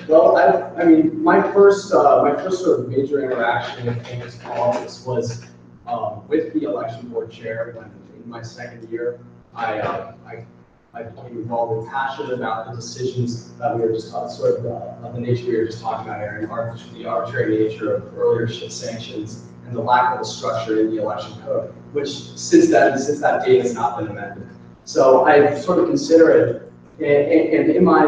Well, I mean, my first sort of major interaction with campus politics was with the election board chair. When in my second year, I became involved and passionate about the decisions that we were just sort of the nature we were just talking about, Aaron, the arbitrary nature of earlier sanctions and the lack of a structure in the election code, which since that date has not been amended. So I sort of consider it, and in my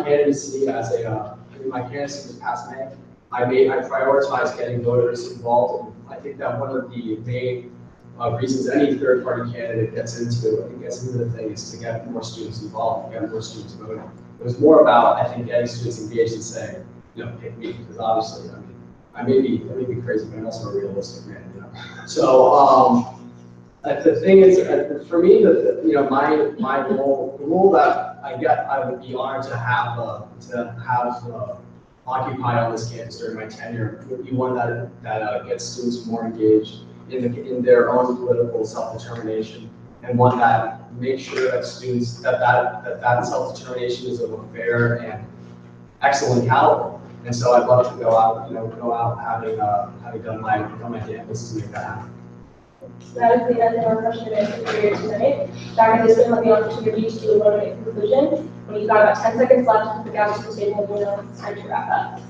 candidacy this past May, I prioritized getting voters involved. And I think that one of the main reasons any third-party candidate gets into the thing is to get more students involved, get more students voting. It was more about, I think, getting students engaged and saying, pick me, because obviously, I may be crazy, but I'm also a realistic man, So. The thing is, for me, my role, the role that I would be honored to have occupy on this campus during my tenure would be one that gets students more engaged in their own political self-determination, and one that makes sure that students that self-determination is of a fair and excellent caliber. And so I'd love to go out having done my campus to make that happen. That is the end of our question and answer period tonight. Dr. Diskin will have the opportunity to eliminate conclusion. When you've got about 10 seconds left to put down to the table, we'll know it's time to wrap up.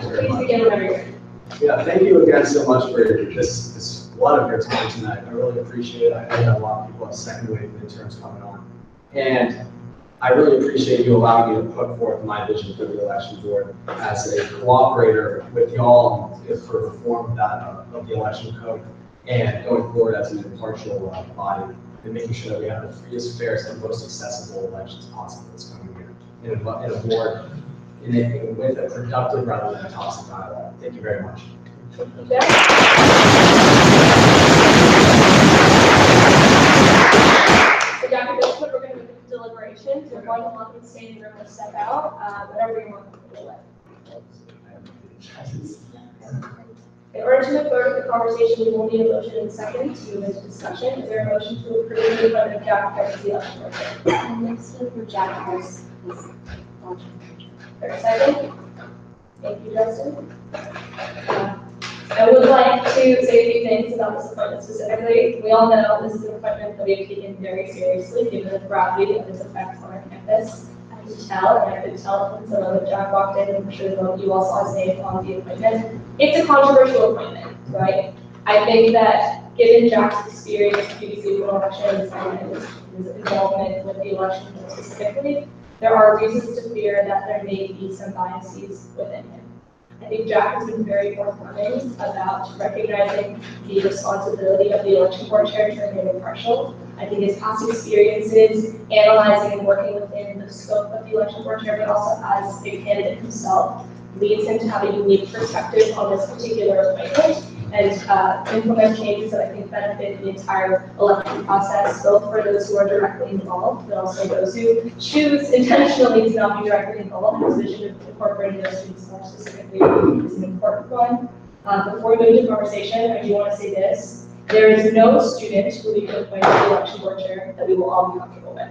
So please begin whenever you're ready. Yeah, thank you again so much for this a lot of your time tonight. I really appreciate it. I know that a lot of people have second wave midterms coming on. And I really appreciate you allowing me to put forth my vision for the election board as a cooperator with y'all for reform of the election code, and going forward as an impartial body, and making sure that we have the freest, fairest, and most accessible elections possible this coming year in a board with a productive rather than a toxic dialogue. Thank you very much. So Dr. Bishop, we're going to move to deliberations. You're going to want to stay in the room or step out, whatever you want to do. In order to move forward with the conversation, we will need a motion and a second to move into discussion. Is there a motion to approve the appointment of Jack Harris as the election worker? I'm next to Jack Harris. There a second? Thank you, Justin. I would like to say a few things about this appointment specifically. We all know this is an appointment that we have taken very seriously, given the gravity of its effects on our campus. I could tell, and I could tell from some of the Jack walked in, and I'm sure you all saw his name on the appointment. It's a controversial appointment, right? I think that given Jack's experience previously with elections and his involvement with the election specifically, there are reasons to fear that there may be some biases within him. I think Jack has been very forthcoming about recognizing the responsibility of the election board chair to remain impartial. I think his past experiences analyzing and working within the scope of the election board chair, but also as a candidate himself, leads him to have a unique perspective on this particular appointment and implement changes that I think benefit the entire election process, both for those who are directly involved, but also those who choose intentionally to not be directly involved. His vision of incorporating their students more specifically is an important one. Before we go into conversation, I do want to say this. There is no student who we can appoint to the election board chair that we will all be comfortable with.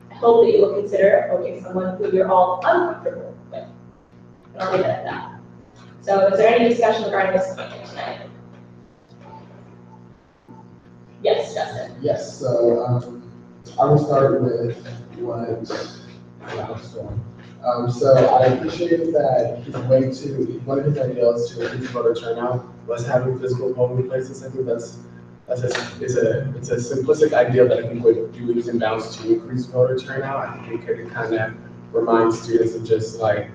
I hope that you will consider appointing someone who you're all uncomfortable with. And I'll leave it at that. So is there any discussion regarding this appointment tonight? Yes, Justin. Yes, so I will start with what I was doing. So I appreciate that one of his ideals to increase voter turnout was having physical polling places. I think it's a simplistic idea that I think would do leaps and bounds to increase voter turnout. I think it could kind of remind students of just like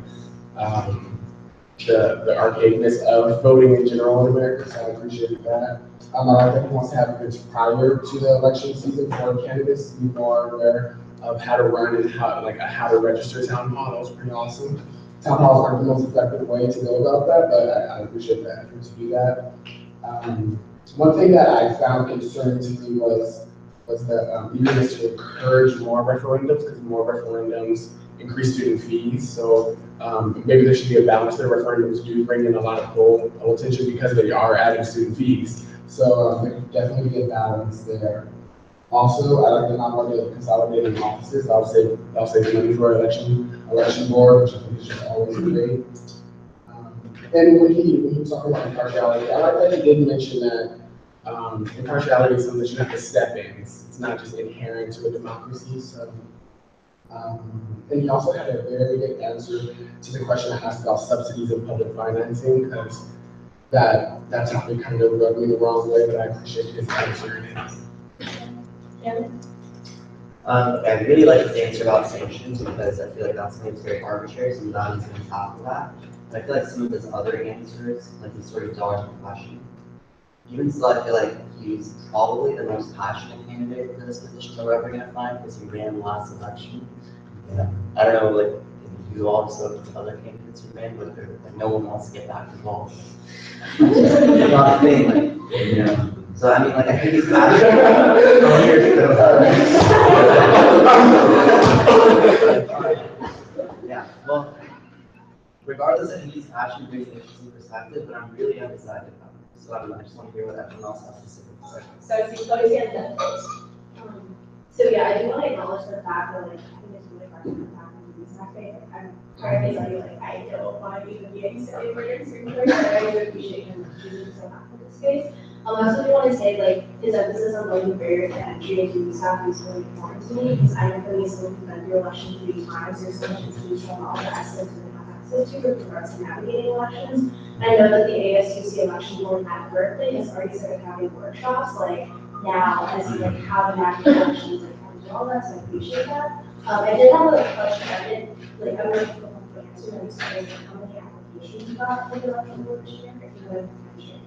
the archaicness of voting in general in America, so I appreciate that. I like that he wants to have events prior to the election season for candidates to be more aware of how to run and how to register town hall. That was pretty awesome. Town halls aren't the most effective way to go about that, but I appreciate the effort to do that. One thing that I found concerning to me was the eagerness to encourage more referendums, because more referendums increase student fees. So maybe there should be a balance there. Referendums do bring in a lot of poll attention because they are adding student fees. So there could definitely be a balance there. Also, I like the non-party of consolidating offices. I'll save money for election board, which I think is just always great. And when he was talking about impartiality, I like that he did mention that impartiality is something that you have to step in. It's not just inherent to a democracy. So, and he also had a very good answer to the question I asked about subsidies and public financing, because that topic kind of rubbed me the wrong way, but I appreciate his answer. Yeah. I really like his answer about sanctions because I feel like that's something that's very arbitrary, so that is on top of that. But I feel like some of his other answers, like he's sort of dodged the question. Even so, I feel like he's probably the most passionate candidate for this position that we're ever gonna find because he ran the last election. Yeah. I don't know, like, if you all spoke to other candidates who ran, but like, no one wants to get back involved. It's not a thing, like, you know. So I mean, like, I think he's yeah, well, regardless, I think he's passionate, brings an interesting perspective, but I'm really undecided about it. So I don't know, I just want to hear what everyone else has to say. So if you go to get that first. So yeah, I do want to acknowledge the fact that like, I think it's really hard to come back from the USAC day. I'm trying to tell you, like, I don't want to be the meeting setting for your screenplay, but I really appreciate him choosing so much for this space. I also do want to say, like, his emphasis on lowering the barrier to entry into USAC is really important to me, because I know for me, someone who's been through election 3 times, there's so much institutional knowledge that I didn't have access to with regards to navigating elections. And I know that the ASUC election board at Berkeley has already started having workshops, like, now, as to, like, how to navigate elections and how to do all that, so I appreciate that. I did have a question, I'm really hoping to answer, I'm just curious, how many applications you got for the election board this year, if you would mention.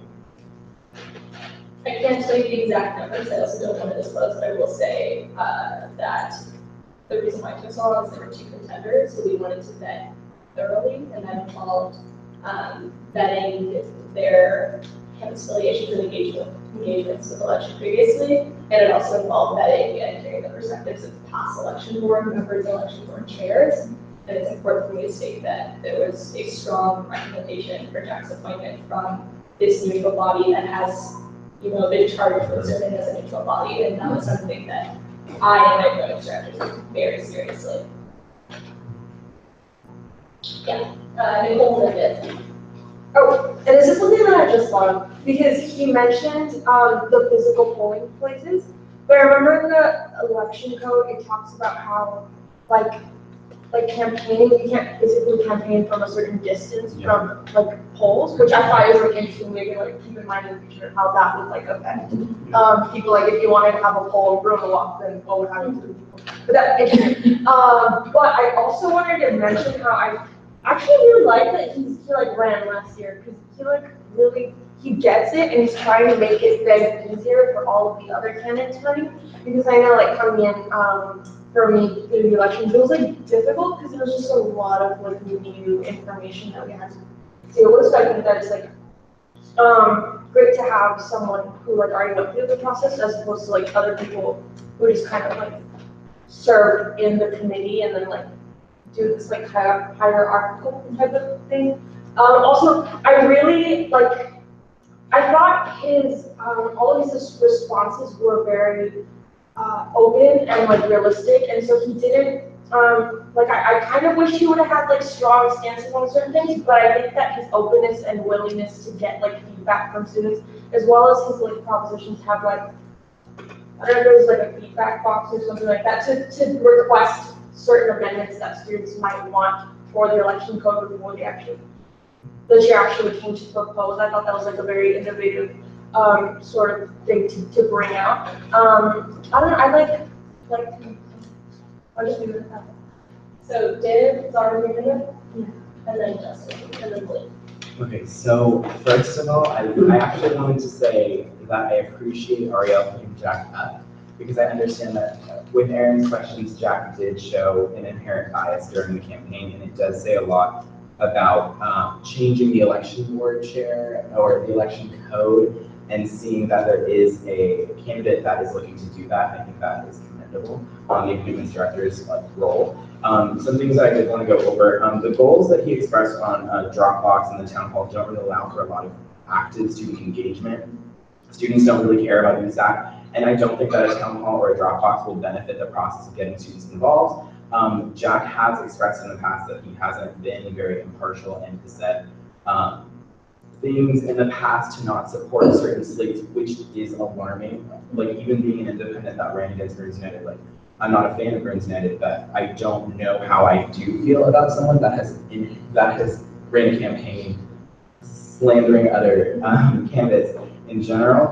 I can't tell you the exact numbers, I also don't want to disclose, but I will say that the reason why it took so long is there were 2 contenders, so we wanted to vet thoroughly, and that involved vetting their campus affiliations and engagements with election previously, and it also involved vetting and hearing the perspectives of past election board members and election board chairs. And it's important for me to state that there was a strong recommendation for Jack's appointment from this neutral body that has, you know, been charged with serving as a neutral body, and that was something that I and my voting strategists took very seriously. Yeah, Nicole did it. Oh, and this is something that I just thought of, because he mentioned the physical polling places, but I remember in the election code, it talks about how, like, like campaigning, you can't physically campaign from a certain distance from like polls, which I thought was like interesting, maybe like keep in mind in the future how that would like affect people, like if you wanted to have a poll room a lot, then what would happen to the people? But that interesting. But I also wanted to mention how I actually really like that he like ran last year, because he like really, he gets it and he's trying to make it then easier for all of the other candidates running. Because I know like coming in, for me through the elections, it was like difficult because there was just a lot of like new information that we had to deal with. So I think that it's like great to have someone who like already went through the process as opposed to like other people who just kind of like serve in the committee and then like do this like hierarchical type of thing. Also, I really like, I thought his all of his responses were very open and like realistic, and so he didn't like I kind of wish he would have had like strong stances on certain things, but I think that his openness and willingness to get like feedback from students, as well as his like propositions have like, I don't know if there's like a feedback box or something like that to request certain amendments that students might want for the election code before the chair actually came to propose. I thought that was like a very innovative sort of thing to bring out. I don't know, I like, I'll just leave it at that. So David is already in it? Yeah. And then Justin, and then Blake. Okay, so first of all, I actually wanted to say that I appreciate Ariel putting Jack up, because I understand that with Aaron's questions, Jack did show an inherent bias during the campaign, and it does say a lot about changing the election board chair or the election code, and seeing that there is a candidate that is looking to do that. I think that is commendable on the appointments director's role. Some things that I did want to go over. The goals that he expressed on Dropbox and the town hall don't really allow for a lot of active student engagement. Students don't really care about USAC, and I don't think that a town hall or a Dropbox will benefit the process of getting students involved. Jack has expressed in the past that he hasn't been very impartial and has said things in the past to not support certain slates, which is alarming. Like even being an independent that ran against Burns United, like I'm not a fan of Burns United, but I don't know how I do feel about someone that has ran a campaign slandering other candidates in general.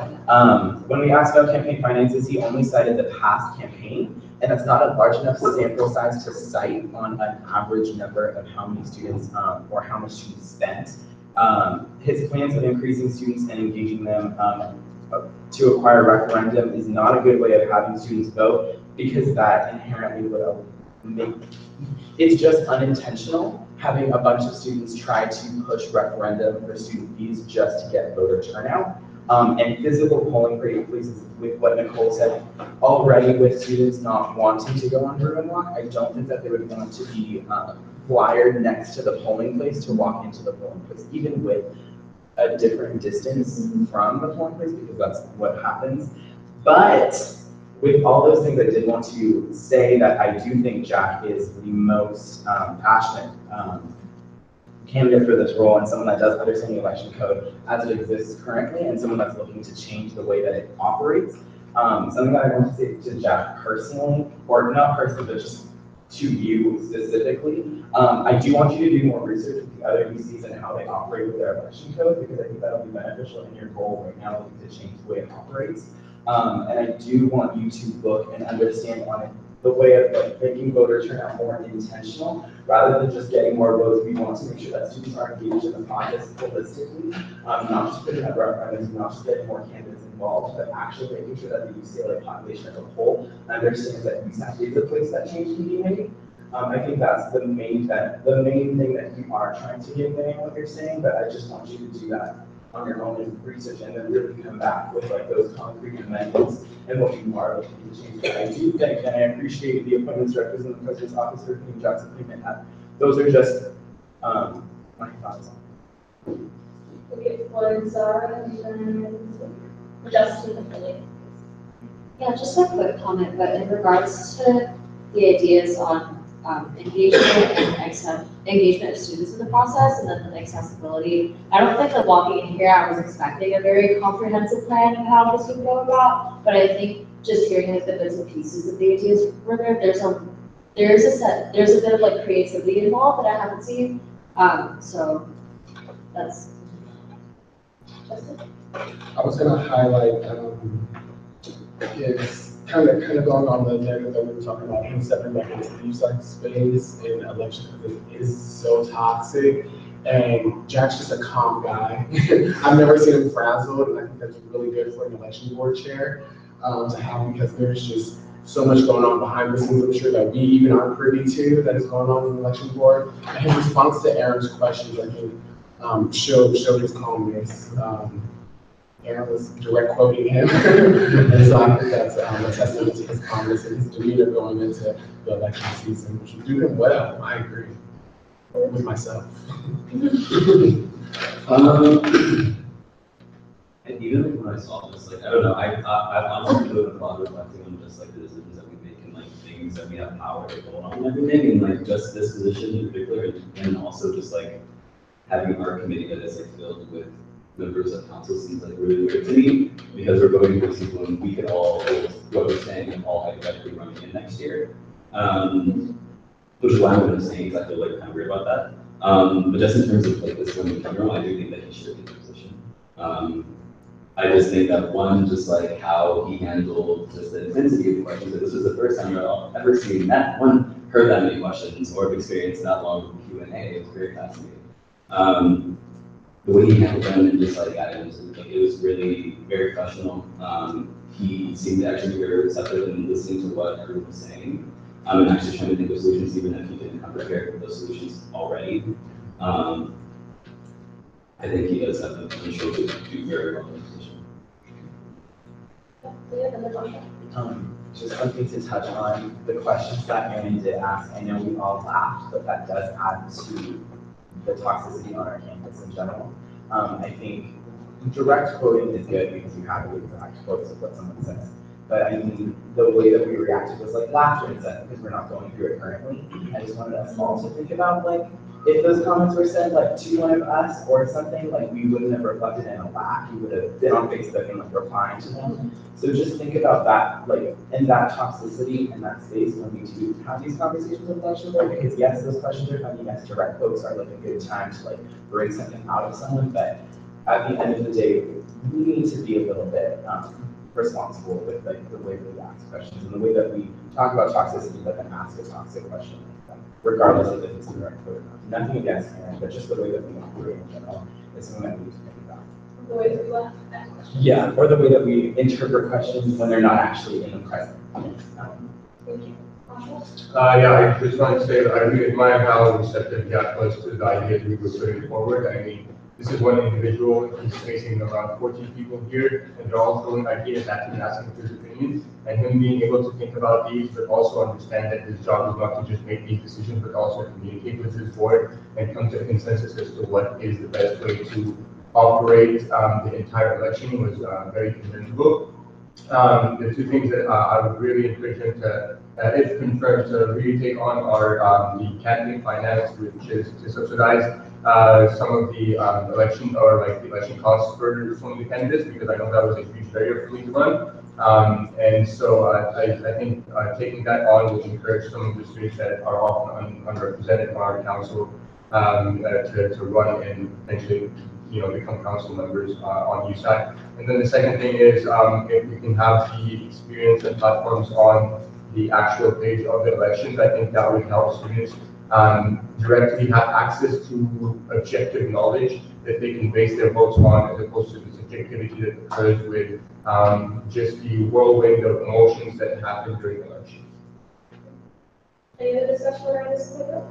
When we asked about campaign finances, he only cited the past campaign, and that's not a large enough sample size to cite on an average number of how many students or how much students spent. His plans of increasing students and engaging them to acquire referendum is not a good way of having students vote, because that inherently would make, it's just unintentional having a bunch of students try to push referendum for student fees just to get voter turnout. And physical polling places, with what Nicole said, already with students not wanting to go on Room Walk, I don't think that they would want to be wired next to the polling place to walk into the polling place, even with a different distance from the polling place, because that's what happens. But with all those things, I did want to say that I do think Jack is the most passionate candidate for this role, and someone that does understand the election code as it exists currently, and someone that's looking to change the way that it operates. Something that I want to say to Jack personally, or not personally, but just to you specifically, I do want you to do more research with the other UCs and how they operate with their election code, because I think that'll be beneficial in your goal right now, looking to change the way it operates. And I do want you to look and understand on it the way of like making voter turnout more intentional, rather than just getting more votes. We want to make sure that students are engaged in the process holistically, not just putting up referendums, not just getting more candidates involved, but actually making sure that the UCLA population as a whole understands that USAC is the place that change can be made. I think that's the main thing that you are trying to get in what you're saying, but I just want you to do that on your own and research, and then really come back with like those concrete amendments and what you are looking to change. But I do think, and I appreciate the appointments directors in the President's Office for being Jack's appointment. Those are just my thoughts. Okay, one Zara and then Justin and Blake. Yeah, just a quick comment, but in regards to the ideas on engagement and engagement of students in the process, and then the accessibility, I don't think that walking in here, I was expecting a very comprehensive plan of how this would go about, but I think just hearing like the bits and pieces of the ideas were there, there's a there's a bit of like creativity involved that I haven't seen. So that's it. I was gonna highlight, is kind of going on the narrative that we were talking about, him stepping back into the USAC space in elections because it is so toxic. And Jack's just a calm guy. I've never seen him frazzled, and I think that's really good for an election board chair to have, because there's just so much going on behind the scenes, I'm sure, that we even aren't privy to, that is going on in the election board. And his response to Aaron's questions, I think, showed his calmness. Aaron was direct quoting him. And so I think that's a testament to his calmness and his demeanor going into the election season, which was doing well. I agree with myself. And even when I saw this, like, I don't know, I honestly really applaud reflecting on just like the decisions that we make and like things that we have power to vote on and everything, and like just this position in particular, and also just like having our committee that is like filled with members of council seems like really weird to me, because we're voting for people and we could all, what we're saying, and all hypothetically running in next year. Which is why I'm going to say, because I feel like kind of weird about that. But just in terms of like this one in general, I do think that he should be in position. I just think that one, just like how he handled just the intensity of the questions. Like, this was the first time I've ever seen that one, heard that many questions, or have experienced that long of a Q&A. It was very fascinating. The way he handled them and just like items, like it was really very professional. He seemed to actually be very receptive and listening to what everyone was saying. And actually trying to think of solutions, even if he didn't come prepared with those solutions already. I think he does have the potential to do very well in this position. Just something to touch on, the questions that Aaron did ask, I know we all laughed, but that does add to the toxicity on our campus in general. I think direct quoting is good because you have good direct quotes of what someone says. But I mean, the way that we reacted was like laughter and stuff because we're not going through it currently. I just wanted us all to think about like, if those comments were said like to one of us or something, like we wouldn't have reflected in a laugh. You would have been on Facebook and like replying to them. So just think about that, like in that toxicity and that space when we do have these conversations with election board, because yes, those questions are funny, yes, direct quotes are like a good time to like bring something out of someone, but at the end of the day, we need to be a little bit responsible with like the way that we ask questions and the way that we talk about toxicity, but then ask a toxic question like that, regardless of if it's direct quote or not. Nothing against Aaron, but just the way that we operate in general is something that we need to think about. The way that we ask questions. Yeah, or the way that we interpret questions when they're not actually in the present. Thank you. Yeah, I just want to say that I really admire how receptive Jack was to the ideas we were putting forward. I mean, this is one individual, he's facing around 14 people here, and they're all throwing ideas at him, asking for his opinion, and him being able to think about these, but also understand that his job is not to just make these decisions, but also communicate with his board and come to a consensus as to what is the best way to operate the entire election was very commendable. The two things that I would really encourage him to, if confirmed, to really take on are the campaign finance, which is to subsidize some of the election or like the election costs for some of the candidates, because I know that was a huge barrier for me to run. And so I think taking that on will encourage some of the students that are often underrepresented in our council to run and eventually, you know, become council members on USAC. And then the second thing is if we can have the experience and platforms on the actual page of the elections, I think that would help students directly have access to objective knowledge that they can base their votes on, as opposed to the subjectivity that occurs with just the whirlwind of emotions that happen during elections. Any other discussion around this paper?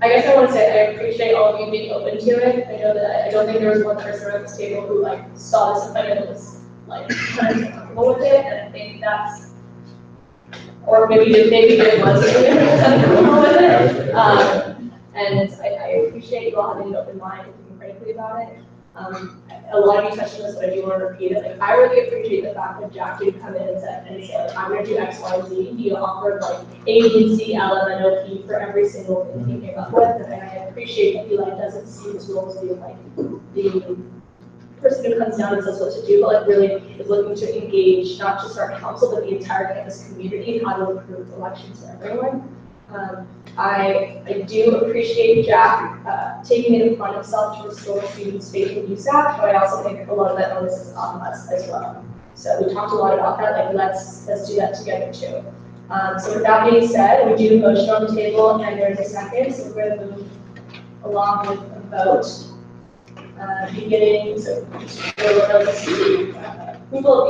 I guess I want to say I appreciate all of you being open to it. I know that I don't think there was one person around this table who like saw this and was like trying to get comfortable with it, and I think that's, or maybe it wasn't comfortable with it. And I appreciate you all having an open mind and thinking critically about it. A lot of you touched on this, but I do want to repeat it. Like, I really appreciate the fact that Jack did come in and say, like, I'm going to do X, Y, Z. He offered like A, B, C, L, M, N, O, P for every single thing he came up with, and I appreciate that he like doesn't see this role as being like being person who comes down and says what to do, but like really is looking to engage not just our council, but the entire campus community, how to improve elections for everyone. I do appreciate Jack taking it upon himself to restore students' faith in USAC, but I also think a lot of that onus is on us as well. So we talked a lot about that, like let's do that together too. So with that being said, we do motion on the table and there's a second, so we're gonna move along with a vote. Beginning, so approval of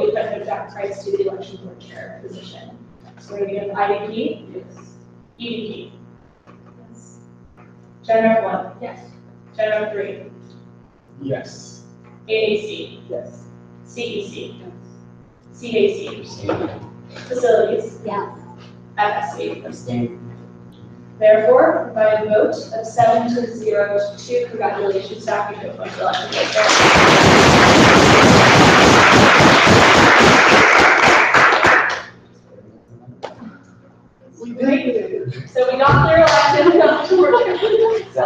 the appointment of Jack Price to the election board chair position. So we're gonna begin with IDP. Yes. EDP. Yes. General 1. Yes. General 3. Yes. AAC. Yes. CEC. Yes. CAC. Facilities. Yes. FSC. Abstain. Therefore, by a vote of 7 to 0 to 2, congratulations, Zach, you have appointed election board chair. So we got clear election board chair. So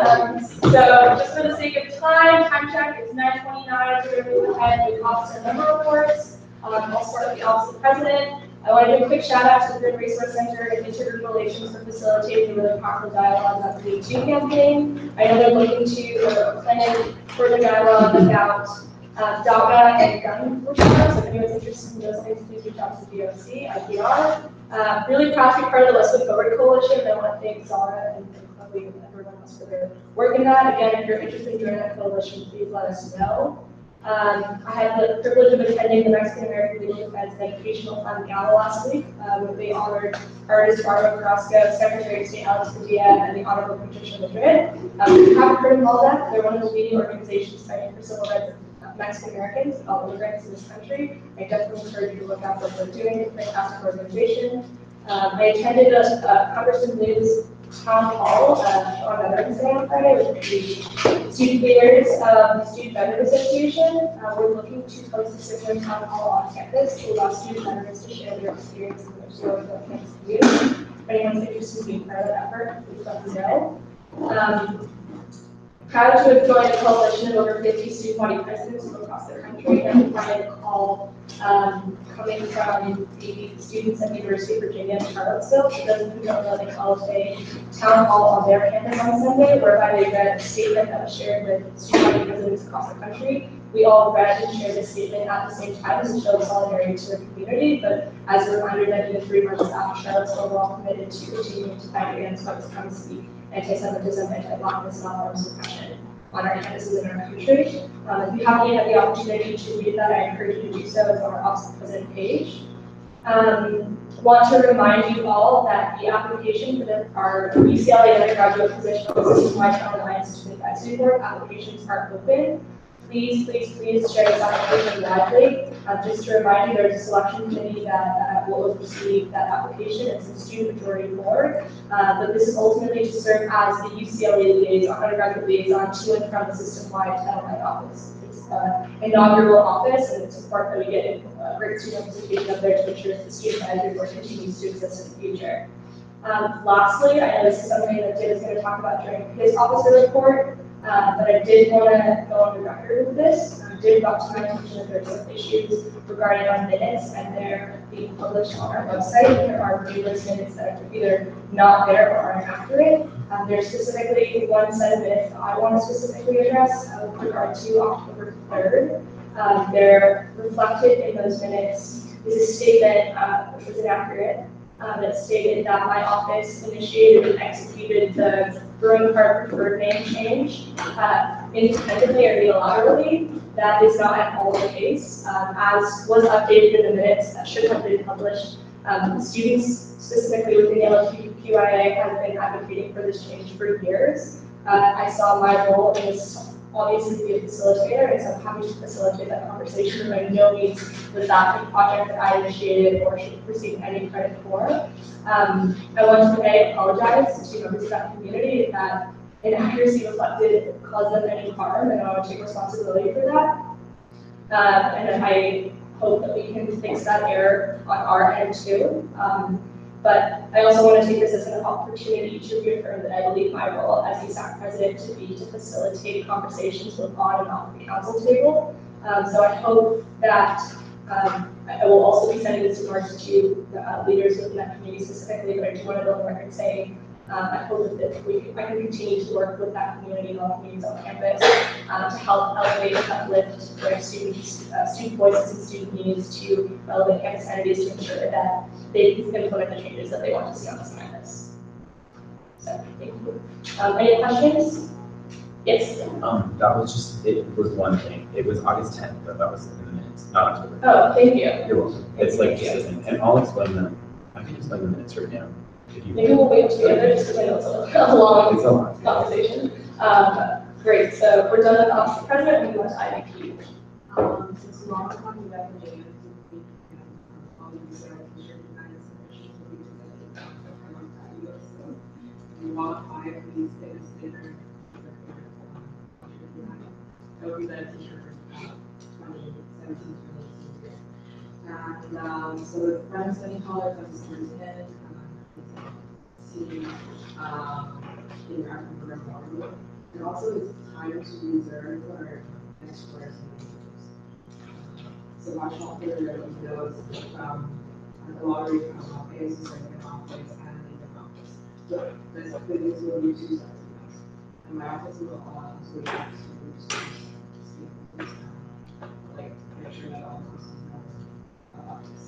just for the sake of time check is 9:29. We're going to move ahead with officer member reports. I'll start with the office of the president. I want to give a quick shout out to the Grid Resource Center and Intergroup Relations for facilitating the really powerful dialogue about the Me Too campaign. I know they're looking to plan further dialogue about DACA and gun enforcement. So if anyone's interested in those things, please reach out to the DOC, IPR. Really proud to be part of the Westwood Forward Coalition. I want to thank Zara and Chloe and everyone else for their work in that. Again, if you're interested in joining that coalition, please let us know. I had the privilege of attending the Mexican American Legal Defense Educational Fund Gala last week, where they honored artist Barbara Carrasco, Secretary of State Alex Padilla, and the Honorable Patricia Madrid. If you haven't heard of all that, they're one of the leading organizations fighting for civil rights of Mexican Americans, all immigrants in this country. I definitely encourage you to look out what they're doing. It's a fantastic organization. I attended a Congressman Liu's town hall on Veterans Day on Friday with the student leaders of the Student Veterans Association. We're looking to host a similar town hall on campus to allow student veterans to share their experiences and their stories about campus youth. If anyone's interested in being part of that effort, please let me know. Proud to have joined a coalition of over 50 student body presidents from across the country, and I had a call coming from the students at the University of Virginia in Charlottesville. For those who don't know, they held a town hall on their campus on Sunday, whereby they read a statement that was shared with student body presidents across the country. We all read and shared this statement at the same time to show solidarity to the community, but as a reminder that even 3 months after Charlottesville, we're all committed to continuing to fight against what becomes the anti-Semitism, anti-Blackness, and all suppression on our campuses and our country. If you haven't yet had the opportunity to read that, I encourage you to do so. It's on our Office of the President page. Want to remind you all that the application for our UCLA undergraduate position on the System-Wide Talent Alliance Student Advisory Board applications are open. Please share this application widely. Just to remind you, there's a selection committee that will oversee that application. It's a student majority board, but this is ultimately to serve as the UCLA liaison, undergraduate liaison to and from the system-wide Title IX office. It's an inaugural office, and it's important that we get great student representation up there to ensure that the student advisory board continues to exist in the future. Lastly, I know this is something that Jim is going to talk about during his officer report. But I did want to go on the record with this. I did brought to my attention that there's some issues regarding our minutes, and they're being published on our website. There are numerous minutes that are either not there or aren't accurate. There's specifically one set of minutes that I want to specifically address with regard to October 3rd. They're reflected in those minutes is a statement which was inaccurate. That stated that my office initiated and executed the growing card preferred name change independently or unilaterally. That is not at all the case. As was updated in the minutes that should have been published, students specifically within the LGBTQIA have been advocating for this change for years. I saw my role in this obviously be a facilitator, and so I'm happy to facilitate that conversation. By no means was that a project that I initiated or should receive any credit for. I want to apologize to members of that community if that inaccuracy reflected caused them any harm, and I want to take responsibility for that. And I hope that we can fix that error on our end too. But I also want to take this as an opportunity to reaffirm that I believe my role as USAC president to be to facilitate conversations with on and off the council table. So I hope that, I will also be sending this in regards to leaders within that community specifically, but I do want to go on record saying, I hope that I can continue to work with that community and all communities on campus to help elevate and uplift their students, student voices and student needs to relevant campus entities to ensure that they can implement the changes that they want to see on this campus. So, thank you. Any questions? Yes. That was just, it was one thing. It was August 10th, but that was in the minutes, not October. Oh, thank you. You're welcome. It's like just a thing, and I'll explain them. I can explain the minutes right now. If you Maybe we'll wait together just because I know it's a long It's a lot. conversation. Great, so we're done with the office of president, and we want to IDP. Since we're all talking about the data, all of these are shared guidance and issues will be presented from our values. So we modify these things in our that will be the teacher 2017 year. And so the friends study hall comes in, see interact with our model. And also it's time to reserve for next course and so watch out for those the lottery office, second office, and in the office. So this will be 2 sides of us. And my office will also be like make sure that all of us know this.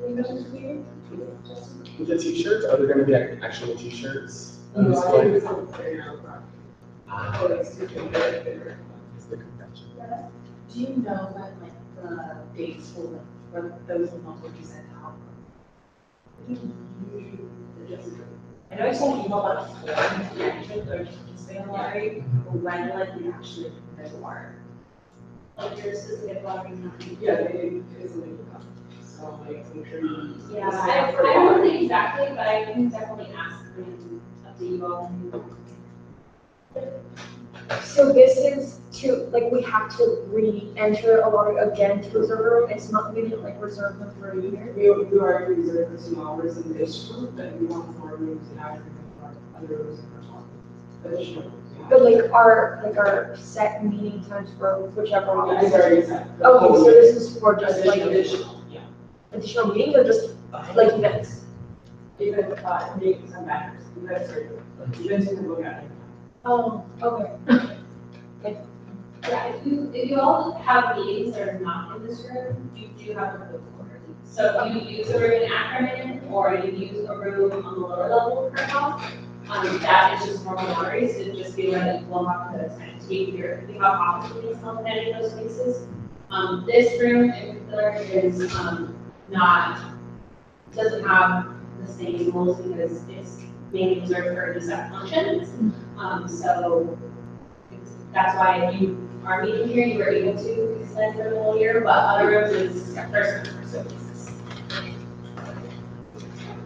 Any questions for you? With the t-shirts, are there going to be actual t-shirts? No, I think it's Display? a very oh, it's too big. It's the convention. Do you know when like the dates for like when those emails will be sent out? I know I sent an email about a form to management or to participate in the lottery, but when like we actually reservoir? Like your specific lottery company? Yeah, they physically come. So like make sure you. Yeah, I don't know exactly, but I can definitely ask them to update you all. So this is to, like, we have to re-enter a lottery again to reserve a room, it's not, we didn't like reserve them for a year. We already reserved for 2 hours in this room, but we want 4 rooms to have other rooms in our hall. Additional rooms. Yeah. But like our set meeting times for whichever one. Yeah, it's already set. Okay, so this is for just like Additional, yeah. additional meetings or just like events? Even meetings and matters, events you can look at it. Oh, okay. Yeah, if you all have meetings that are not in this room, you do have to go quarterly. So if you use a room in Akron or you use a room on the lower level per house, that is just normal lotteries, so just be aware that you will have to kind of take your, you have office meetings on any of those spaces. This room in particular is doesn't have the same rules because it's mainly reserved for USAC functions. So that's why if you are meeting here, you are able to extend for the whole year, but other rooms is first come, first basis.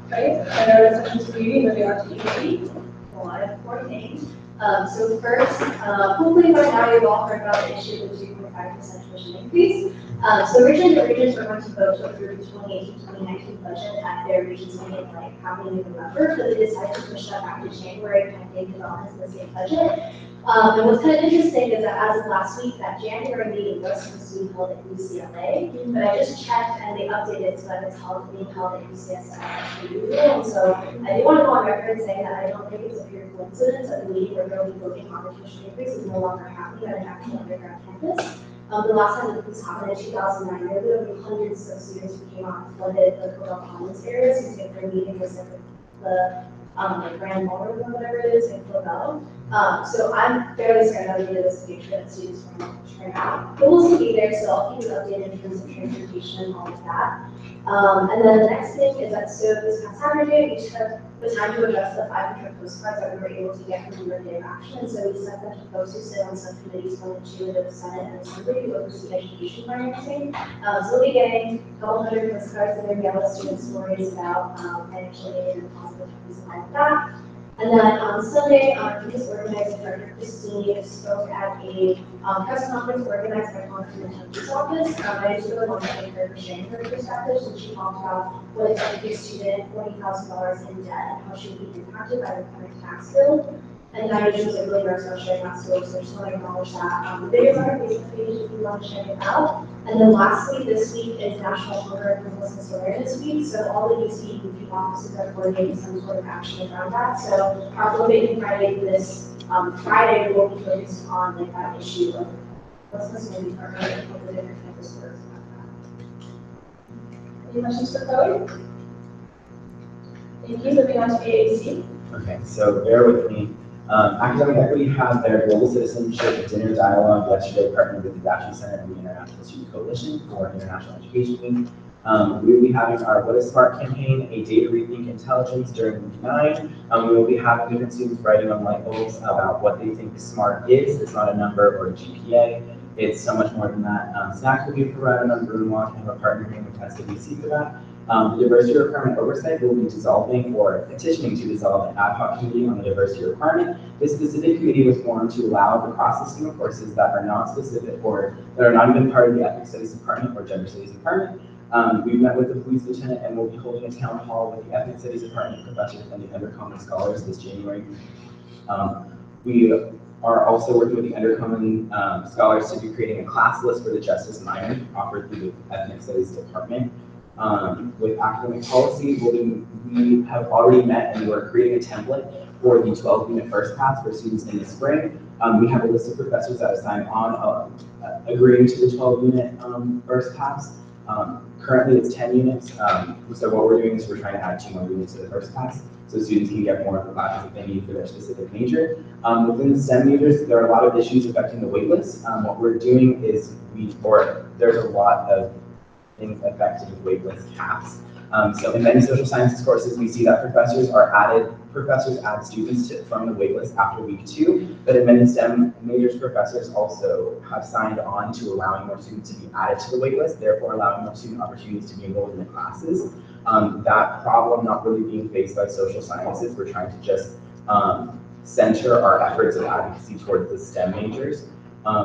Right, I know that's questions for you, moving on to ED. Well, I have 4 things. So first, hopefully by now you've all heard about the issue of the 2.5% tuition increase. So originally the regions were going to vote to approve the 2018-2019 budget at their region's meeting like probably in November, but they decided to push that back to January, kind of make developments in the state budget. And what's kind of interesting is that as of last week, that January meeting was supposed to be held at UCLA, but I just checked and they updated so that it's being held at UCSF as usual. And so I do want to go on record saying that I don't think it's a pure coincidence that the meeting where they'll be voting on the tuition increase is no longer happening at an actual undergrad campus. The last time that this happened in 2009, there were hundreds of students who came out and flooded the Cordell Commons areas because their meeting was at the Grand Ballroom or whatever it is in Cordell. So I'm fairly certain that we did this to make sure that students weren't trying out. But we'll see there, so I'll keep you updated in terms of transportation and all of that. And then the next thing is that so this past Saturday, we took the time to adjust the 500 postcards that we were able to get from the Day of Action. So we sent them to folks who sit on subcommittees from the 2 of the Senate and Assembly who oversee education financing. So we'll be getting a couple hundred postcards that are going to tell student stories about financial aid and positive things and all of that. And then on Sunday, our campus organizer, Director Christine, spoke at a press conference organized by Congress from the Texas office. I just really want to thank her for sharing her perspectives, and she talked about what it's like to be a student, $40,000 in debt, and how she would be impacted by the current tax bill. And that issue is like really very special in that school, so I just want to acknowledge that. The videos on our Facebook page if you want to check it out. And then lastly, this week is National Hunger and Homelessness Awareness Week, so all the UC UP offices are coordinating some sort of action around that. So our Full Baking Friday this Friday will be focused on like that issue of homelessness and partnering with the different campus works about that. Any questions for Chloe? Thank you. Moving on to AAC. Okay, so bear with me. Academic Equity had their Global Citizenship Dinner Dialogue yesterday, partnered with the Dashi Center and the International Student Coalition for International Education Week. We will be having our What is Smart campaign, a day to rethink intelligence during week 9. We will be having different students writing on light bulbs about what they think smart is. It's not a number or a GPA. It's so much more than that. Snacks will be provided on Room Walk, and we're partnering with SWC for that. The diversity requirement oversight will be dissolving or petitioning to dissolve an ad hoc committee on the diversity requirement. This specific committee was formed to allow the cross-listing of courses that are not specific or that are not even part of the Ethnic Studies Department or Gender Studies Department. We've met with the police lieutenant and we'll be holding a town hall with the Ethnic Studies Department professors and the Undercommon scholars this January. We are also working with the Undercommon scholars to be creating a class list for the Justice minor offered through the Ethnic Studies Department. With academic policy, we have already met and we're creating a template for the 12-unit first pass for students in the spring. We have a list of professors that have signed on agreeing to the 12-unit first pass. Currently it's 10 units, so what we're doing is we're trying to add 2 more units to the first pass so students can get more of the classes that they need for their specific major. Within the STEM majors, there are a lot of issues affecting the waitlist. What we're doing is there's a lot of things affecting waitlist caps. So in many social sciences courses, we see that professors add students from the waitlist after week 2, but in many STEM majors, professors also have signed on to allowing more students to be added to the waitlist, therefore allowing more student opportunities to be enrolled in the classes. That problem not really being faced by social sciences, we're trying to just center our efforts of advocacy towards the STEM majors.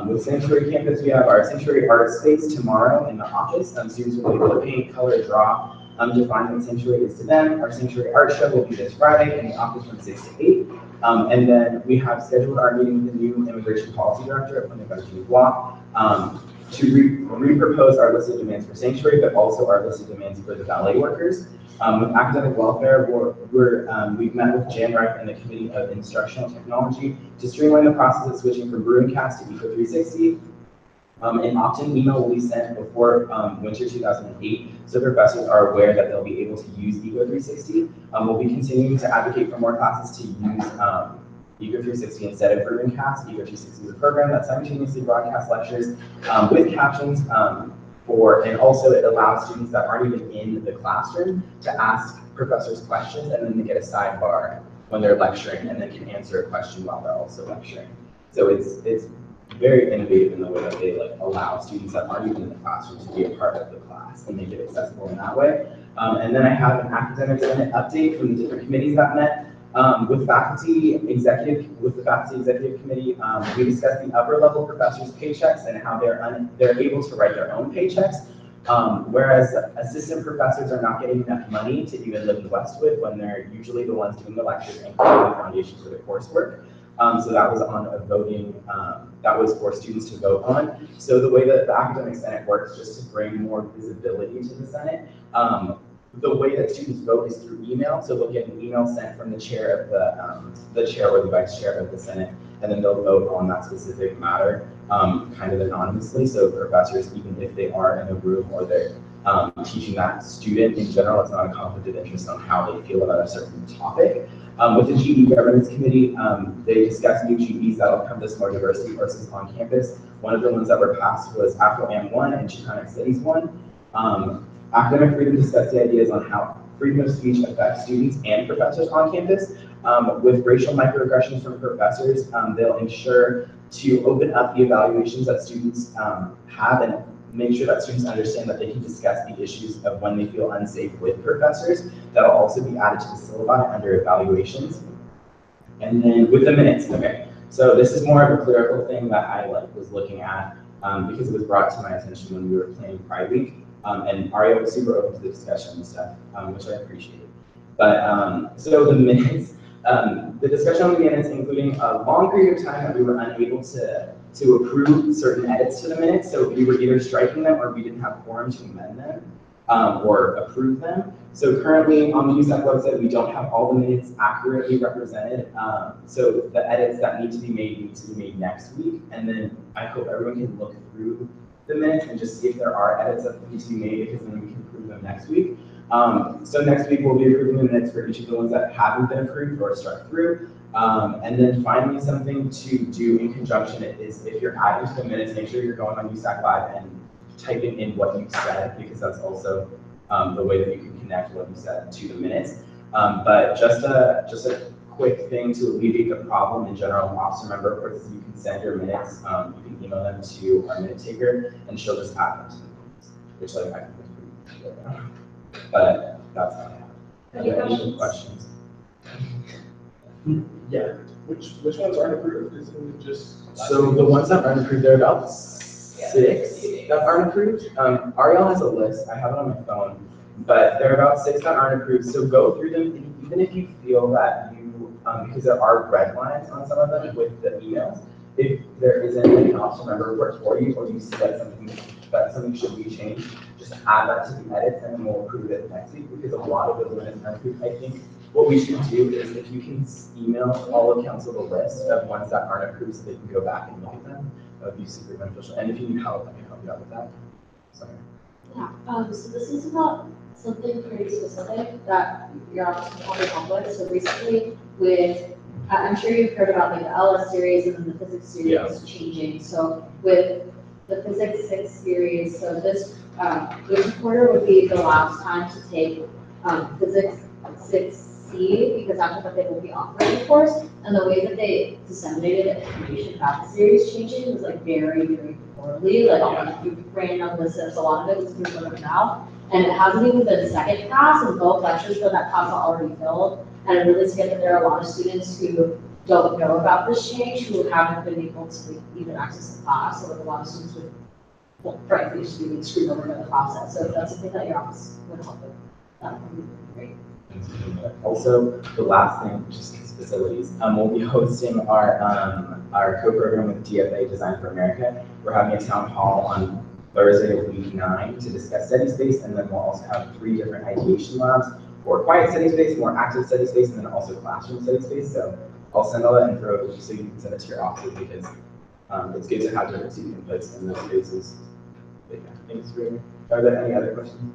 With Sanctuary Campus, we have our Sanctuary Art Space tomorrow in the office. Students will be able to paint, color, draw, define what Sanctuary is to them. Our Sanctuary Art Show will be this Friday in the office from 6 to 8. And then we have scheduled our meeting with the new Immigration Policy Director at Clinic Block to re-propose our list of demands for Sanctuary, but also our list of demands for the valet workers. With academic welfare, we've met with Jan Reif and the Committee of Instructional Technology to streamline the process of switching from Brewcast to Eco 360. An opt-in email will be sent before winter 2008, so professors are aware that they'll be able to use Eco 360. We'll be continuing to advocate for more classes to use Eco 360 instead of Brewcast. Eco 360 is a program that simultaneously broadcasts lectures with captions. And also it allows students that aren't even in the classroom to ask professors questions, and then they get a sidebar when they're lecturing and they can answer a question while they're also lecturing. So it's very innovative in the way that they allow students that aren't even in the classroom to be a part of the class and make it accessible in that way. And then I have an academic senate update from the different committees that met. With the faculty executive committee, we discussed the upper level professors' paychecks and how they're able to write their own paychecks, whereas assistant professors are not getting enough money to even live in Westwood when they're usually the ones doing the lectures and creating the foundation for the coursework. So that was on a voting, that was for students to vote on. So the way that the academic senate works, just to bring more visibility to the Senate, the way that students vote is through email. So they'll get an email sent from the chair of the chair or the vice chair of the Senate, and then they'll vote on that specific matter, kind of anonymously. So professors, even if they are in a room or they're teaching that student in general, it's not a conflict of interest on how they feel about a certain topic. With the GE Governance Committee, they discussed new GEs that will encompass more diversity courses on campus. One of the ones that were passed was Afro-Am 1 and Chicanic Studies 1. Academic freedom discussed the ideas on how freedom of speech affects students and professors on campus. With racial microaggressions from professors, they'll ensure to open up the evaluations that students have and make sure that students understand that they can discuss the issues of when they feel unsafe with professors. That'll also be added to the syllabi under evaluations. And then with the minutes, okay. So this is more of a clerical thing that I was looking at because it was brought to my attention when we were planning Pride Week. And Aria was super open to the discussion and stuff, which I appreciate. But so the minutes, The discussion on the minutes, including a long period of time that we were unable to approve certain edits to the minutes, so we were either striking them or we didn't have quorum to amend them, or approve them. So currently on the USAC website, we don't have all the minutes accurately represented. So the edits that need to be made next week. And then I hope everyone can look through the minutes and just see if there are edits that need to be made, because then we can approve them next week. So next week we'll be approving the minutes for each of the ones that haven't been approved or struck through. And then finally, something to do in conjunction is if you're adding to the minutes, make sure you're going on USAC Live and typing in what you said, because that's also the way that you can connect what you said to the minutes. But just a quick thing to alleviate the problem in general officer member reports is you can send your minutes, you can email them to our minute taker, and she'll just add them to the minutes, which like I think is pretty good. But that's all I have. Are there any questions? Yeah. Which ones aren't approved? Isn't it just? So the ones that aren't approved, there are about 6 that aren't approved. Ariel has a list. I have it on my phone, but there are about 6 that aren't approved. So go through them, even if you feel that you, because there are red lines on some of them with the emails. If there isn't an officer member report for you, or you see that something should be changed, just add that to the edits, and then we'll approve it next week, because a lot of those minutes aren't approved. I think what we should do is if you can email all of council the list of ones that aren't approved so they can go back and look at them, that would be super beneficial. And if you need help, I can help you out with that. Sorry. Yeah, so this is about something pretty specific that your office can probably help with. So recently with, I'm sure you've heard about like the LS series and then the physics series changing. So with the physics 6 series, so this quarter would be the last time to take physics 6C, because after that they will be offering the course. And the way that they disseminated information about the series changing was like very, very poorly. Like you random listeners, a lot of it was through word of mouth. And it hasn't even been second class, and both lectures for that class are already filled. And I'm really scared that there are a lot of students who don't know about this change, who haven't been able to even access the class. So like a lot of students would, well, frankly, just be screwed over by the process. So if that's something that your office would help with, that would be great. Also, the last thing, just facilities, we'll be hosting our co-program with DFA Design for America. We're having a town hall on Thursday of week 9 to discuss study space, and then we'll also have 3 different ideation labs for quiet study space, more active study space, and then also classroom study space. So I'll send all that info so you can send it to your office, because it's good to have different student inputs in those spaces. But yeah, thanks for. Are there any other questions?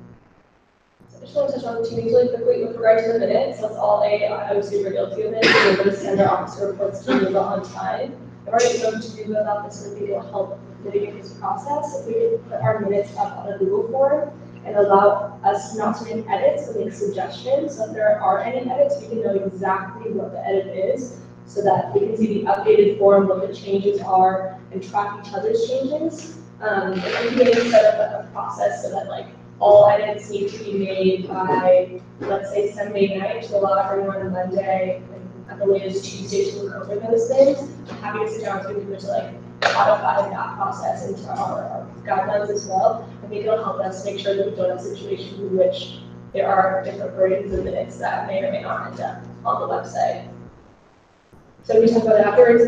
I just want to touch on 2 things really quickly with regard to the minutes. That's all I was super guilty of it. We're going to send our officer reports to you on time. I've already spoken to you about this, so maybe it'll help mitigate this process. If we could put our minutes up on a Google form and allow us not to make edits, but make suggestions. So if there are any edits, we can know exactly what the edit is, so that we can see the updated form, what the changes are, and track each other's changes. If we can maybe set up a process so that like all edits need to be made by, let's say, Sunday night, to allow everyone on Monday and at the latest Tuesday to look over those things. I'm happy to sit down with you to like codify that process into our guidelines as well. I think it'll help us make sure that we don't have situations in which there are different versions of minutes that may or may not end up on the website. So we talk about it afterwards.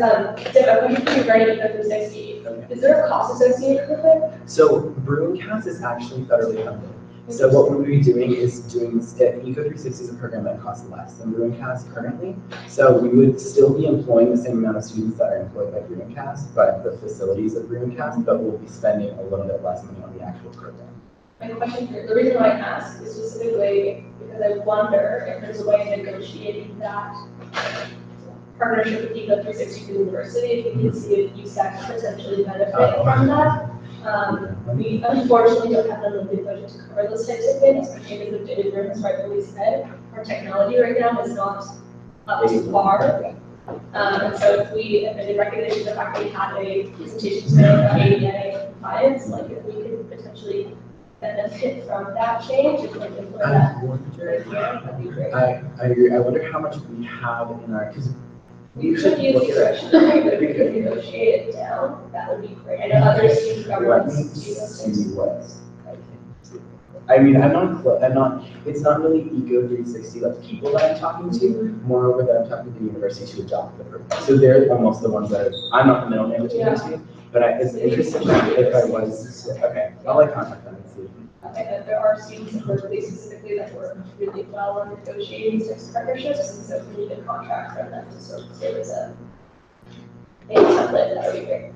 Deb, I'm going to be regarding the 60. Is there a cost associated with it? So Broomcast is actually federally funded. So what we would be doing is doing Eco 360 is a program that costs less than Broomcast currently. So we would still be employing the same amount of students that are employed by Broomcast, but the facilities of Broomcast, but we'll be spending a little bit less money on the actual program. My question here, the reason why I ask is specifically because I wonder if there's a way of negotiating that partnership with Eco 360 University, if we can see if USAC can potentially benefit from that. We unfortunately don't have the limited budget to cover those types of things, because the data room has rightfully said, our technology right now is not up to par. And so if in recognition of the fact that we have a presentation today about ADA compliance, like if we could potentially benefit from that change, if we can implement that right here, that'd be great. I agree. I wonder how much we have in our, because we could use discretionary, but if we could negotiate it down, that would be great. I know other student governments do those things. I mean, it's not really Eco 360, like people that I'm talking to, moreover that I'm talking to the university to adopt the program. So they're almost the ones that I'm not the middleman between the two, but it's interesting that if I was, okay, I'll like contact them and see. Okay, that there are students in Berkeley specifically that work really well on negotiating such partnerships, and so if we need a contract from them to sort of serve as a template, that would be great.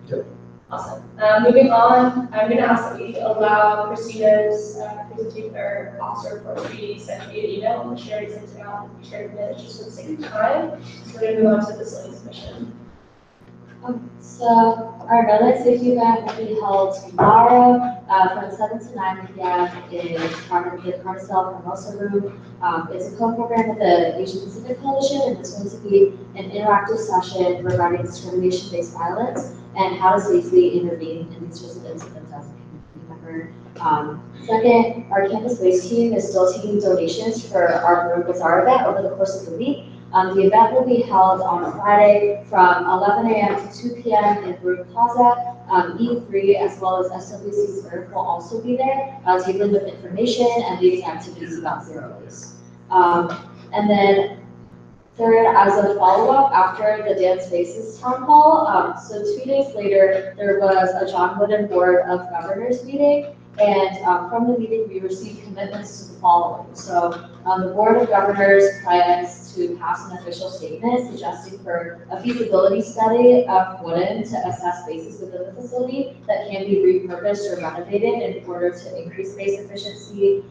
Sure. Awesome. Moving on, I'm going to ask that we allow Christina's presentation or officer report to be sent via email, and Sherry sent it out, shared minutes just for the sake of time. So we're going to move on to the facilities commission. So our Red Safety event will be held tomorrow from 7 to 9 p.m. in the Carcel Hermosa Room. It's a co-program with the Asian Pacific Coalition, and it's going to be an interactive session regarding discrimination-based violence and how to safely intervene in these sorts of incidents as a community member. Second, our campus waste team is still taking donations for our Room Bazaar event over the course of the week. The event will be held on Friday from 11 a.m. to 2 p.m. in Brook Plaza. E3 as well as SWC Spirit will also be there, tabling with information and leading activities about zero waste. And then third, as a follow-up after the Dance Spaces Town Hall, so 2 days later, there was a John Wooden Board of Governors meeting. And from the meeting, we received commitments to the following. So the Board of Governors plans to pass an official statement suggesting for a feasibility study of Wooden to assess spaces within the facility that can be repurposed or renovated in order to increase space efficiency,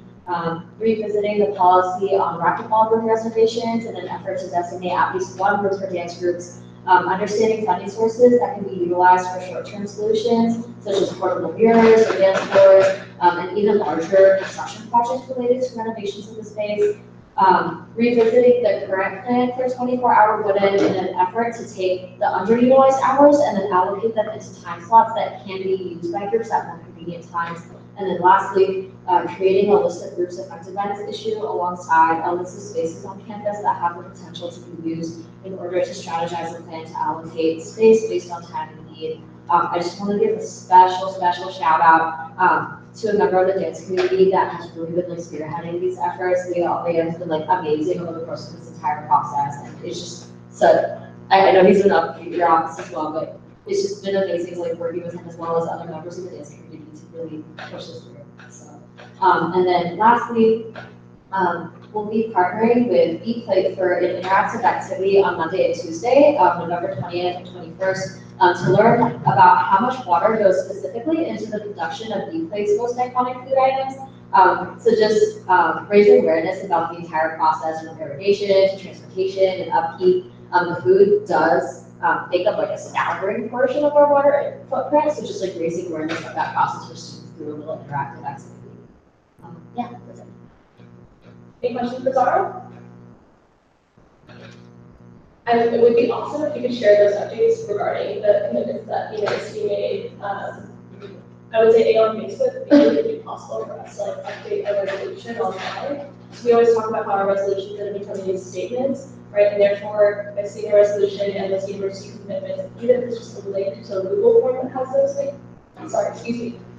revisiting the policy on racquetball room reservations in an effort to designate at least one room for dance groups, understanding funding sources that can be utilized for short-term solutions, such as portable mirrors or dance floors, and even larger construction projects related to renovations of the space. Revisiting the current plan for 24-hour Wooden in an effort to take the underutilized hours and then allocate them into time slots that can be used by groups at more convenient times. And then lastly, creating a list of groups affected by this issue alongside a list of spaces on campus that have the potential to be used in order to strategize a plan to allocate space based on time and need. I just want to give a special shout out to a member of the dance community that has really been like spearheading these efforts. They have been like amazing over the course of this entire process, and it's just so. I know he's been up in your office as well, but it's just been amazing like working with him as well as other members of the dance community to really push this through. So, and then lastly, we'll be partnering with ePlate for an interactive activity on Monday and Tuesday, November 20th and 21st, to learn about how much water goes specifically into the production of ePlate's most iconic food items. So just raising awareness about the entire process from irrigation to transportation and upkeep. The food does make up like a staggering portion of our water footprint, so just like raising awareness of that process for students through a little interactive activity. Yeah, that's it. Any questions for Zara? And it would be awesome if you could share those updates regarding the commitments that the university made. I would say on Facebook, it would be possible for us to like update our resolution online. So we always talk about how our resolution is going to become these statements, right? And therefore, by seeing a resolution and this university commitment, even if it's just a link to a Google form that has those things.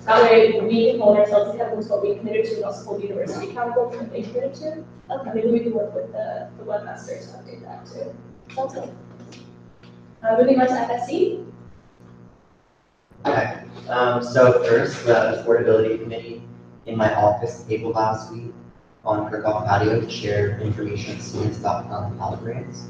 That way we can hold ourselves accountable to what we committed to and also hold the university accountable to what they committed to. Okay, maybe we can work with the webmasters to update that too. Sounds good. Moving on to FSC. Okay, so first, the affordability committee in my office tabled last week on Kirkhoff patio to share information with students about Pell grants.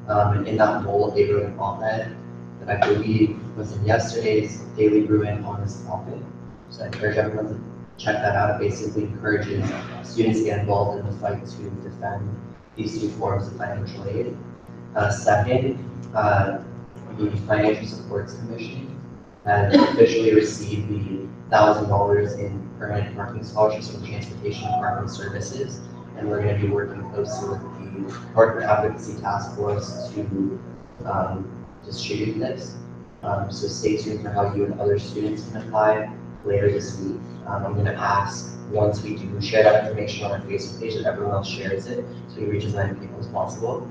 And in that role, they wrote an op-ed that I believe was in yesterday's Daily Bruin on this topic. So I encourage everyone to check that out. It basically encourages students to get involved in the fight to defend these two forms of financial aid. Second, the Financial Supports Commission has officially received the $1,000 in permanent parking scholarships from Transportation Department Services, and we're going to be working closely with the Partner Advocacy Task Force to distribute this. So stay tuned for how you and other students can apply later this week. I'm going to ask, once we do share that information on our Facebook page, that everyone else shares it so we reach as many people as possible.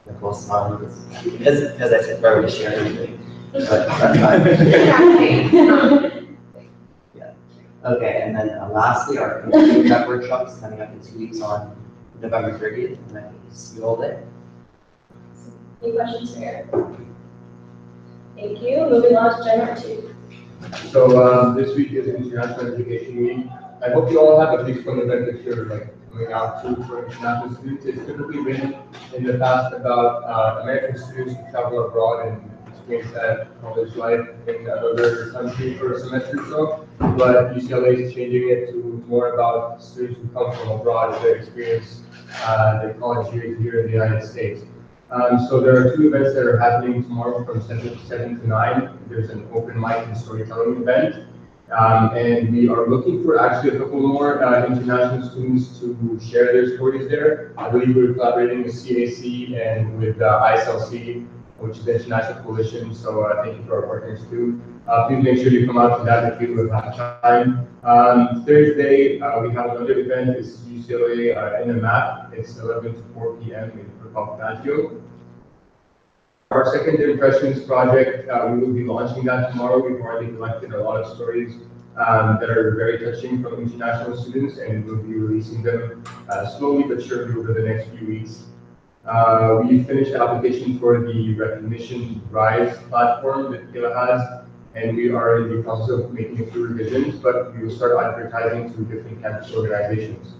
Nicole smiling because I said probably to share everything. But that's fine. Yeah. Okay, and then lastly, our community rep workshop is coming up in 2 weeks on November 30th, and I hope to see you all there. Any questions for Eric? Thank you. Moving on to Gen 2. So this week is International Education Week. I hope you all have a big fun event that you're like going out to for international students. It's typically been in the past about American students who travel abroad and experience that college life in another country for a semester or so. But UCLA is changing it to more about students who come from abroad that experience their college years here in the United States. So there are 2 events that are happening tomorrow from 7 to 9. There's an open mic and storytelling event. And we are looking for actually a couple more international students to share their stories there. I believe we're collaborating with CAC and with ISLC, which is the International Coalition. So thank you to our partners too. Please make sure you come out to that if you have time. Thursday, we have another event. It's UCLA in a map. It's 11 to 4 p.m. in Patio. Our second impressions project, we will be launching that tomorrow. We've already collected a lot of stories that are very touching from international students, and we'll be releasing them slowly but surely over the next few weeks. We finished the application for the Recognition Rise platform that Kayla has, and we are in the process of making a few revisions, but we will start advertising to different campus organizations.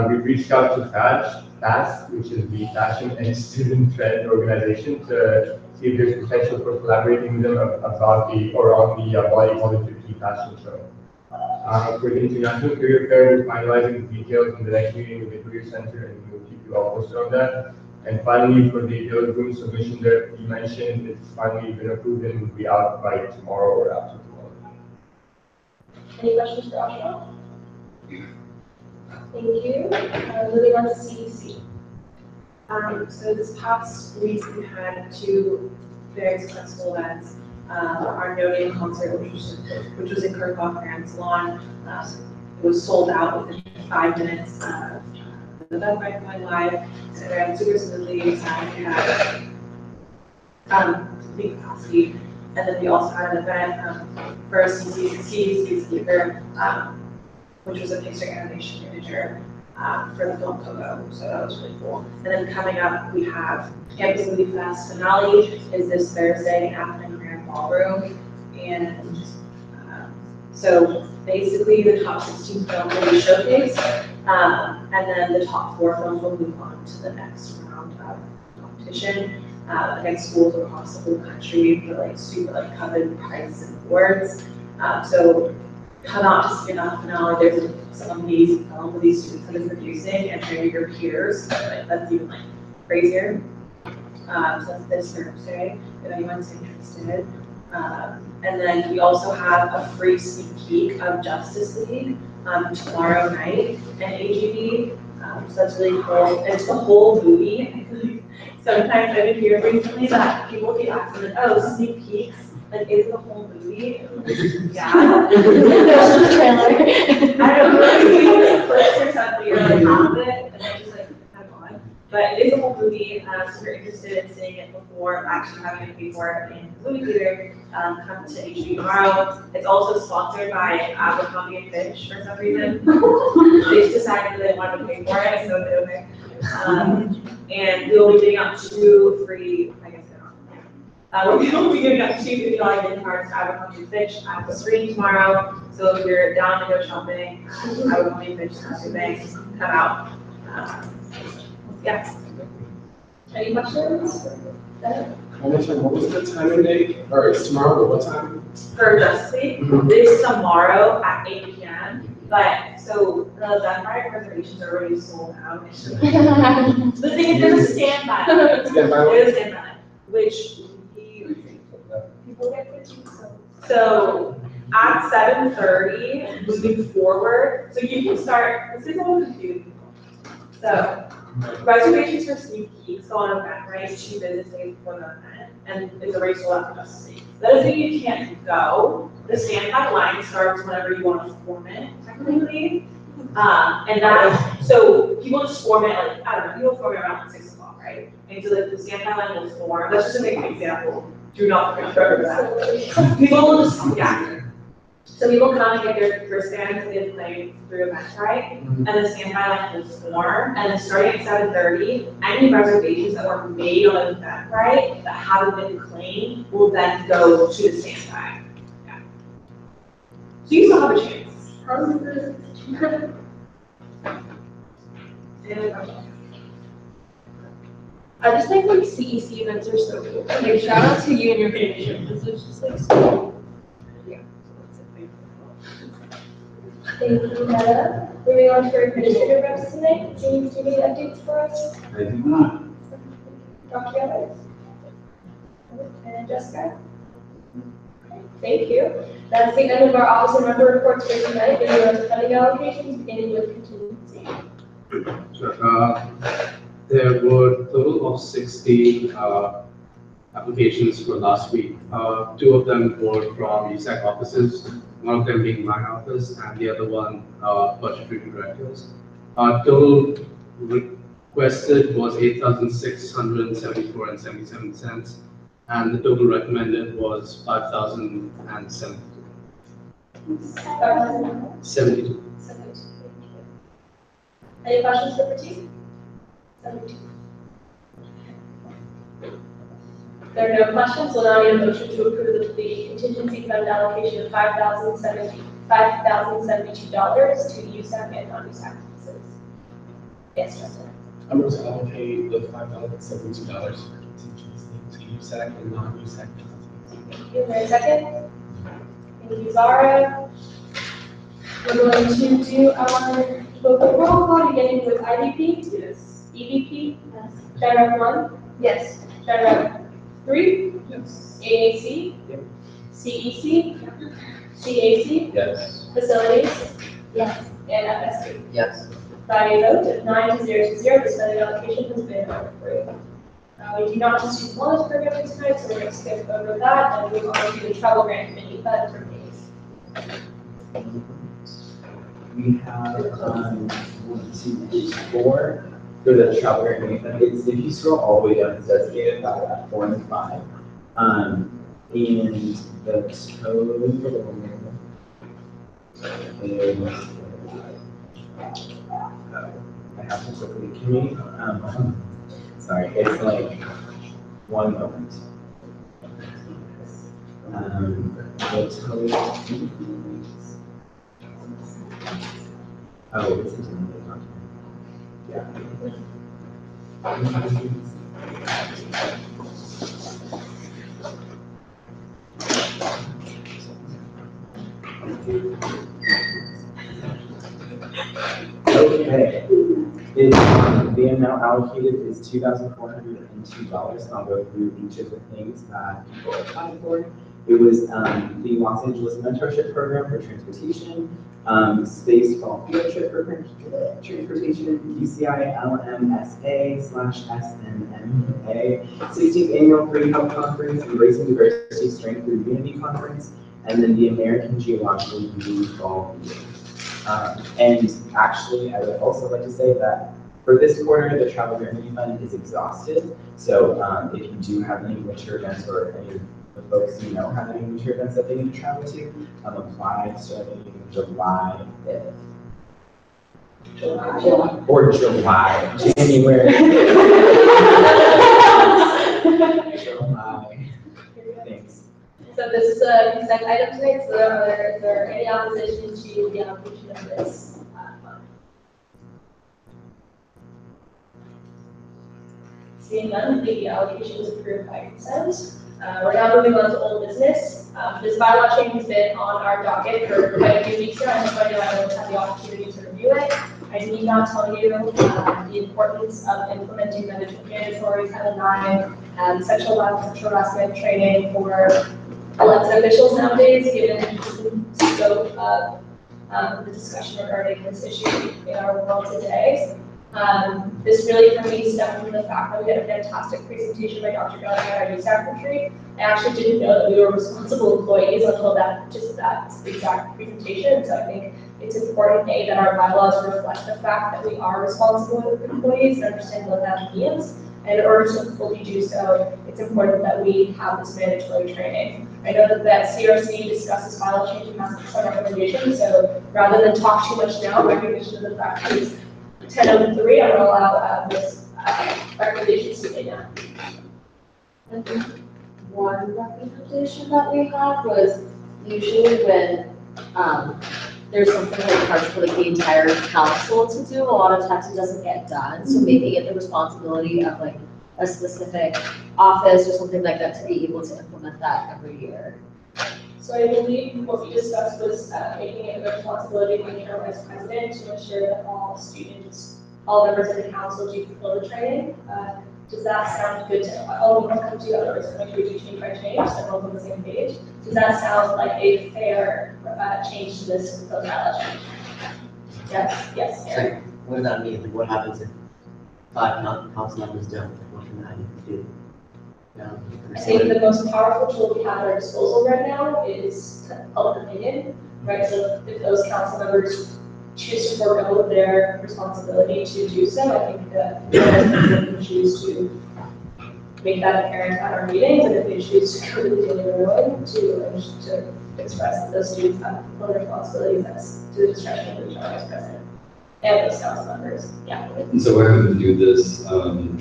We've reached out to FAST, which is the Fashion and Student Trend Organization, to see if there's potential for collaborating with them about on the Body Positivity Fashion Show. For the International Career Fair, we're finalizing the details in the next meeting with the Career Center, and we'll keep you all posted on that. And finally, for the Daily Room submission that you mentioned, it's finally been approved and will be out by tomorrow or after tomorrow. Any questions for Joshua? Thank you. Moving on to CEC. So this past week, we had 2 very successful events. Our No Name concert, which was in Kirkhoff Grand Salon, it was sold out within 5 minutes. The event went live, so it ran super smoothly. We had big capacity, and then we also had an event for a CEC speaker, which was a picture animation manager for the film Coco, so that was really cool. And then coming up, we have Campus Movie Fest finale is this Thursday in African Grand Ballroom, and so basically the top 16 films will be showcased, and then the top 4 films will move on to the next round of competition against schools across the whole country for like super like coveted prizes and awards. So come out to see that finale. There's some amazing film that these students have been producing, and share your peers. Like, that's even like crazier. So that's this Thursday, if anyone's interested. And then we also have a free sneak peek of Justice League tomorrow night at AGB. So that's really cool. It's the whole movie. Sometimes I've been hearing recently that people get asking, like, oh, sneak peeks. Like, is the whole movie? Yeah. There's the trailer. I don't know, like clips or something, or like half of it, and then just like have on. But it is a whole movie. So if you're interested in seeing it before actually having to pay for it in the movie theater, come to HB tomorrow. It's also sponsored by Abercrombie and Fitch for some reason. They just decided that they wanted to pay for it, so it's okay. And we'll be giving out 2 free, I guess they're not. We'll be giving out 2 $50 gift cards to Abercrombie and Fitch at the screen tomorrow. So if you're down to go shopping, Abercrombie and Fitch has 2 things, come out. Yeah. Any questions? What was the time and date? Or it's tomorrow, but what time? For Justice League, it's tomorrow at 8 p.m. But so the Eventbrite reservations are already sold out. The thing is, there's a standby. There's a standby, which people get quickly. So at 7:30, moving forward, so you can start. This is what we do. So reservations for sneak peeks go on Eventbrite 2 business days before the event, and it's already sold out for Justice League. That doesn't mean you can't go. The standby line starts whenever you want to form it, technically. And that, so people just form it, like, I don't know, people form it around like 6 o'clock, right? And so like the standby line will form, let's just make an example. Do not remember that. People will just, yeah. So people come and get their wristbands and they play through Eventbrite, and the standby line will form, and then starting at 7:30, any reservations that were made on Eventbrite that haven't been claimed will then go to the standby. Yeah. So you still have a chance. I just think like CEC events are so cool. Like shout out to you and your commission. This is just like so. Yeah. Thank you, Meta. Moving on to our administrative reps tonight. James, do you have any updates for us? I do not. Dr. Evans? And Jessica? Thank you. That's the end of our officer member reports for tonight. Moving on to funding allocations, beginning with contingency. Sure. There were a total of 60 applications for last week. 2 of them were from USAC offices, one of them being my office, and the other one budgetary directors. Total requested was $8,674.77, and the total recommended was $5,072. 72. Any questions for Pratik? There are no questions, we'll now need a motion to approve the contingency fund allocation of $5,072 to USAC and non-USAC offices. Yes, Justin. I'm going to allocate the $5,072 for contingency to USAC and non-USAC entities. Thank you. Is there a second? Thank you, Zara. We're going to do our local roll call, beginning with IVP. Yes. EVP? Yes. Gen 1? Yes. Gen 3? Yes. AAC? Yep. CEC? CAC? Yes. Facilities? Yes. And FSD? Yes. By a vote of 9 to 0 to 0, the spending allocation has been approved. We do not just use wellness program tonight, so we're going to skip over that and move on to the travel grant committee fund for days. We have 1, 2, 3, 4 for the travel grant committee fund. It's, if you scroll all the way down, it's designated at 4 and 5. And the total is, I have to quickly, can we, sorry, it's like 1 moment. The total, oh, it's in the document. Yeah. Okay. It's, the amount allocated is $2,402, and I'll go through each of the things that people applied for. It was the Los Angeles Mentorship Program for Transportation, Space Fall Field Trip for Transportation, UCI LMSA/SNMA, 16th Annual Free Hub Conference, Embracing Diversity, Strength Through Unity Conference, and then the American Geological Union Fall Field. And actually, I would also like to say that for this quarter, the travel grant fund is exhausted. So if you do have any winter events or any of the folks you know have any winter events that they need to travel to, apply starting July 5th. July. Or July, January. July. Thanks. So this is a consent item tonight, so is there any opposition to the allocation of this fund? Seeing none, the allocation is approved by consent. We're now moving on to old business. This bylaw change has been on our docket for quite a few weeks now, and so I know everyone's had the opportunity to review it. I need not tell you the importance of implementing mandatory Title IX sexual harassment training for elected officials nowadays, given the scope of the discussion regarding this issue in our world today. This really, for me, stemmed from the fact that we had a fantastic presentation by Dr. Gunn at our USAC retreat. I actually didn't know that we were responsible employees until that exact presentation. So I think it's important, A, that our bylaws reflect the fact that we are responsible employees and understand what that means. And in order to fully do so, it's important that we have this mandatory training. I know that CRC discusses file change and has some recommendations, so rather than talk too much now, recognition of the fact that it's 10:03, I'm gonna allow this recommendations to be made now. I think one recommendation that we had was usually when, there's something like hard for like the entire council to do, a lot of times it doesn't get done, so making it the responsibility of like a specific office or something like that to be able to implement that every year. So I believe what we discussed was making it the responsibility of the interim vice president to ensure that all students, all members of the council do fulfill the training. Does that sound good to, I'll come to you otherwise, make sure we do change by change, so we're all on the same page. Does that sound like a fair change to this proposed ballot change? Yes, yes, Aaron. So what does that mean? Like, what happens if 5 council members don't? Like, what can that do? I think the most powerful tool we have at our disposal right now is public opinion, right? So if those council members choose to forego their responsibility to do so, I think that they can choose to make that apparent at our meetings, and if they choose to go to the daily road to express that those students have full responsibilities, that's to the discretion of the vice president and those council members. Yeah. And so we're having to do this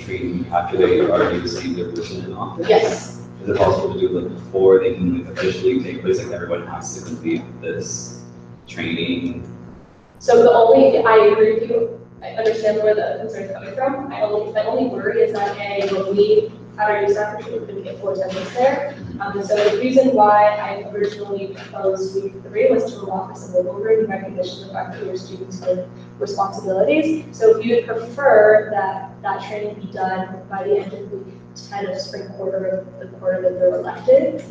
training after they already received their position in office? Yes. Is it possible to do it like before they can like officially take place, like everyone has to complete this training? So I agree with you, I understand where the concern is coming from. My only worry is that when we had our USAC retreat, we couldn't get full attendance there. So the reason why I originally proposed week 3 was to allow for some wiggle room in recognition of the fact that your students with responsibilities. So if you would prefer that training be done by the end of week 10 of spring quarter of the quarter that they're elected,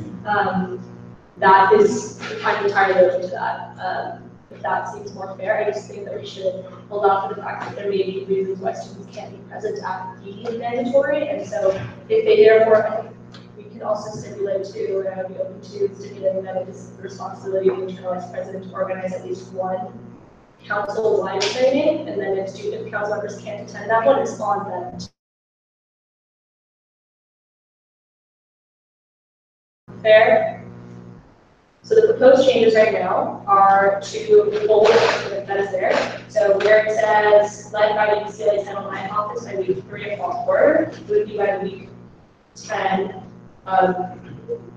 that is, I'm entirely open to that. If that seems more fair, I just think that we should allow for the fact that there may be reasons why students can't be present at the mandatory, and so if they therefore, I think we can also stipulate too, and I would be open to stipulating that it is the responsibility of the internal vice president to organize at least one council-wide training, and then if council members can't attend that one, it's on them. Fair? So the proposed changes right now are to hold that is there. So where it says led by the UCLA Title IX office by week 3 of fall quarter, would be by week 10 of,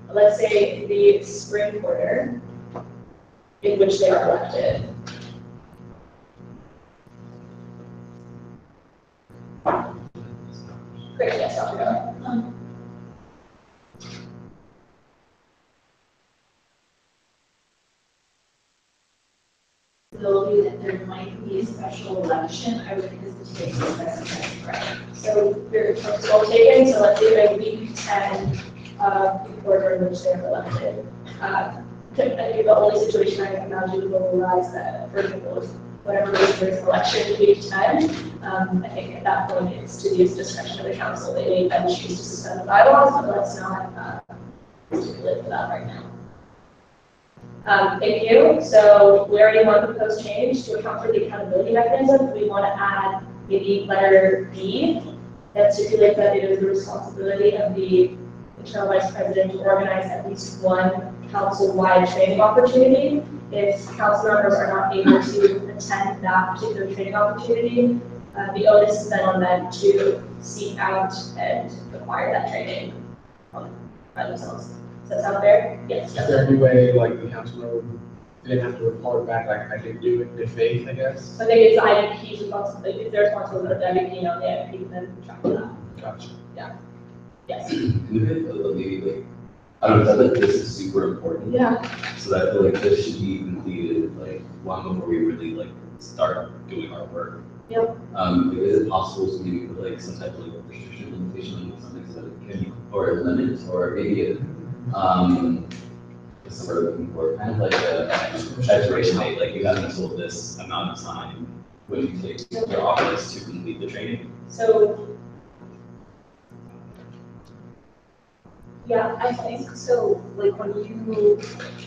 let's say, the spring quarter in which they are elected. Great, yes, Dr. Miller. Possibility that there might be a special election, I would hesitate to specify, right? So your is well taken, so let's say by week 10 of the quarter in which they are elected. The only situation I can imagine will arise that, for example, if whatever reason there's an election in week 10, I think at that point it's to the discretion of the council. They may then choose to suspend the bylaws, but let's not stipulate for that right now. Thank you. So we already want the proposed change to account for the accountability mechanism. We want to add maybe letter B that stipulates that it is the responsibility of the internal vice president to organize at least one council-wide training opportunity. If council members are not able to attend that particular training opportunity, the onus is then on them to seek out and acquire that training by themselves. Does that sound fair? Yes. Is there any way, like, the council didn't have to report back, like, I didn't do it in good faith, I guess? I think it's the IDP's responsibility, it's their responsibility to put the IDP on the IDP and then track that. Gotcha. Yeah. Yes. Maybe like, I don't know, that this is super important. Yeah. So that I feel like this should be completed like long before we really like start doing our work. Yep. Is it possible to maybe put like some type of like restriction limitation on something so that it can be, or limit, or maybe what's the word looking for? Kind of like a expiration date, like you have until this amount of time when you take your office to complete the training. So, yeah, I think so. Like when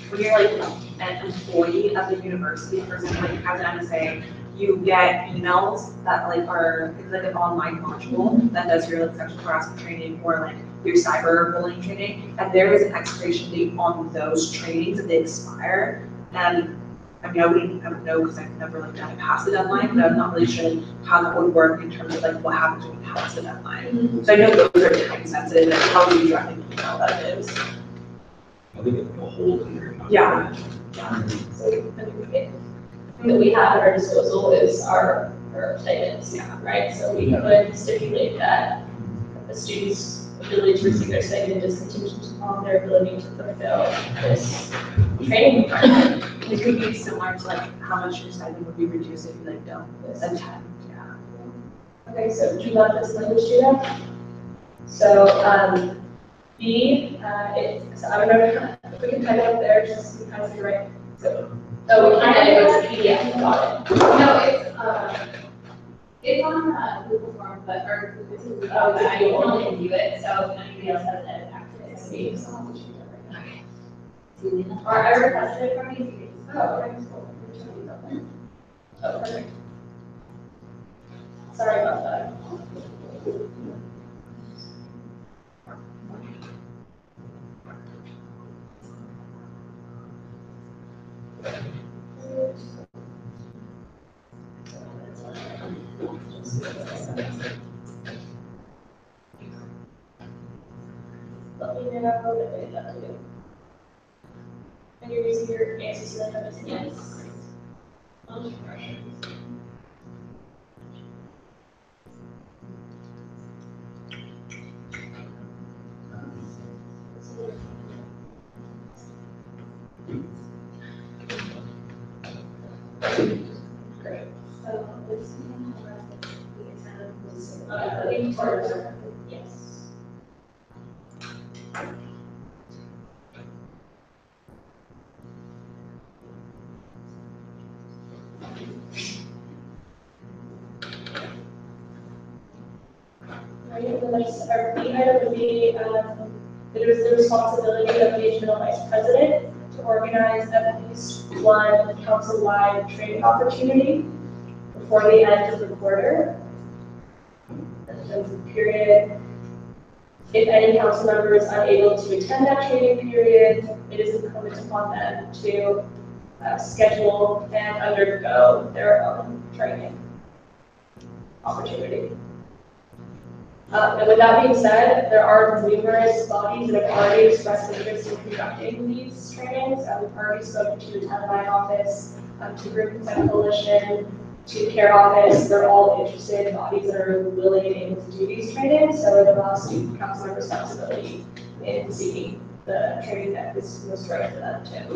you're like an employee of the university, for example, like you have to say, you get emails that like are, it's like an online module that does your like sexual harassment training or like your cyberbullying training, and there is an expiration date on those trainings and they expire. And I mean, I don't know because I've never like done it past the deadline, but I'm not really sure how that would work in terms of like what happens when you pass the deadline. So I know those are time sensitive, and how do you draft an email that is? I think it's a hold in your. Yeah. So, that we have at our disposal is our stipends, right? So we could stipulate that the student's ability to receive their stipend is contingent upon their ability to fulfill this training requirement. It could be similar to like how much your stipend would be reduced if you like don't attend. Yeah. Okay, so do you want this language to that? So, B, so I don't know if we can type it up there, just to kind of see right. So, oh, we can't edit it to PDF, got it. No, it's on Google Form, but, or, I can only view it, so if anybody else has edit access, maybe someone should do it. Okay. Or I requested it from you. Oh, okay. Oh, perfect. Sorry about that. Let me know that they got to do. And you're using your answers to the notice? Yes. Great. Yes. Right, the next, our B item would be, it is the responsibility of the regional vice president to organize at least one council-wide training opportunity before the end of the quarter. Period. If any council member is unable to attend that training period, it is incumbent upon them to schedule and undergo their own training opportunity. And with that being said, there are numerous bodies that have already expressed interest in conducting these trainings. We've already spoken to the Teledyne office, to Group Consent Coalition, to CARE office. They're all interested bodies that are willing and able to do these trainings. So it allows student council members flexibility in seeking the training that is most right for them too.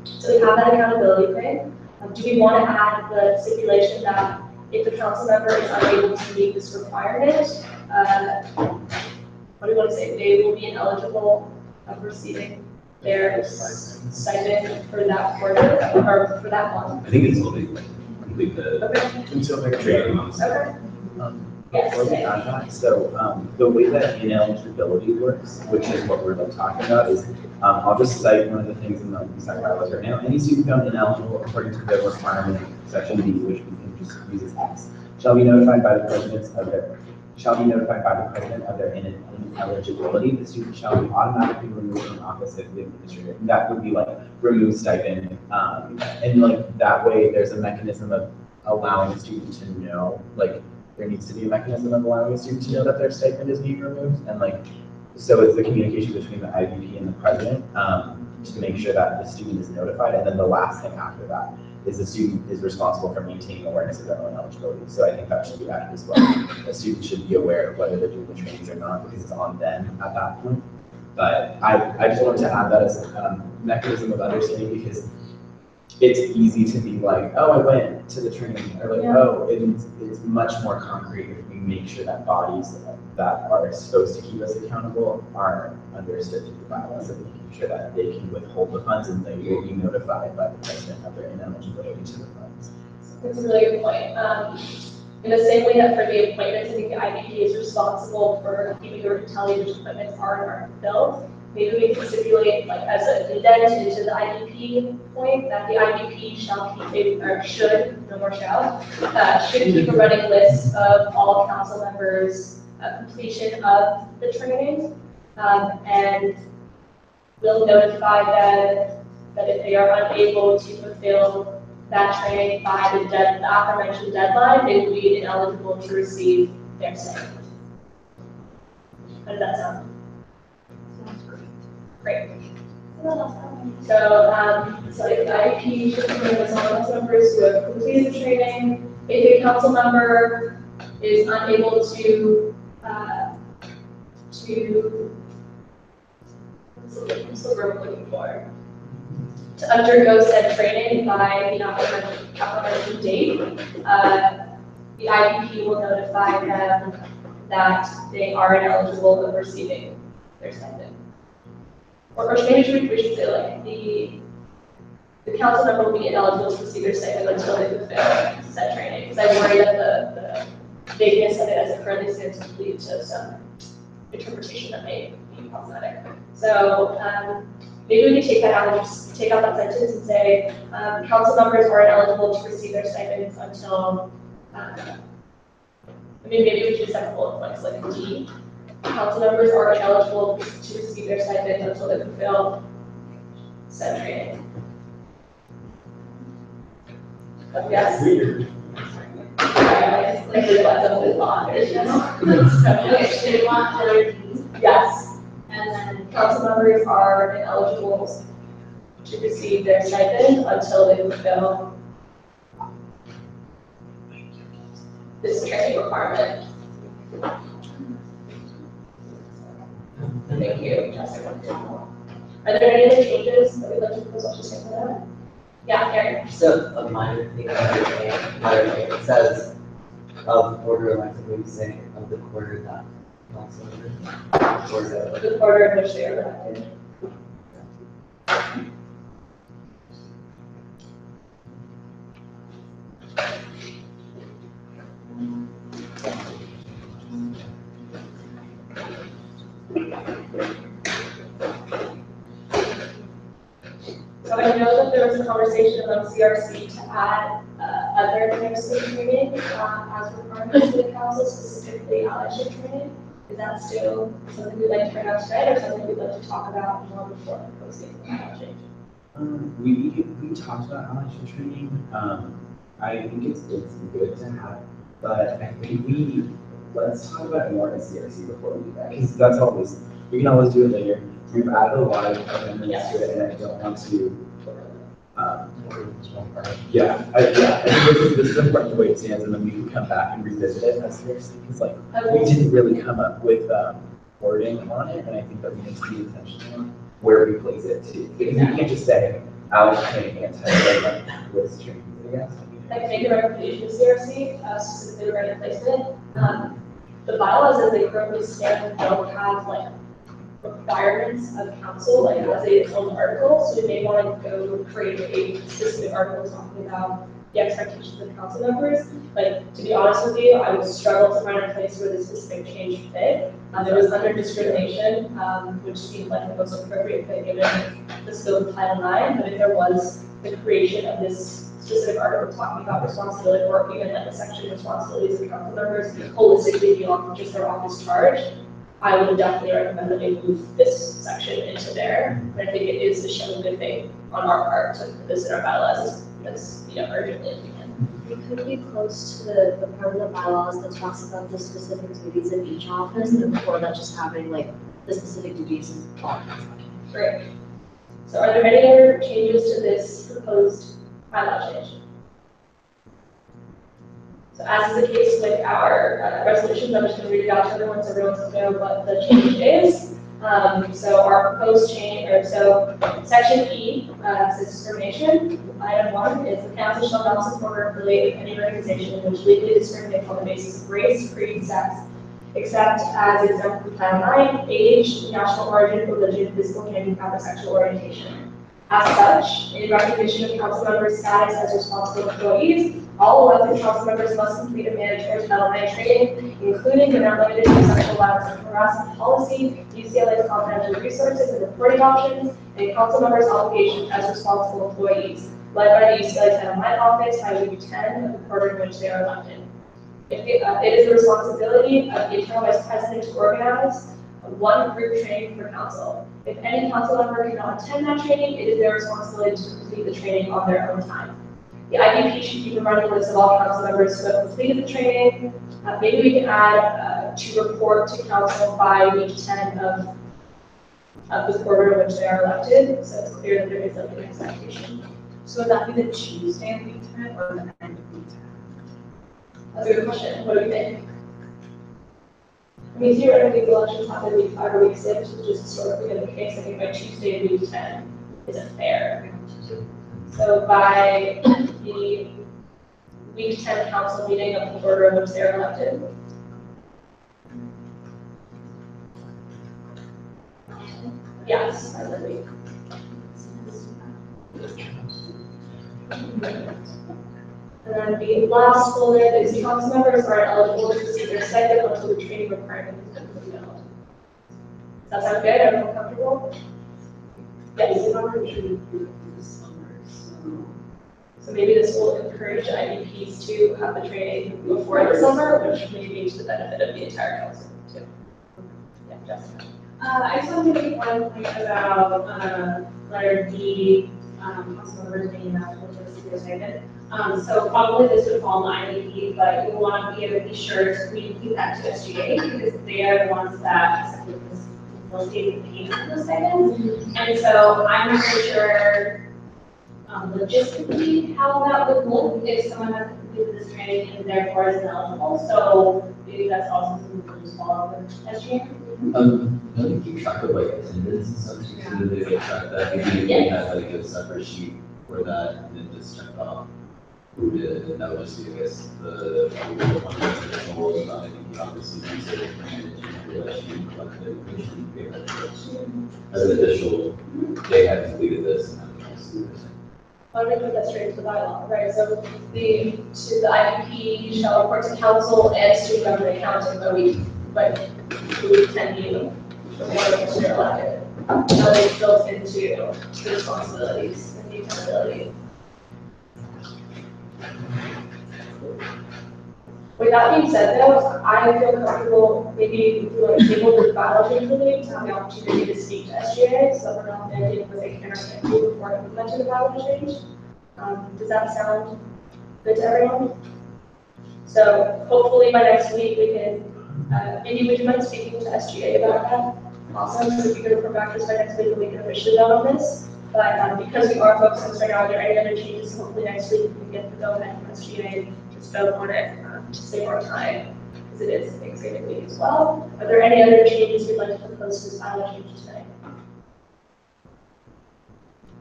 So we have that accountability plan. Do we want to add the stipulation that if the council member is unable to meet this requirement, what do we want to say? They will be ineligible of receiving their stipend for that quarter or for that month. I think it's only complete the. Okay. Until the training months. Okay. Before we add that, so the way that ineligibility works, which is what we're like talking about, is I'll just cite one of the things in the USAC bylaws right now. Any student found ineligible according to the requirement section B, which we can just use as X, shall be notified by the president of their ineligibility. The student shall be automatically removed from office if the administrator. And that would be like remove stipend, and like that way there's a mechanism of allowing the student to know, like there needs to be a mechanism of allowing a student to know that their stipend is being removed, and like so it's the communication between the IVP and the president to make sure that the student is notified, and then the last thing after that is the student is responsible for maintaining awareness of their own eligibility. So I think that should be added as well. The student should be aware of whether they're doing the trainings or not, because it's on them at that point. But I just wanted to add that as a mechanism of understanding, because it's easy to be like, oh, I went to the training, or like, oh, it's much more concrete if we make sure that bodies that are supposed to keep us accountable are understood through the bylaws, and making sure that they can withhold the funds and they will be notified by the president of their ineligibility to the funds. That's a really good point. In the same way that for the appointments, I think the IVP is responsible for keeping the tally which appointments are and aren't filled. maybe we can stipulate, like, as an addendum to the IEP point, that the IEP shall keep, or should, no more shall, should keep a running list of all council members' completion of the training, and will notify them that if they are unable to fulfill that training by the aforementioned deadline, they will be ineligible to receive their stipend. How does that sound? Great. So if the IEP should bring us all council members who have completed the training. If a council member is unable to what's the word I'm looking for? To undergo said training by the aforementioned date, the IEP will notify them that they are ineligible of receiving their stipend. Or maybe we should say, like, the council member will be ineligible to receive their stipend until they fulfill said training. Because I worry that the vagueness of it as it currently stands will lead to some interpretation that may be problematic. So maybe we can take that out and just take out that sentence and say, council members are ineligible to receive their stipends until, maybe we should set bullet points like D. Council members are ineligible to receive their stipend until they fulfill said training. Yes. Yes. And then council members are ineligible to receive their stipend until they fulfill this training requirement. Thank you, Jessica. Are there any other changes that we'd like to propose to say for that? Yeah, Karen. Just a minor thing, it says of order elected, what you say, of the quarter that council members. Or is it? The quarter in which they are elected. So I know that there was a conversation among CRC to add other types of training as requirements to the council, specifically allyship training. Is that still something we'd like to bring up today, or something we'd like to talk about more before proposing the allyship? We talked about allyship training. I think it's good to have, but I think let's talk about it more in CRC before we do that, because that's always, we can always do it later. We've added a lot of amendments to it, and I don't want to. I think this is important the way it stands, and then we can come back and revisit it as CRC, because like we didn't really come up with wording on it, and I think that we need to be intentional on where we place it too. Because you can't just say allyship training and like what's training, I guess. I can make a recommendation to CRC, specifically regarding placement. The bylaws as they currently stand don't have like requirements of council, like as its own article, so we may want to go create a specific article talking about the expectations of council members. Like, to be honest with you, I would struggle to find a place where this specific change fit. It was under discrimination, which seemed like the most appropriate fit given the scope of Title IX, but if there was the creation of this specific article talking about responsibility, or even like a section responsibilities of council members holistically beyond just their office charge, I would definitely recommend that they move this section into there. But I think it is a show of good faith on our part to put this in our bylaws as urgently as we can. We could be close to the part of the bylaws that talks about the specific duties of each office, and before that, just having like the specific duties of all. Great. So are there any other changes to this proposed bylaw change? So as is the case with our resolutions, I'm just going to read it out to everyone so everyone can know what the change is. So our proposed change, so section E says discrimination. Item 1 is the council shall not support or affiliate with any organization which legally discriminates on the basis of race, creed, sex, except as exempt from Title IX, age, national origin, religion, physical handicap, or sexual orientation. As such, in recognition of council members' status as responsible employees, All elected council members must complete a mandatory Title IX training, including but not limited to sexual violence and harassment policy, UCLA's confidential resources and reporting options, and council members' obligations as responsible employees, led by the UCLA Title IX office by week 10 of the quarter in which they are elected. It is the responsibility of the internal vice president to organize one group training for council. If any council member cannot attend that training, it is their responsibility to complete the training on their own time. The IVP should keep a running list of all council members who have completed the training. Maybe we can add to report to council by week 10 of the quarter in which they are elected, so it's clear that there is like an expectation. So would that be the Tuesday of week 10 or the end of week 10? That's a good question. What do you think? I mean, theoretically, the elections happen week 5 or week 6, which is historically been the case. I think by Tuesday of week 10 isn't fair. So by the week 10 council meeting of the quarter in which they are elected. Yes, I agree. And then the last folder is the council members are eligible to receive their stipend until the training requirement has been fulfilled. Does that sound good? Everyone comfortable? Yes. So maybe this will encourage IDPs to have the training before the summer, which may be to the benefit of the entire council too. Yeah, Jessica. I just want to make one point about letter D, council members being eligible to receive their stipend. So probably this would fall on IDP, but we want to be able to be sure to communicate that to SGA because they are the ones that facilitate the payment of those stipends. And so I'm not really sure logistically how that would look if someone has completed this training and therefore is ineligible. So maybe that's also something we can just follow with SGA. Don't you keep track of like attendance and stuff, so that they get track that, maybe we have like a separate sheet for that, and then just check off who did, and that would just be, I guess, the one that's additional, I think, obviously, you said it, as an additional, they had completed this, and then else do this. Why don't we put that straight into the bylaw, right? So the IDP shall report to council and student government accounting by week, like week 10 meeting before they're elected. Now they've built into the responsibilities and the accountability. With that being said, though, I feel comfortable maybe doing a table with bylaw change today to have the opportunity to speak to SGA, so we're not ending with a can or can't do before implementing the bylaw change. Does that sound good to everyone? So hopefully by next week we can, maybe would you mind speaking to SGA about that? Awesome. So if you could report back to us by next week, we can officially vote on this. But because we are focused on this right now, are there any other changes? Hopefully next week we can get the go ahead from SGA and just vote on it to save our time, because it is Thanksgiving week as well. Are there any other changes you'd like to propose to this bylaw change today?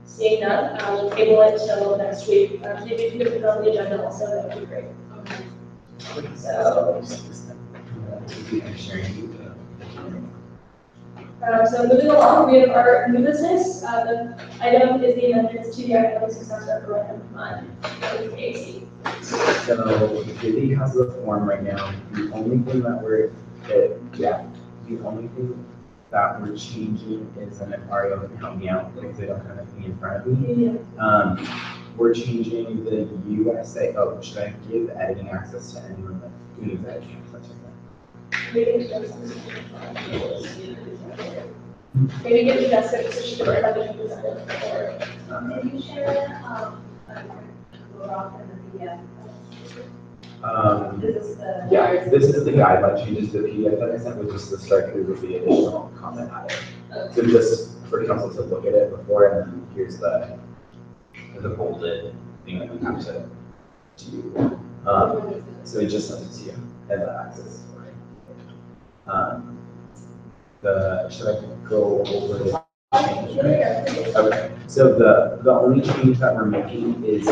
Seeing none, we'll table it till next week. Maybe if you could put it on the agenda also, that would be great. So moving along, we have our new business. The item is the amendments to the academic success referendum fund, AC. So Vivi has the form right now. The only thing that we're changing is, and if Ario can help me out because I don't have anything in front of me. We're changing the USA. Oh, should I give editing access to anyone that needs editing access? Maybe give you that so she can have it presented. Can you share This is the guideline changes to the PDF that I sent, which is the strike through with the additional comment added. So just for council to look at it before, and then here's the bolded thing that we have to do. So it just sent it to you as an access. Should I go over the change? Okay. So the only change that we're making is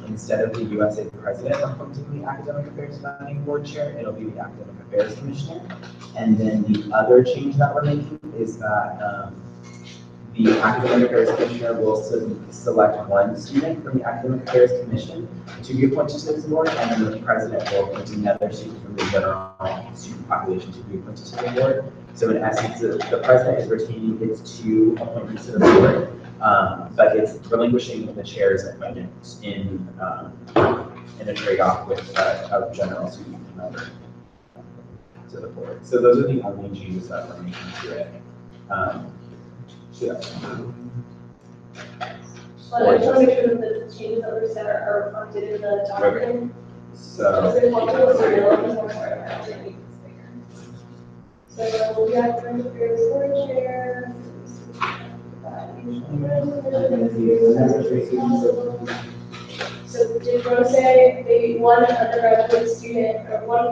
instead of the USA president appointing the academic affairs planning board chair, it'll be the academic affairs commissioner. And then the other change that we're making is that the Academic Affairs Commissioner will select one student from the Academic Affairs Commission to be appointed to this board, and then the president will appoint another student from the general student population to be appointed to the board. So in essence, the president is retaining its two appointments to the board, but it's relinquishing the chair's appointment in a trade-off with a general student member to the board. So those are the only changes that we're making to it. Well, I just want to make sure that the changes that were said are reflected in the document. So. Is it possible to realize more? So we have current affairs board chair. So did you want to say the one undergraduate student or one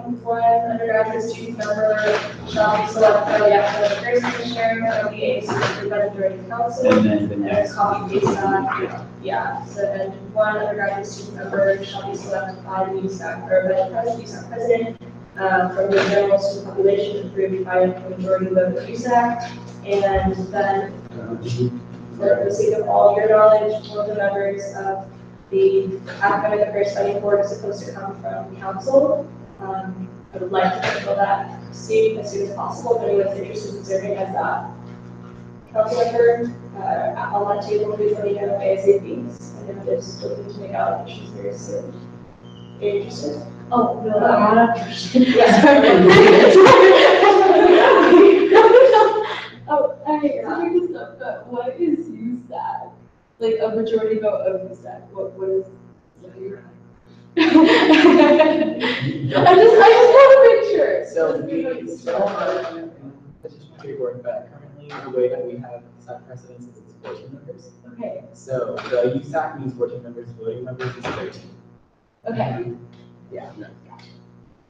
undergraduate student member shall be selected by the academic affairs commissioner of the AAC by the majority council? And then the next. Copy paste that. Yeah, so then one undergraduate student member shall be selected by the USAC or by the USAC president from the general student population approved by a majority vote of USAC. And then for the sake of all your knowledge, one of the members of the Academic Affairs Study Board is supposed to come from council. I would like to fill that seat as soon as possible. If anyone's interested in serving as that council member, on that table, please let me know ASAP. And if there's looking to make allocations very soon. Are you interested? Oh, no, I'm not interested. Oh, I heard this stuff, but what is USAC? Like a majority vote of USAC, what is? I just want to make sure. So we still are petition board, but currently the way that we have set precedence is it's 14 members. Okay. So the USAC means 14 members, voting members is 13. Okay. Yeah.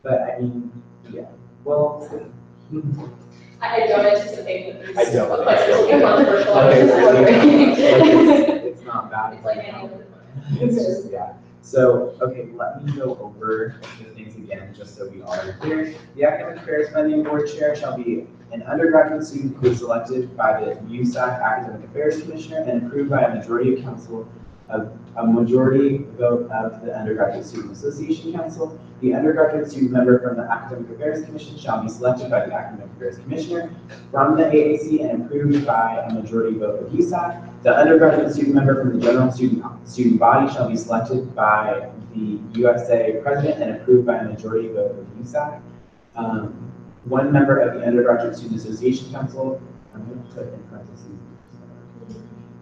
But I mean, yeah. Well. I don't anticipate that I don't. will be controversial. It's not bad. It's like any other. It's just, yeah. So, okay, let me go over the things again, just so we all are clear. The Academic Affairs Funding Board Chair shall be an undergraduate student who is selected by the USAC Academic Affairs Commissioner and approved by a majority of council, a majority vote of the Undergraduate Student Association Council. The undergraduate student member from the Academic Affairs Commission shall be selected by the Academic Affairs Commissioner from the AAC and approved by a majority vote of USAC. The undergraduate student member from the general student body shall be selected by the USA president and approved by a majority vote of USAC. One member of the Undergraduate Student Association Council, I'm going to put in parentheses,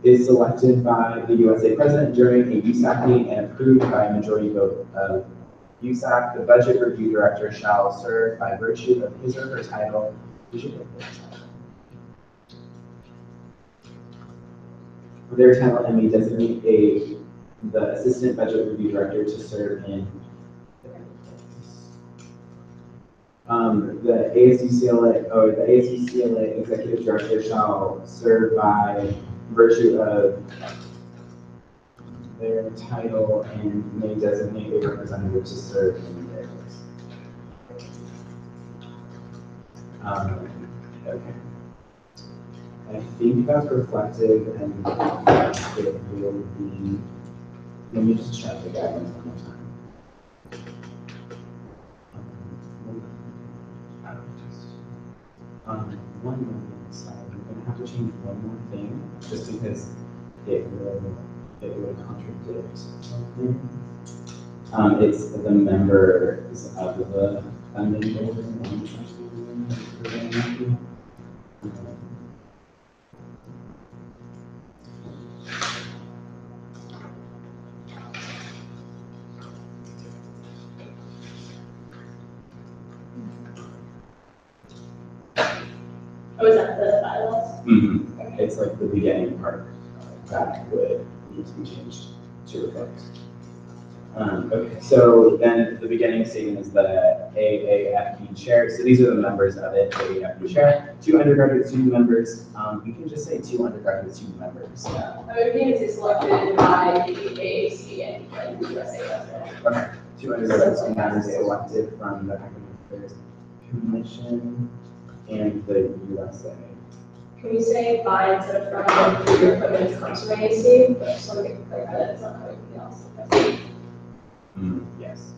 is selected by the USA president during a USAC meeting and approved by a majority vote of USAC. The budget review director shall serve by virtue of his or her title. Their title and may designate the assistant budget review director to serve in the ASUCLA executive director shall serve by virtue of their title and may designate a representative to serve in their place. Okay. I think that's reflective and it will be, let me just check the guidelines one more time. One moment, sorry, we're going to have to change one more thing just because it would contradict something. It's the members of the funding board. Oh, is that the bylaws? Mm-hmm. Okay. It's like the beginning part that would need to be changed to reflect. Okay, so then the beginning statement is the AAFB chair. So these are the members of it, AAFB chair. 2 undergraduate student members. We can just say 2 undergraduate student members. Yeah. I would mean it's selected by the AAC and the USA. Okay. 2 undergraduate student members selected from the Academic Affairs Commission and the USA Can we say by instead of from your equipment is comes from AAC, but just want to make clear that it's not coming from the office. Yes.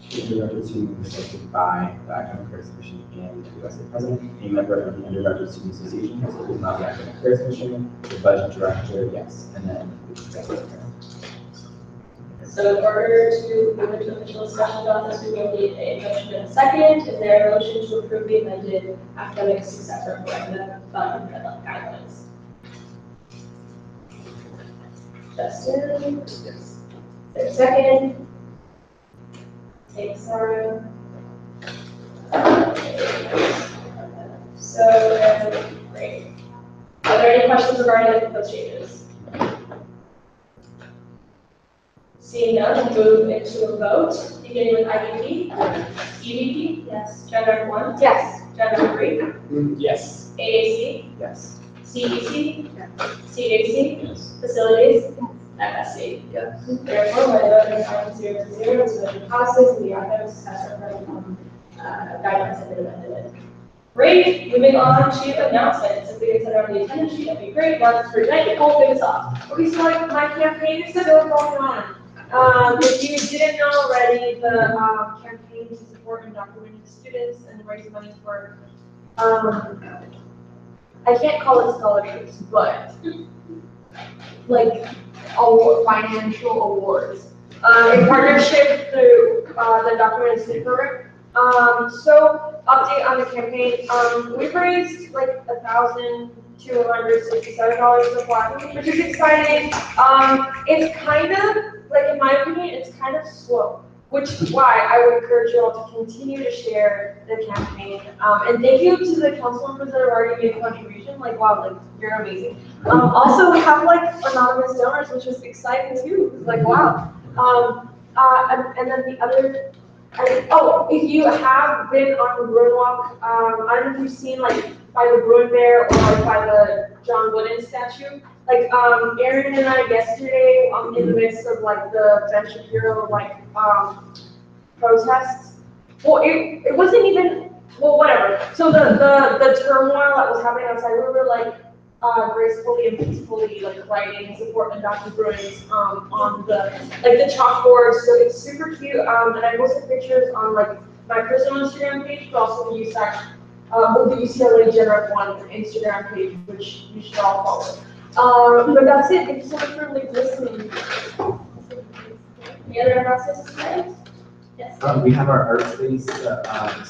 Should be referred to selected by the Academic Affairs Commission and the USAC President, a member of the Undergraduate Student Association, so it is not the Academic Affairs Commission, the Budget Director, yes, and then the Executive Director. So in order to move into official discussion about this, we will need a motion and a second. Is there a motion to approve the amended academic success report and the fund guidelines? Justin? Yes. Is there a second? Thanks, Sarah. So, great. Are there any questions regarding the proposed changes? Seeing none, we'll move into a vote, beginning with IVP. EVP? Yes. Agenda 1? Yes. Agenda 3? Yes. AAC? Yes. CEC? Yes. CAC? Yes. Facilities? FSC? Yes. Therefore, by the vote of 0 to 0, this motion passes, and the academic success report guidelines have been amended. Great, moving on to announcements. If we can send out the attendance sheet, that'd be great. Mark, for tonight, Nicole, give us off. Okay, so like my campaign is still going on. If you didn't know already, the campaign to support undocumented students and raise money for, I can't call it scholarships, but like financial awards, in partnership through the Undocumented Student Program. So update on the campaign. We've raised like $1,267 so far, which is exciting. It's kind of like, in my opinion, it's kind of slow, which is why I would encourage you all to continue to share the campaign. And thank you to the council members that have already made a contribution. Like, wow, like you're amazing. Also, we have like anonymous donors, which is exciting too. It's like, wow. And then the other. If you have been on the Bruin Walk, I don't know if you've seen like by the Bruin Bear or like by the John Wooden statue. Like Aaron and I yesterday, in the midst of like the Ben Shapiro protests. Well, it wasn't even, well, whatever. So the turmoil that was happening outside, we were like gracefully and peacefully like writing support and Dr. Bruins on the chalkboard. So it's super cute. And I posted pictures on like my personal Instagram page, but also the USAC, the UCLA Genrep 1 Instagram page, which you should all follow. But that's it. Thank you so much for like listening. Any other announcements tonight? Yes. We have our art space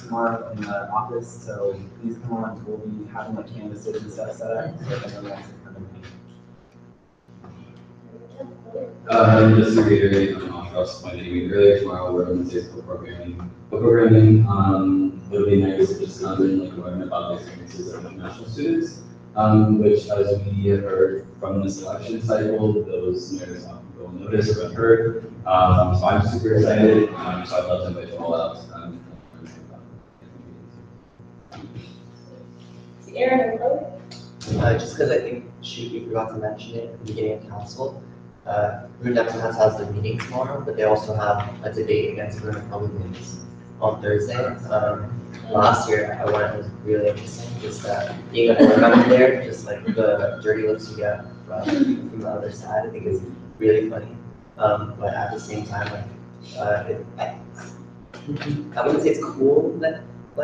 tomorrow in the office, so please come on. We'll be having like canvases and stuff set up. So if anyone wants to come and Just to reiterate on Oscar's point that you made earlier, tomorrow we're on the Facebook programming. It would be nice to just come and like learn about the experiences of international students, which as we have heard from the selection cycle, those narratives often go unnoticed or unheard. So I'm super excited. So I'd love to invite you all out. Aaron, Just because I think we forgot to mention it at the beginning of council. Bruin Democrats has their meeting tomorrow, but they also have a debate against Bruin Republicans on Thursday. Last year I went, it was really interesting, just being a board member there, just like the dirty looks you get from the other side, I think is really funny. But at the same time, I wouldn't say it's cool that we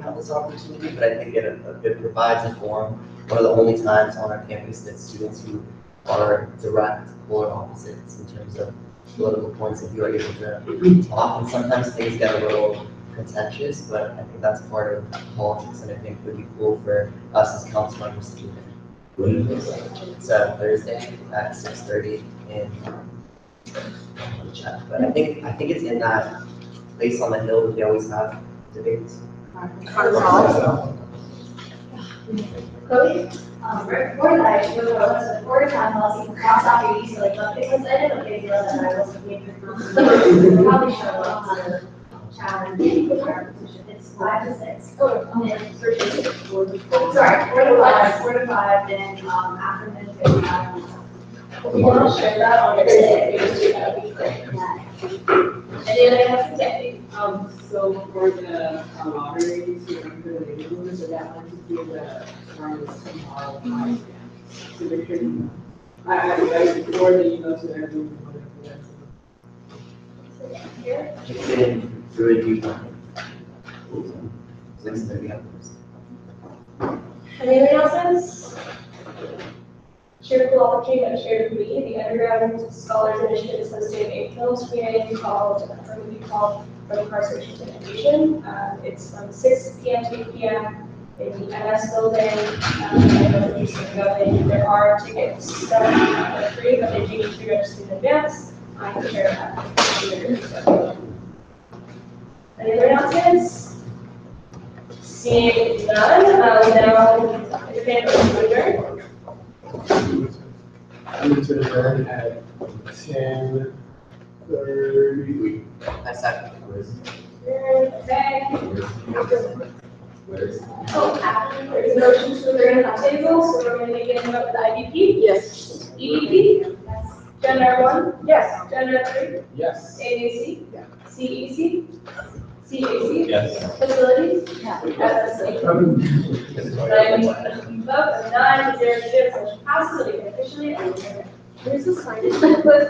have this opportunity, but I think it provides a forum. One of the only times on our campus that students who are direct polar opposites in terms of political points of view are able to talk, and sometimes things get a little contentious, but I think that's part of politics, and I think would be cool for us as council members to do it. It's Thursday at 6:30 in chat, but I think it's in that place on the hill that they always have debates. Cody? Before that, I should go before town policy for cross off your so like because I didn't figure that I was probably show up to challenge it's 5 to 6. Sorry, 4 to 5, then after minutes we have. If you want to share that on your page, that would be great. Any other announcements? So for the lottery, to enter the neighborhood, so that one to do the awareness tomorrow, so they can, I forward the email to everyone, whatever that's. It's in through a deep. Next 30 hours. Any other announcements? Shared cool opportunity that shared with me, the underground scholars initiative is hosting a film screening called, or movie called From Incarceration to Education. It's from 6 p.m. to 8 p.m. in the MS building. I know that you're going. There are tickets that are free, but they do need to be registered in advance. I can share that. Any other announcements? Seeing none, now entertain a motion to adjourn. I'm going to adjourn at 10:30. I second. Okay. Where's? Oh, there's a motion to adjourn at the table, so we're going to begin with the IDP. Yes. EDP? Yes. Agenda 1? Yes. Agenda 3? Yes. AAC? CEC? CAC? Yes. Facilities? SSC? Vote of 9 to 0 to 0, motion passes, so we can officially adjourn. Here's the sign.